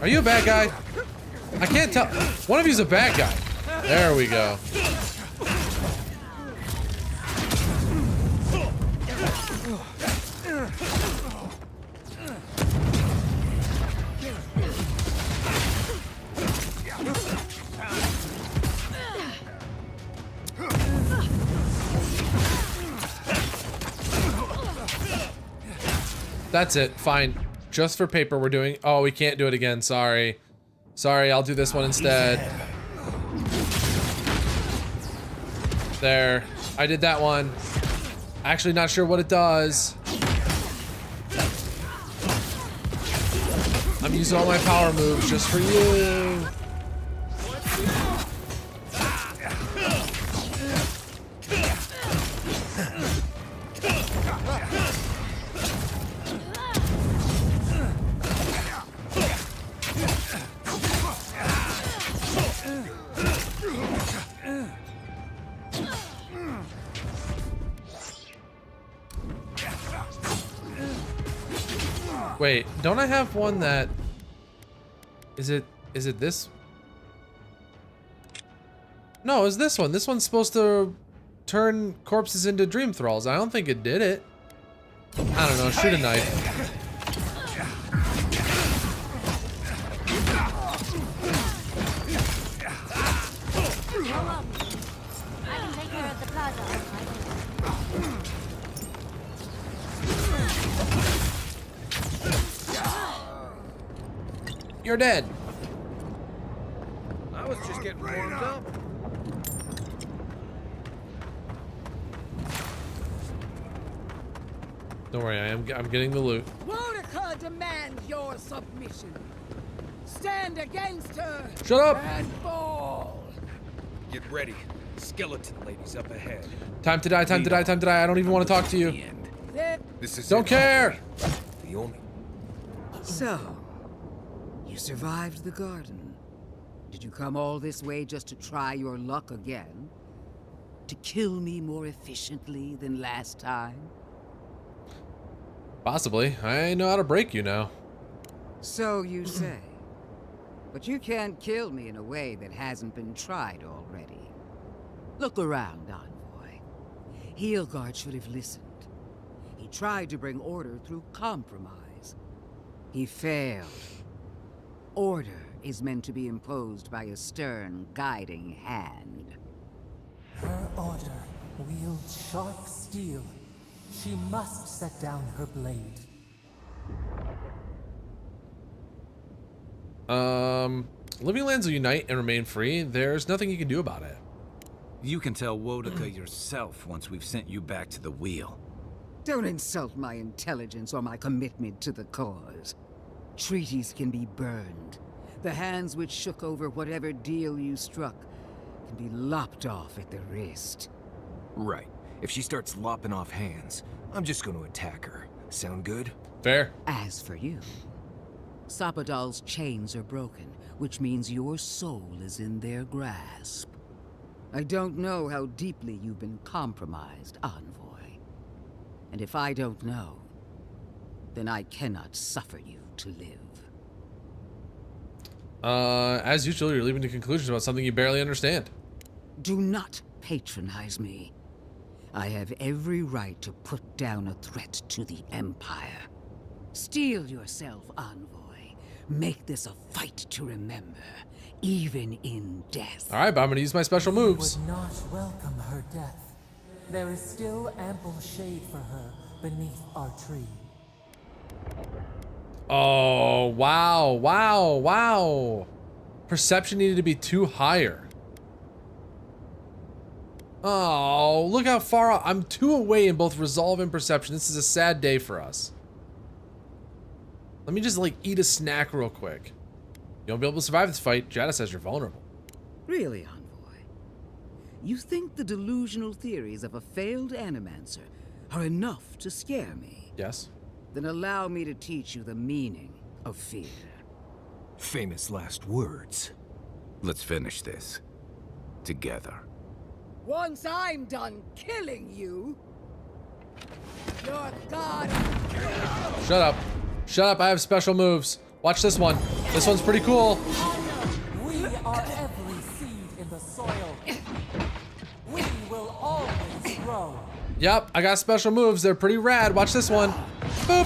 Are you a bad guy? I can't tell. One of you's a bad guy. There we go. That's it. Fine. Just for paper, we're doing. Oh, we can't do it again. Sorry. Sorry, I'll do this one instead. There. I did that one. Actually, not sure what it does. I'm using all my power moves just for you. Wait, don't I have one that... Is it this? No, it's this one. This one's supposed to turn corpses into dream thralls. I don't think it did it. I don't know, shoot a knife. I can take care of the plaza. You're dead. I was just getting warmed up. Don't worry, I'm getting the loot. Wodeca demands your submission. Stand against her. Shut up. And fall. Get ready. Skeleton lady's up ahead. Time to die, time to die, time to die. I don't even want to talk to you. This is Don't care. The only. So, you survived the garden. Did you come all this way just to try your luck again? To kill me more efficiently than last time? Possibly. I know how to break you now. So you say. But you can't kill me in a way that hasn't been tried already. Look around, Envoy. Heelguard should have listened. He tried to bring order through compromise. He failed. Order is meant to be imposed by a stern, guiding hand. Her order wields sharp steel. She must set down her blade. Living lands will unite and remain free. There's nothing you can do about it. You can tell Wodeca yourself once we've sent you back to the wheel. Don't insult my intelligence or my commitment to the cause. Treaties can be burned. The hands which shook over whatever deal you struck can be lopped off at the wrist. Right. If she starts lopping off hands, I'm just going to attack her. Sound good? Fair. As for you, Sapadal's chains are broken, which means your soul is in their grasp. I don't know how deeply you've been compromised, Envoy. And if I don't know, then I cannot suffer you to live. As usual, you're leaving to conclusions about something you barely understand. Do not patronize me. I have every right to put down a threat to the Empire. Steel yourself, Envoy. Make this a fight to remember, even in death. All right, but I'm going to use my special moves. We would not welcome her death. There is still ample shade for her beneath our tree. Oh, wow, wow, wow. Perception needed to be 2 higher. Oh, look how far out. I'm 2 away in both resolve and perception. This is a sad day for us. Let me just, like, eat a snack real quick. You won't be able to survive this fight. Jada says you're vulnerable. Really, Envoy? You think the delusional theories of a failed animancer are enough to scare me? Yes. Then allow me to teach you the meaning of fear. Famous last words. Let's finish this. Together. Once I'm done killing you, your god... Shut up. Shut up, I have special moves. Watch this one. This one's pretty cool. We are every seed in the soil. We will always grow. Yep, I got special moves. They're pretty rad. Watch this one. Boop.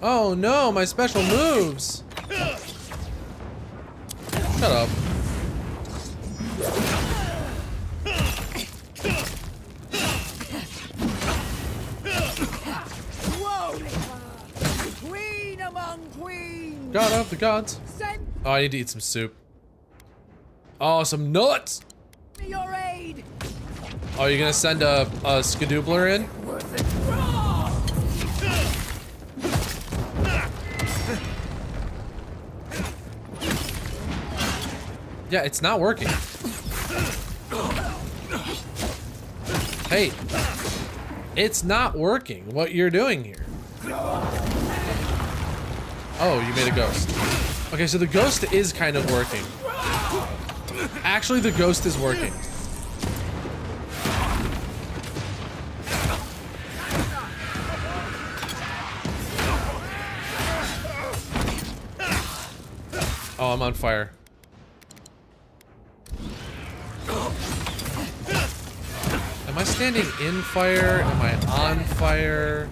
Oh no, my special moves. Shut up. Whoa! Queen among queens! God of the gods. Oh, I need to eat some soup. Oh, some nuts. Your aid! Oh, you're gonna send a skadoobler in? Yeah, it's not working. Hey, it's not working what you're doing here. Oh, you made a ghost. Okay, so the ghost is kind of working. Actually, the ghost is working. Oh, I'm on fire. Am I standing in fire? Am I on fire?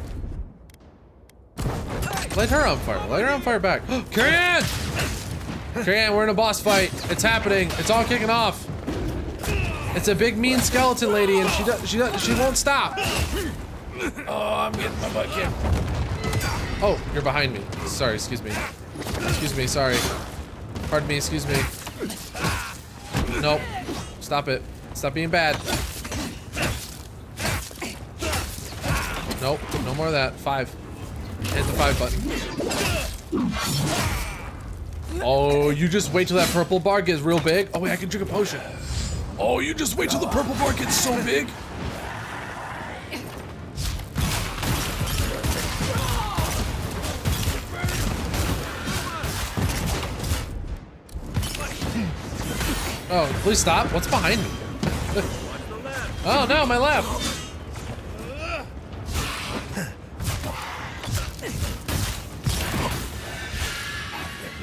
Light her on fire. Light her on fire back. Carry on! Carry on, we're in a boss fight. It's happening. It's all kicking off. It's a big mean skeleton lady and she won't stop. Oh, I'm getting my butt kicked. Oh, you're behind me. Sorry, excuse me. Excuse me, sorry. Pardon me, excuse me. Nope. Stop it. Stop being bad. Nope, no more of that. 5. Hit the 5 button. Oh, you just wait till that purple bar gets real big. Oh wait, I can drink a potion. Oh, you just wait till the purple bar gets so big. Oh, please stop. What's behind me? Oh no, my left.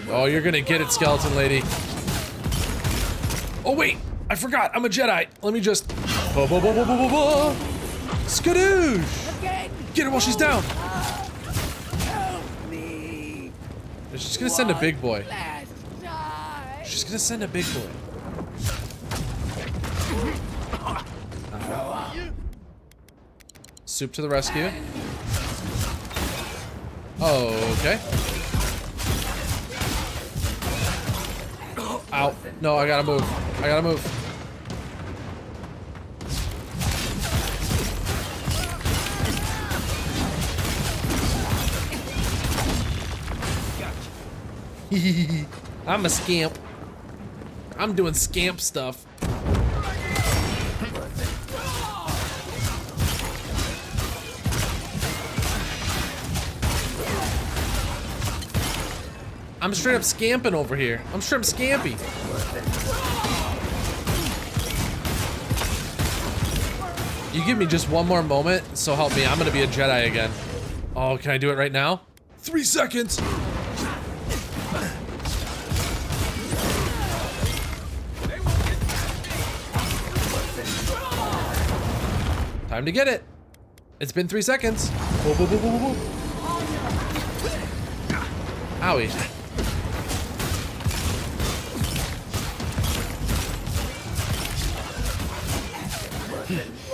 Oh, you're gonna get it, skeleton lady. Oh wait, I forgot, I'm a Jedi. Let me just... Skadoosh! Get her while she's down. She's gonna send a big boy. She's gonna send a big boy. Soup to the rescue. Oh, okay. Ow. No, I gotta move. I gotta move. I'm a scamp. I'm doing scamp stuff. I'm straight up scamping over here. I'm straight up scampy. You give me just one more moment, so help me. I'm gonna be a Jedi again. Oh, can I do it right now? 3 seconds. Time to get it. It's been 3 seconds. Whoa, whoa, whoa, whoa, whoa. Owie.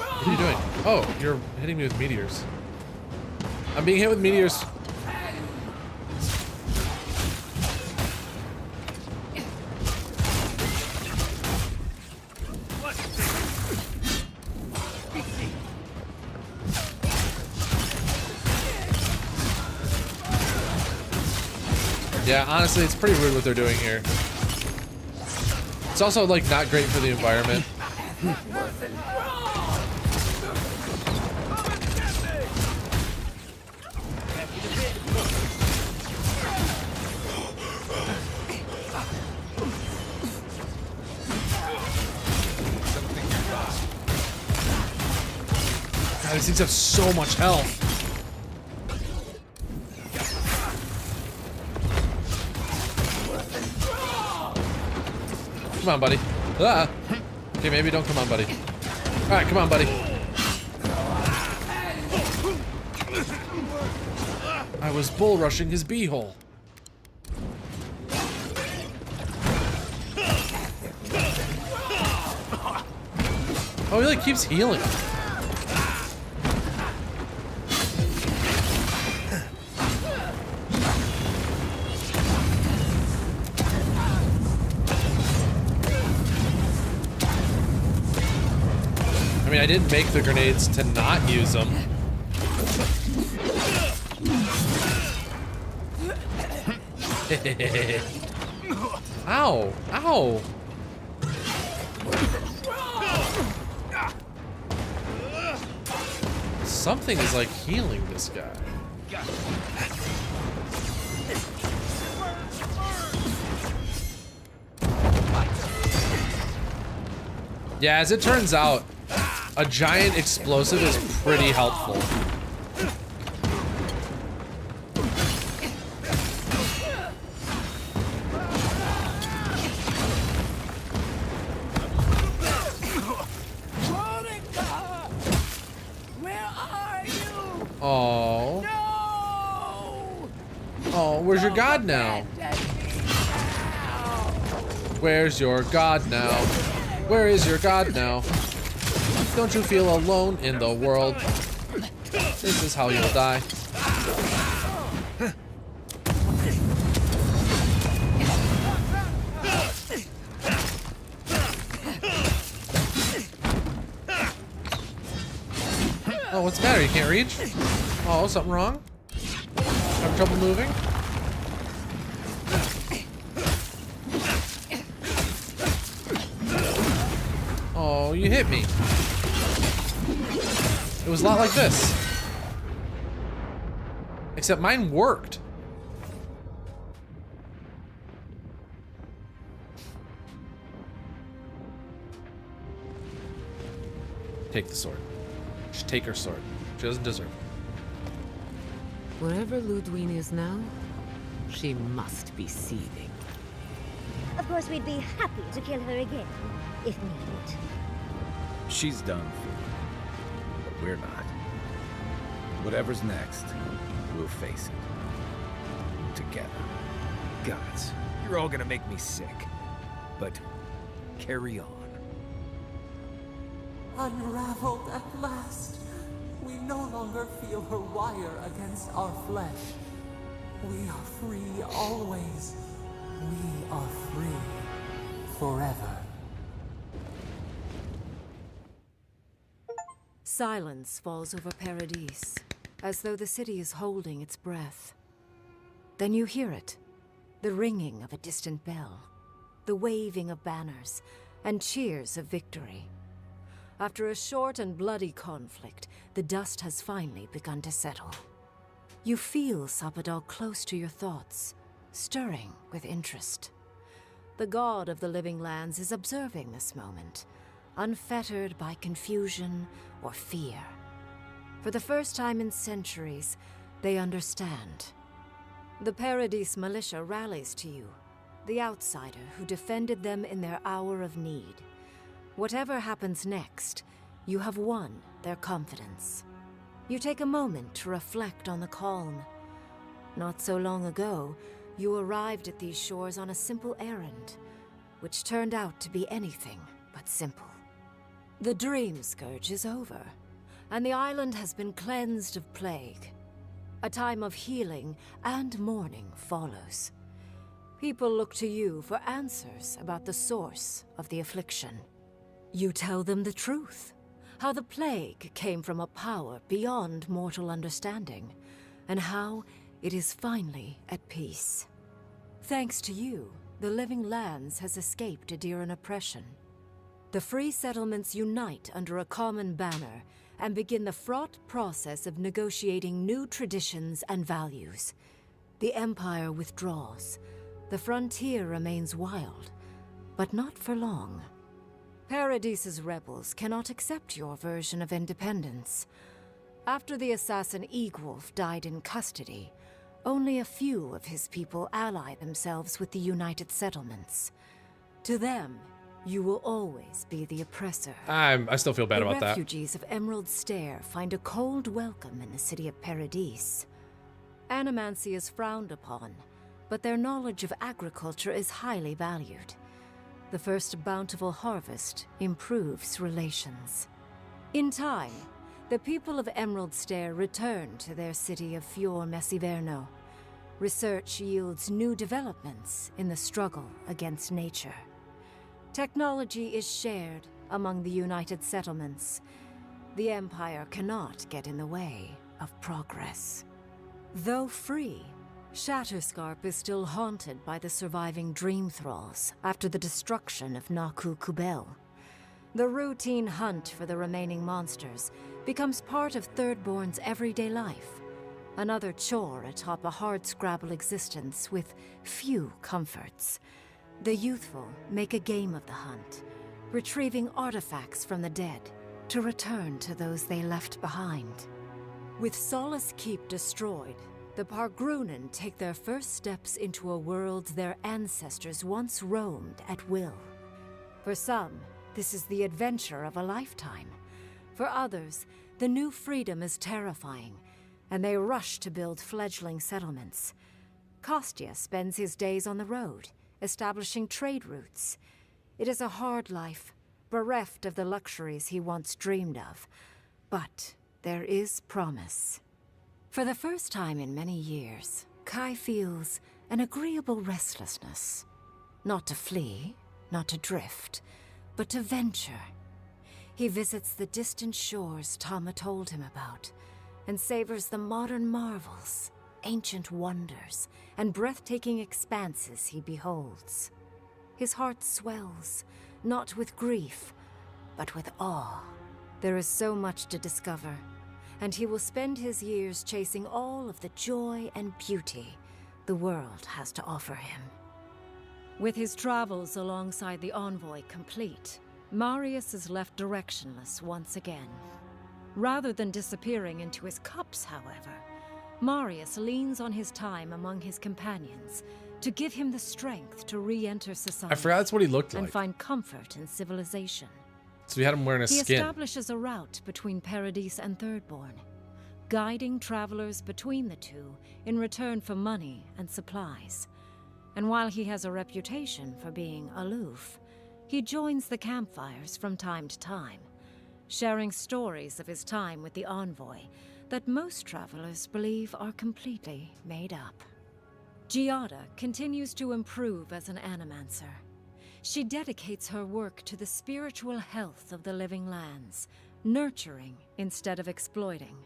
What are you doing? Oh, you're hitting me with meteors. I'm being hit with meteors. Yeah, honestly, it's pretty rude what they're doing here. It's also, like, not great for the environment. God, these things have so much health. Come on, buddy. Ah. Okay, maybe don't come on, buddy. Alright, come on, buddy. I was bull rushing his beehole. Oh, he like keeps healing. I mean, I didn't make the grenades to not use them. Ow! Ow! Something is like healing this guy. Yeah, as it turns out, a giant explosive is pretty helpful. Oh. Oh, where's your god now? Where's your god now? Where is your god now? Don't you feel alone in the world? This is how you'll die. Oh, what's the matter? You can't reach? Oh, something wrong? Having trouble moving? Oh, you hit me. It was a lot like this. Except mine worked. Take the sword. Just take her sword. She doesn't deserve it. Wherever Ludwig is now, she must be seething. Of course, we'd be happy to kill her again, if needed. She's done for, but we're not. Whatever's next, we'll face it. Together. Gods, you're all gonna make me sick. But carry on. Unraveled at last. We no longer feel her wire against our flesh. We are free always. We are free forever. Silence falls over Paradise, as though the city is holding its breath. Then you hear it, the ringing of a distant bell, the waving of banners, and cheers of victory. After a short and bloody conflict, the dust has finally begun to settle. You feel Sapadal close to your thoughts, stirring with interest. The god of the living lands is observing this moment, unfettered by confusion or fear. For the first time in centuries, they understand. The Paradise militia rallies to you, the outsider who defended them in their hour of need. Whatever happens next, you have won their confidence. You take a moment to reflect on the calm. Not so long ago, you arrived at these shores on a simple errand, which turned out to be anything but simple. The Dream Scourge is over, and the island has been cleansed of plague. A time of healing and mourning follows. People look to you for answers about the source of the affliction. You tell them the truth, how the plague came from a power beyond mortal understanding, and how it is finally at peace. Thanks to you, the Living Lands has escaped Adiran oppression. The free settlements unite under a common banner and begin the fraught process of negotiating new traditions and values. The Empire withdraws. The frontier remains wild, but not for long. Paradise's rebels cannot accept your version of independence. After the assassin Eagwolf died in custody, only a few of his people ally themselves with the United Settlements. To them, you will always be the oppressor. I still feel bad about The that. refugees of Emerald Stair find a cold welcome in the city of Paradise. Animancy is frowned upon, but their knowledge of agriculture is highly valued. The first bountiful harvest improves relations. In time, the people of Emerald Stair return to their city of Fior Messiverno. Research yields new developments in the struggle against nature. Technology is shared among the United Settlements. The Empire cannot get in the way of progress. Though free, Shatterscarp is still haunted by the surviving Dream Thralls after the destruction of Naku Kubel. The routine hunt for the remaining monsters becomes part of Thirdborn's everyday life, another chore atop a hardscrabble existence with few comforts. The youthful make a game of the hunt, retrieving artifacts from the dead to return to those they left behind. With Solace Keep destroyed, the Pargrunen take their first steps into a world their ancestors once roamed at will. For some, this is the adventure of a lifetime. For others, the new freedom is terrifying, and they rush to build fledgling settlements. Kostya spends his days on the road, establishing trade routes. It is a hard life, bereft of the luxuries he once dreamed of. But there is promise. For the first time in many years, Kai feels an agreeable restlessness. Not to flee, not to drift, but to venture. He visits the distant shores Tama told him about, and savors the modern marvels, ancient wonders, and breathtaking expanses he beholds. His heart swells, not with grief, but with awe. There is so much to discover, and he will spend his years chasing all of the joy and beauty the world has to offer him. With his travels alongside the envoy complete, Marius is left directionless once again. Rather than disappearing into his cups, however, Marius leans on his time among his companions to give him the strength to re-enter society. I forgot that's what he looked and like. find comfort in civilization. So we had him wearing a He skin. establishes a route between Paradise and Thirdborn, guiding travelers between the two in return for money and supplies. And while he has a reputation for being aloof, he joins the campfires from time to time, sharing stories of his time with the envoy that most travelers believe are completely made up. Giada continues to improve as an animancer. She dedicates her work to the spiritual health of the living lands, nurturing instead of exploiting.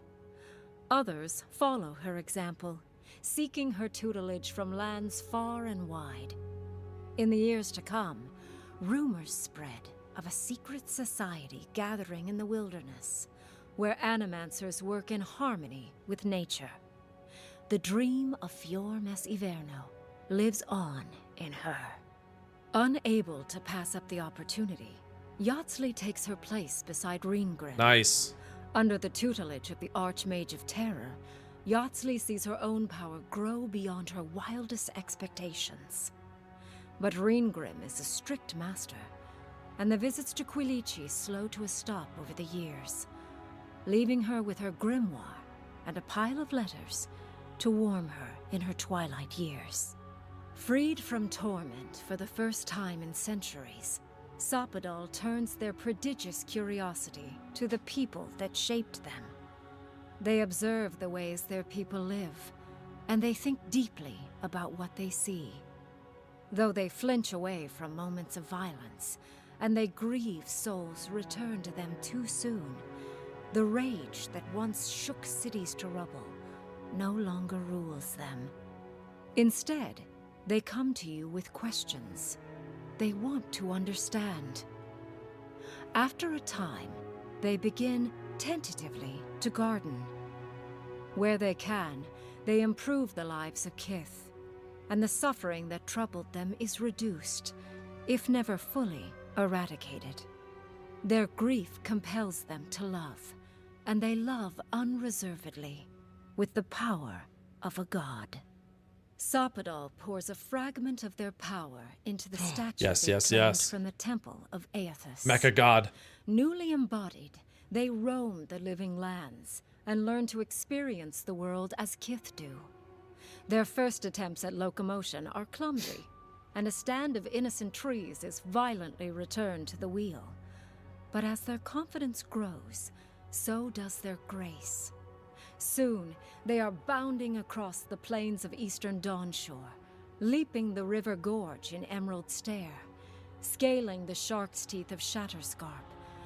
Others follow her example, seeking her tutelage from lands far and wide. In the years to come, rumors spread of a secret society gathering in the wilderness, where animancers work in harmony with nature. The dream of Fior Messiverno lives on in her. Unable to pass up the opportunity, Yatsley takes her place beside Reengrim. Nice. Under the tutelage of the Archmage of Terror, Yatsley sees her own power grow beyond her wildest expectations. But Reengrim is a strict master, and the visits to Quilichi slow to a stop over the years, leaving her with her grimoire and a pile of letters to warm her in her twilight years. Freed from torment for the first time in centuries, Soppadal turns their prodigious curiosity to the people that shaped them. They observe the ways their people live, and they think deeply about what they see. Though they flinch away from moments of violence, and they grieve souls returned to them too soon, the rage that once shook cities to rubble no longer rules them. Instead, they come to you with questions. They want to understand. After a time, they begin tentatively to garden. Where they can, they improve the lives of Kith, and the suffering that troubled them is reduced, if never fully eradicated. Their grief compels them to love, and they love unreservedly, with the power of a god. Sapadal pours a fragment of their power into the statue they claimed from the temple of Aethys. Mecha god. Newly embodied, they roam the living lands and learn to experience the world as Kith do. Their first attempts at locomotion are clumsy, and a stand of innocent trees is violently returned to the wheel. But as their confidence grows, so does their grace. Soon, they are bounding across the plains of eastern Dawnshore, leaping the river gorge in Emerald Stair, scaling the shark's teeth of Shatterscarp,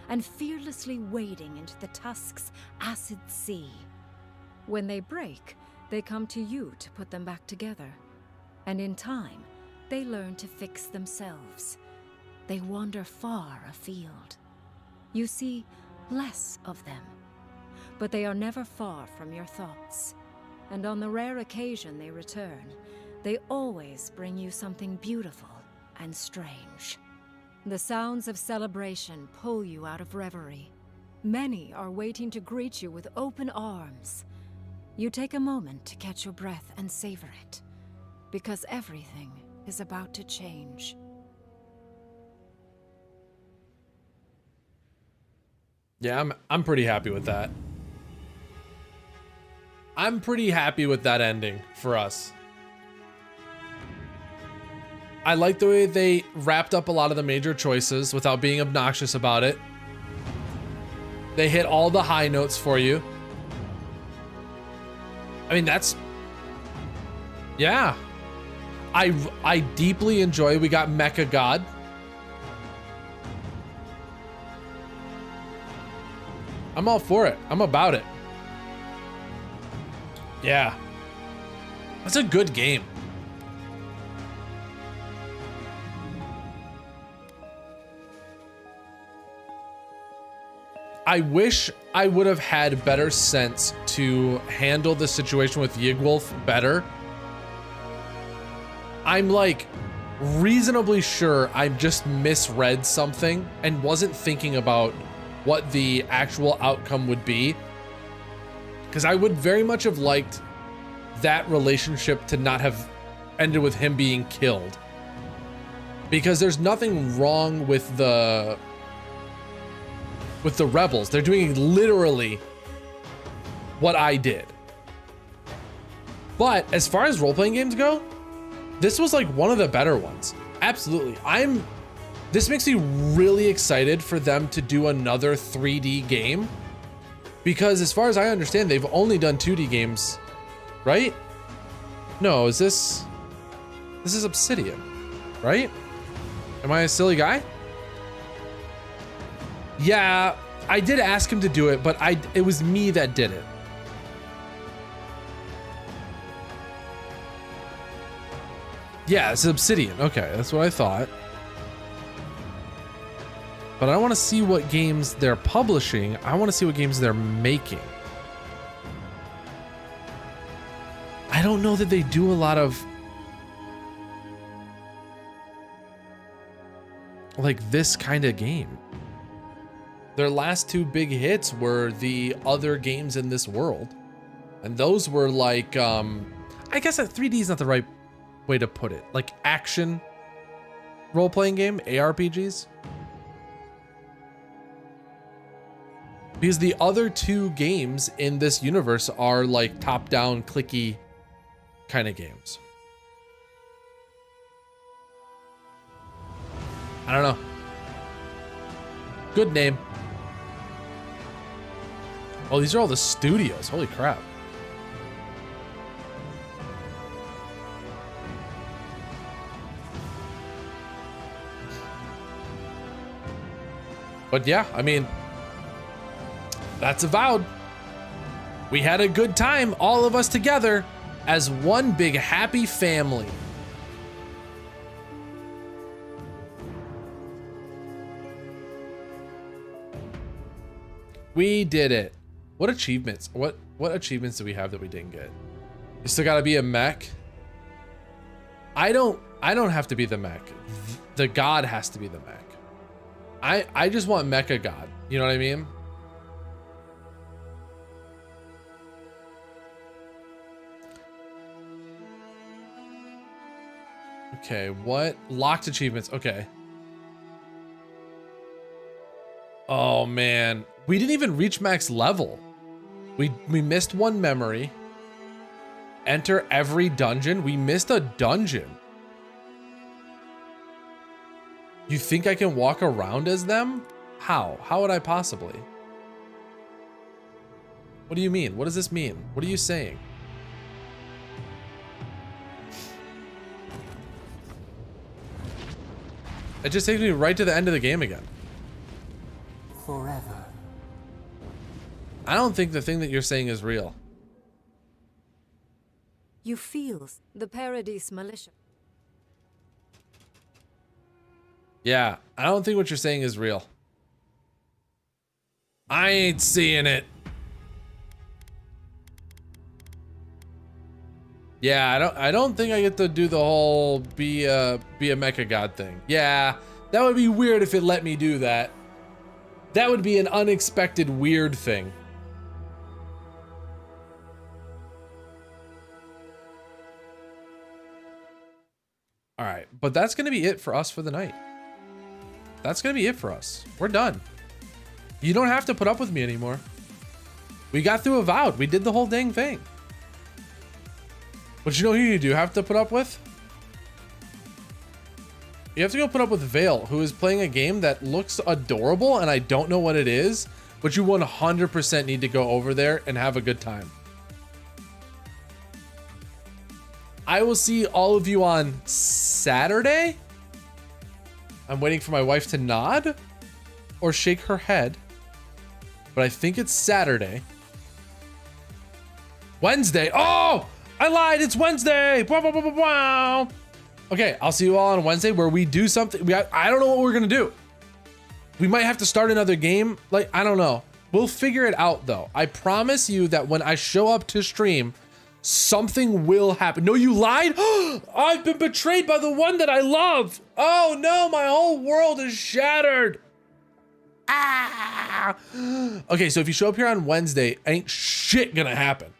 and fearlessly wading into the Tusk's acid sea. When they break, they come to you to put them back together. And in time, they learn to fix themselves. They wander far afield. You see less of them, but they are never far from your thoughts. And on the rare occasion they return, they always bring you something beautiful and strange. The sounds of celebration pull you out of reverie. Many are waiting to greet you with open arms. You take a moment to catch your breath and savor it, because everything is about to change. Yeah, I'm pretty happy with that. I'm pretty happy with that ending for us. I like the way they wrapped up a lot of the major choices without being obnoxious about it. They hit all the high notes for you. I mean, that's... yeah. I deeply enjoy we got Mecha God. I'm all for it. I'm about it. Yeah. That's a good game. I wish I would have had better sense to handle the situation with Yigwolf better. I'm like reasonably sure I just misread something and wasn't thinking about what the actual outcome would be. Because I would very much have liked that relationship to not have ended with him being killed. Because there's nothing wrong with the rebels. They're doing literally what I did. But as far as role-playing games go, this was like one of the better ones. Absolutely. This makes me really excited for them to do another 3D game. Because as far as I understand, they've only done 2D games, right? No, this is Obsidian, right? Am I a silly guy? Yeah, I did ask him to do it, but it was me that did it. Yeah, it's Obsidian. Okay, that's what I thought. But I want to see what games they're publishing. I want to see what games they're making. I don't know that they do a lot of like this kind of game. Their last two big hits were the other games in this world. And those were like, I guess that 3D is not the right way to put it. Like action role-playing game, ARPGs. Because the other two games in this universe are like top-down, clicky kind of games. I don't know. Good name. Oh, these are all the studios. Holy crap. But yeah, I mean, that's Avowed. We had a good time, all of us together, as one big happy family. We did it. What achievements? What achievements do we have that we didn't get? You still gotta be a mech? I don't have to be the mech. The god has to be the mech. I just want mecha god. You know what I mean? Okay, what? Locked achievements. Okay. Oh man, we didn't even reach max level. We missed one memory. Enter every dungeon. We missed a dungeon. You think I can walk around as them? How? How would I possibly? What do you mean? What does this mean? What are you saying? It just takes me right to the end of the game again. Forever. I don't think the thing that you're saying is real. You feel the Paradise militia. Yeah, I don't think what you're saying is real. I ain't seeing it. Yeah, I don't think I get to do the whole be a mecha god thing. Yeah, that would be weird if it let me do that. That would be an unexpected weird thing. All right, but that's gonna be it for us for the night. That's gonna be it for us. We're done. You don't have to put up with me anymore. We got through Avowed. We did the whole dang thing. But you know who you do have to put up with? You have to go put up with Vale, who is playing a game that looks adorable, and I don't know what it is, but you 100% need to go over there and have a good time. I will see all of you on Saturday. I'm waiting for my wife to nod or shake her head, but I think it's Saturday. Wednesday. Oh, I lied. It's Wednesday. Wow. Okay, I'll see you all on Wednesday where we do something. I don't know what we're gonna do. We might have to start another game. Like, I don't know. We'll figure it out though. I promise you that when I show up to stream, something will happen. No, you lied? I've been betrayed by the one that I love. Oh no, my whole world is shattered. Ah. Okay, so if you show up here on Wednesday, ain't shit gonna happen.